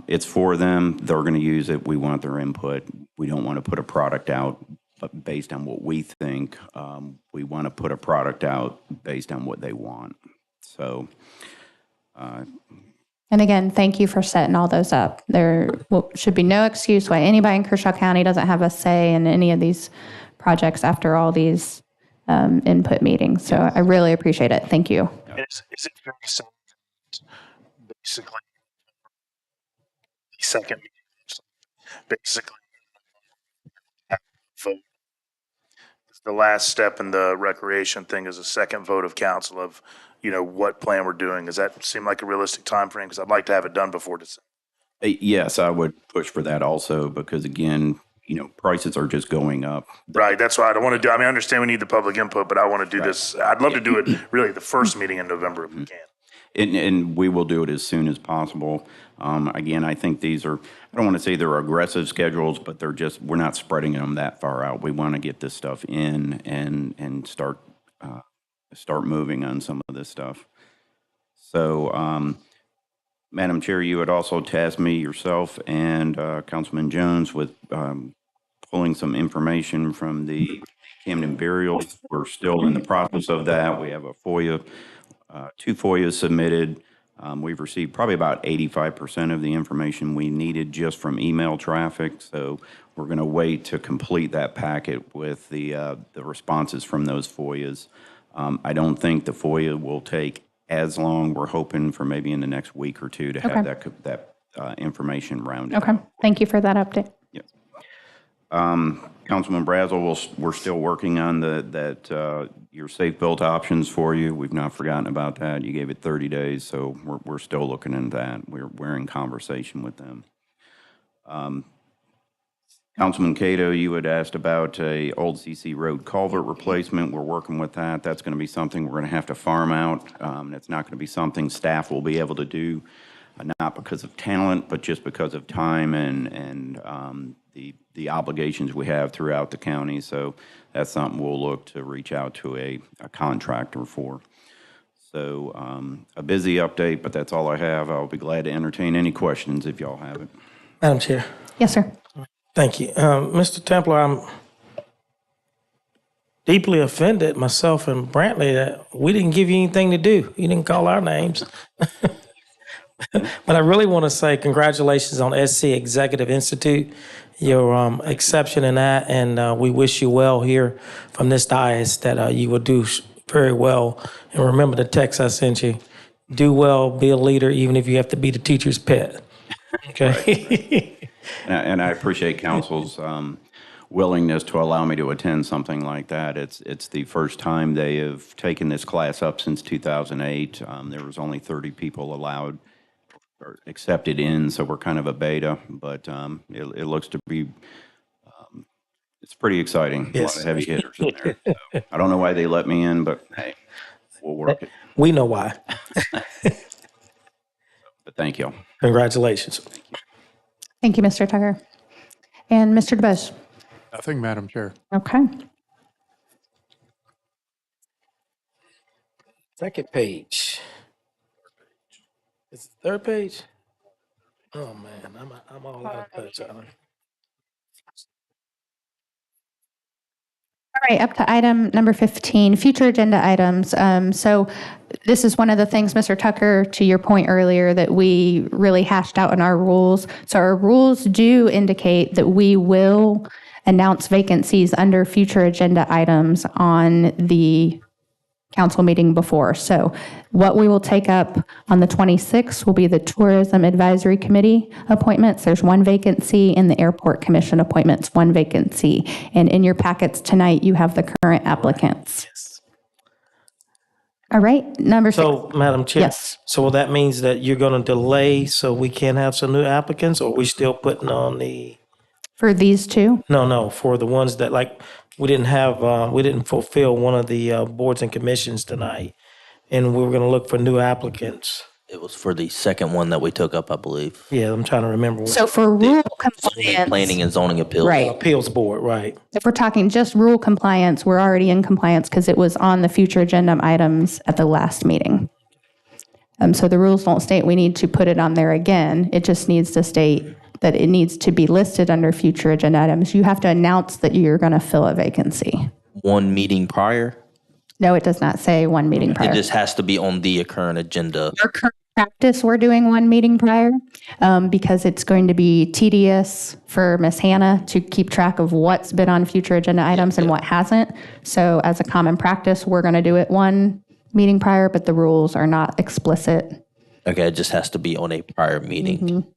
It's for them. They're going to use it. We want their input. We don't want to put a product out based on what we think. We want to put a product out based on what they want. So, And again, thank you for setting all those up. There should be no excuse why anybody in Kershaw County doesn't have a say in any of these projects after all these input meetings. So I really appreciate it. Thank you. Is it very simple? Basically, the second meeting, basically, vote. The last step in the recreation thing is a second vote of council of, what plan we're doing. Does that seem like a realistic time frame? Because I'd like to have it done before December. yes, I would push for that also because, again, prices are just going up. Right. That's why I don't want to do. I understand we need the public input, but I want to do this. I'd love to do it really the first meeting in November if we can. And we will do it as soon as possible. Again, I think these are, I don't want to say they're aggressive schedules, but we're not spreading them that far out. We want to get this stuff in and start moving on some of this stuff. So, Madam Chair, you had also tasked me yourself and Councilman Jones with pulling some information from the Camden burials. We're still in the process of that. We have a FOIA, 2 FOIAs submitted. We've received probably about 85% of the information we needed just from email traffic. So we're going to wait to complete that packet with the responses from those FOIAs. I don't think the FOIA will take as long. We're hoping for maybe in the next week or two to have that information rounded Okay. out. Thank you for that update. Yes. Councilman Brazel, we're still working on your safe built options for you. We've not forgotten about that. You gave it 30 days, so we're still looking into that. We're in conversation with them. Councilman Cato, you had asked about a old CC Road culvert replacement. We're working with that. That's going to be something we're going to have to farm out. It's not going to be something staff will be able to do, not because of talent, but just because of time and the obligations we have throughout the county. So that's something we'll look to reach out to a contractor for. So a busy update, but that's all I have. I'll be glad to entertain any questions if y'all have it. Madam Chair. Yes, sir. Thank you. Mr. Templer, I'm deeply offended, myself and Brantley, that we didn't give you anything to do. You didn't call our names. But I really want to say congratulations on SC Executive Institute, your exception in that, and we wish you well here from this dais that you will do very well. And remember the text I sent you. Do well, be a leader, even if you have to be the teacher's pet. Okay? Right. And I appreciate council's willingness to allow me to attend something like that. It's the first time they have taken this class up since 2008. There was only 30 people allowed or accepted in, so we're kind of a beta, but it looks to be it's pretty exciting. A lot Yes. of heavy hitters in there. So I don't know why they let me in, but hey, we'll work it. We know why. But thank you. Congratulations. Thank you, Mr. Tucker. And Mr. DeBose. Nothing, Madam Chair. Okay. Second page. Is it the third page? Oh, man, I'm all out of touch, Alan. All right, up to item number 15, future agenda items. So this is one of the things, Mr. Tucker, to your point earlier, that we really hashed out in our rules. So our rules do indicate that we will announce vacancies under future agenda items on the council meeting before. So what we will take up on the 26th will be the Tourism Advisory Committee appointments. There's one vacancy, in the Airport Commission appointments, one vacancy. And in your packets tonight, you have the current applicants. Yes. All right, number 6. So, Madam Chair. Yes. So that means that you're going to delay so we can have some new applicants, or we still putting on the? For these two? No, for the ones that, like, we didn't fulfill one of the boards and commissions tonight, and we were going to look for new applicants. It was for the second one that we took up, I believe. Yeah, I'm trying to remember. So for rule compliance. Planning and zoning appeals. Right. Appeals Board, right. If we're talking just rule compliance, we're already in compliance because it was on the future agenda items at the last meeting. So the rules don't state we need to put it on there again. It just needs to state that it needs to be listed under future agenda items. You have to announce that you're going to fill a vacancy. One meeting prior. No, it does not say one meeting prior. It just has to be on the current agenda. Our current practice, we're doing one meeting prior because it's going to be tedious for Ms. Hannah to keep track of what's been on future agenda items and what hasn't. So as a common practice, we're going to do it one meeting prior, but the rules are not explicit. Okay, it just has to be on a prior meeting. Mm-hmm.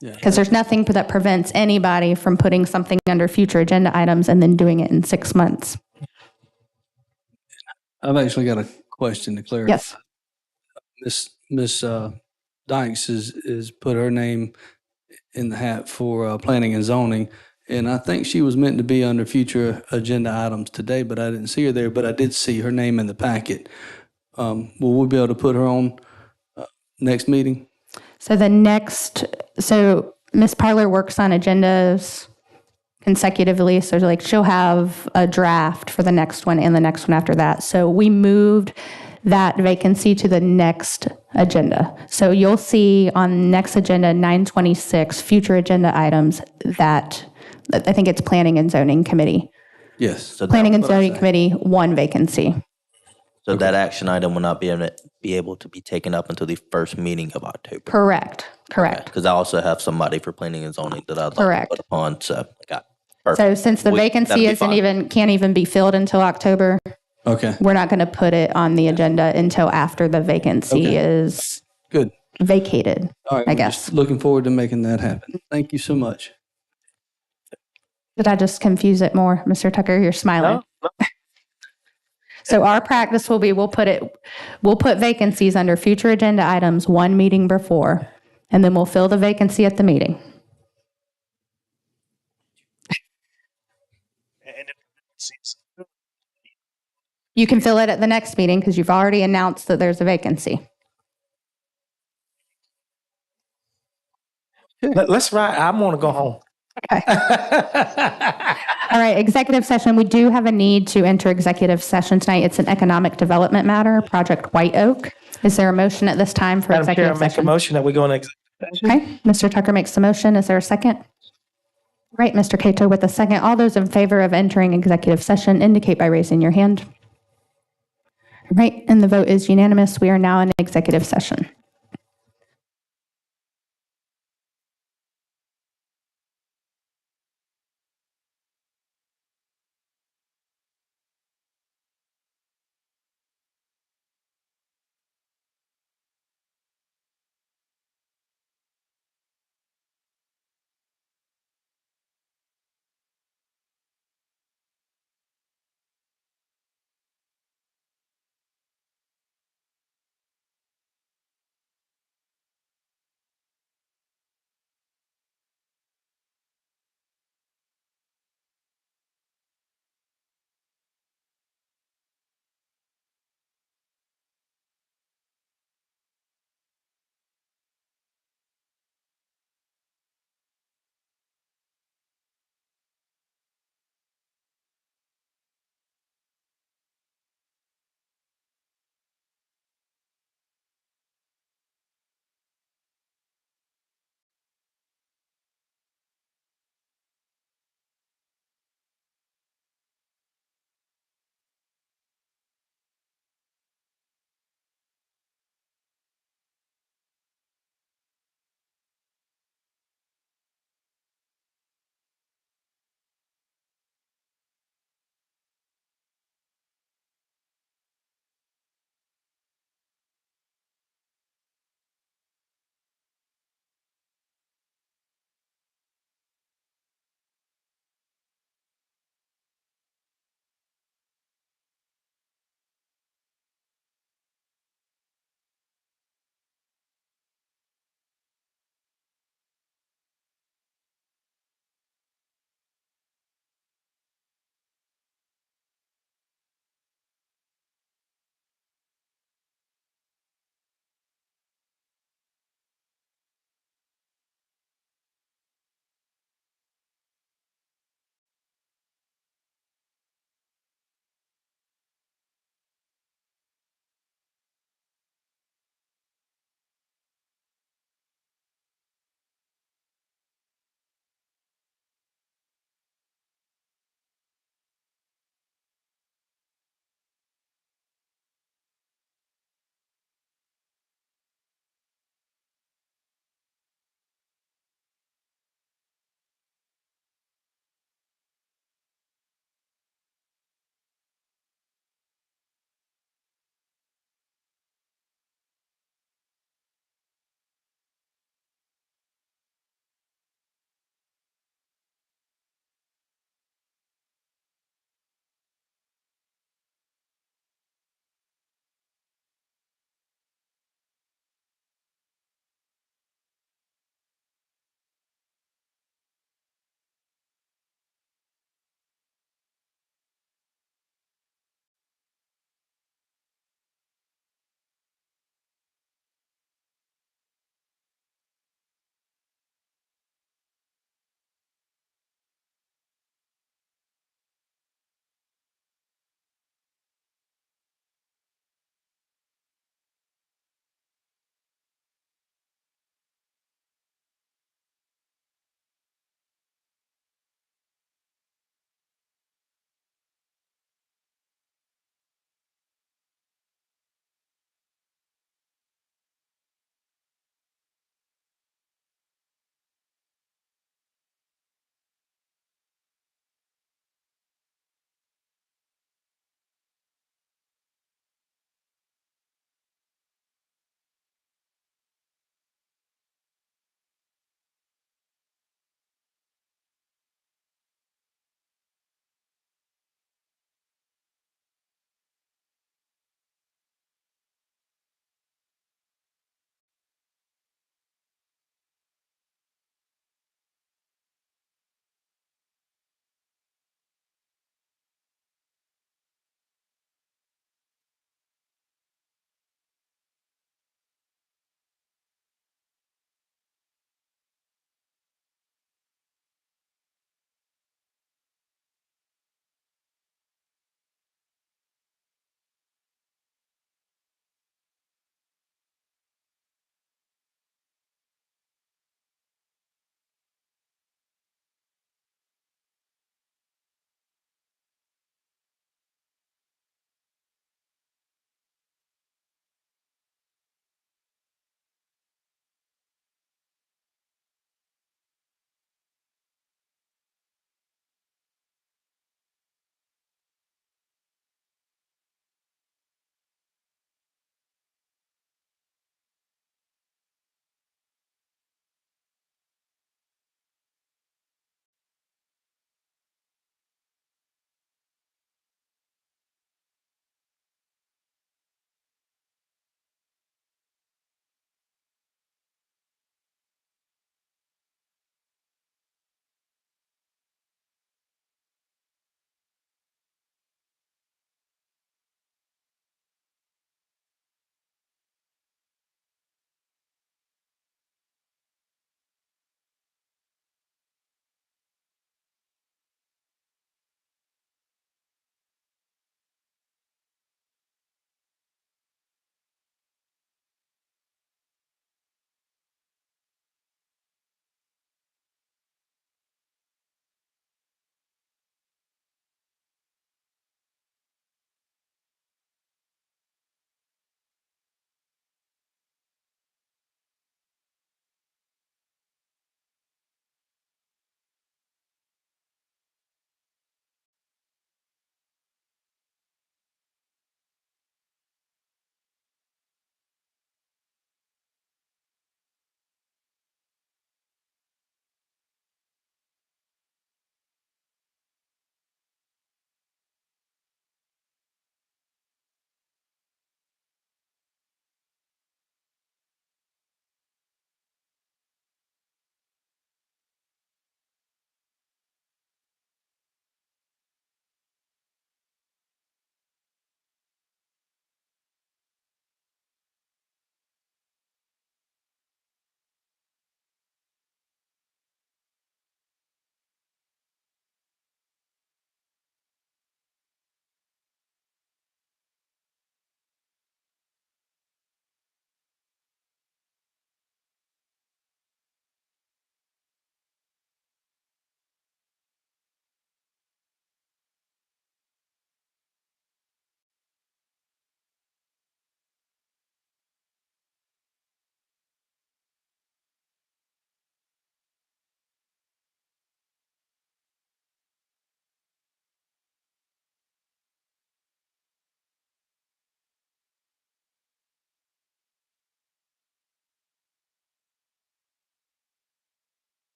Because there's nothing that prevents anybody from putting something under future agenda items and then doing it in 6 months. I've actually got a question to clarify. Yes. Miss Dykes is put her name in the hat for planning and zoning, and I think she was meant to be under future agenda items today, but I didn't see her there. But I did see her name in the packet. Will we be able to put her on next meeting? So Ms. Parler works on agendas consecutively. So like she'll have a draft for the next one and the next one after that. So we moved that vacancy to the next agenda. So you'll see on next agenda 926 future agenda items that I think it's Planning and Zoning Committee. Yes. So Planning and that's what I'm Zoning saying. Committee, one vacancy. So that action item will not be able to be taken up until the first meeting of October. Correct. Because I also have somebody for planning and zoning that I'd like Correct. to put upon. So got So since the that'll vacancy be can't even be filled until October, Okay. we're not going to put it on the agenda until after the vacancy is Good. vacated, All right. I we're guess. just looking forward to making that happen. Thank you so much. Did I just confuse it more, Mr. Tucker? You're smiling. No. So our practice will be, we'll put vacancies under future agenda items one meeting before, and then we'll fill the vacancy at the meeting. You can fill it at the next meeting because you've already announced that there's a vacancy. Let's ride. I want to go home. Okay. All right, executive session. We do have a need to enter executive session tonight. It's an economic development matter, Project White Oak. Is there a motion at this time for Madam Chair, I executive make a session? motion that we go into executive session. Okay, Mr. Tucker makes the motion. Is there a second? Right, Mr. Cato with a second. All those in favor of entering executive session indicate by raising your hand. Right, and the vote is unanimous. We are now in executive session.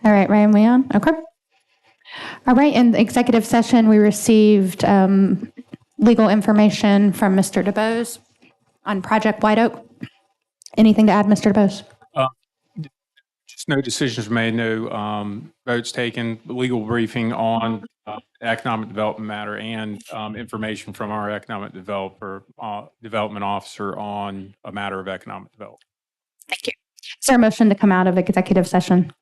All right, Ryan, we on? Okay. All right, in the executive session, we received legal information from Mr. DeBose on Project White Oak. Anything to add, Mr. DeBose? Just no decisions made, no votes taken, legal briefing on economic development matter, and information from our economic development officer on a matter of economic development. Thank you. Is there a motion to come out of executive session?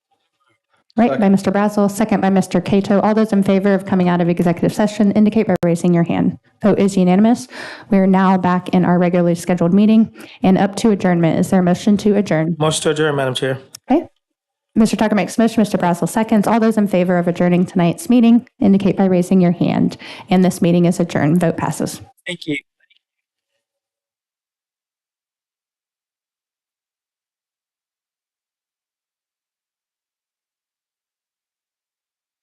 Right, by Mr. Brazel, second by Mr. Cato. All those in favor of coming out of executive session indicate by raising your hand. Vote is unanimous. We are now back in our regularly scheduled meeting and up to adjournment. Is there a motion to adjourn? Motion to adjourn, Madam Chair. Okay. Mr. Tucker makes a motion, Mr. Brazel seconds. All those in favor of adjourning tonight's meeting indicate by raising your hand. And this meeting is adjourned. Vote passes. Thank you.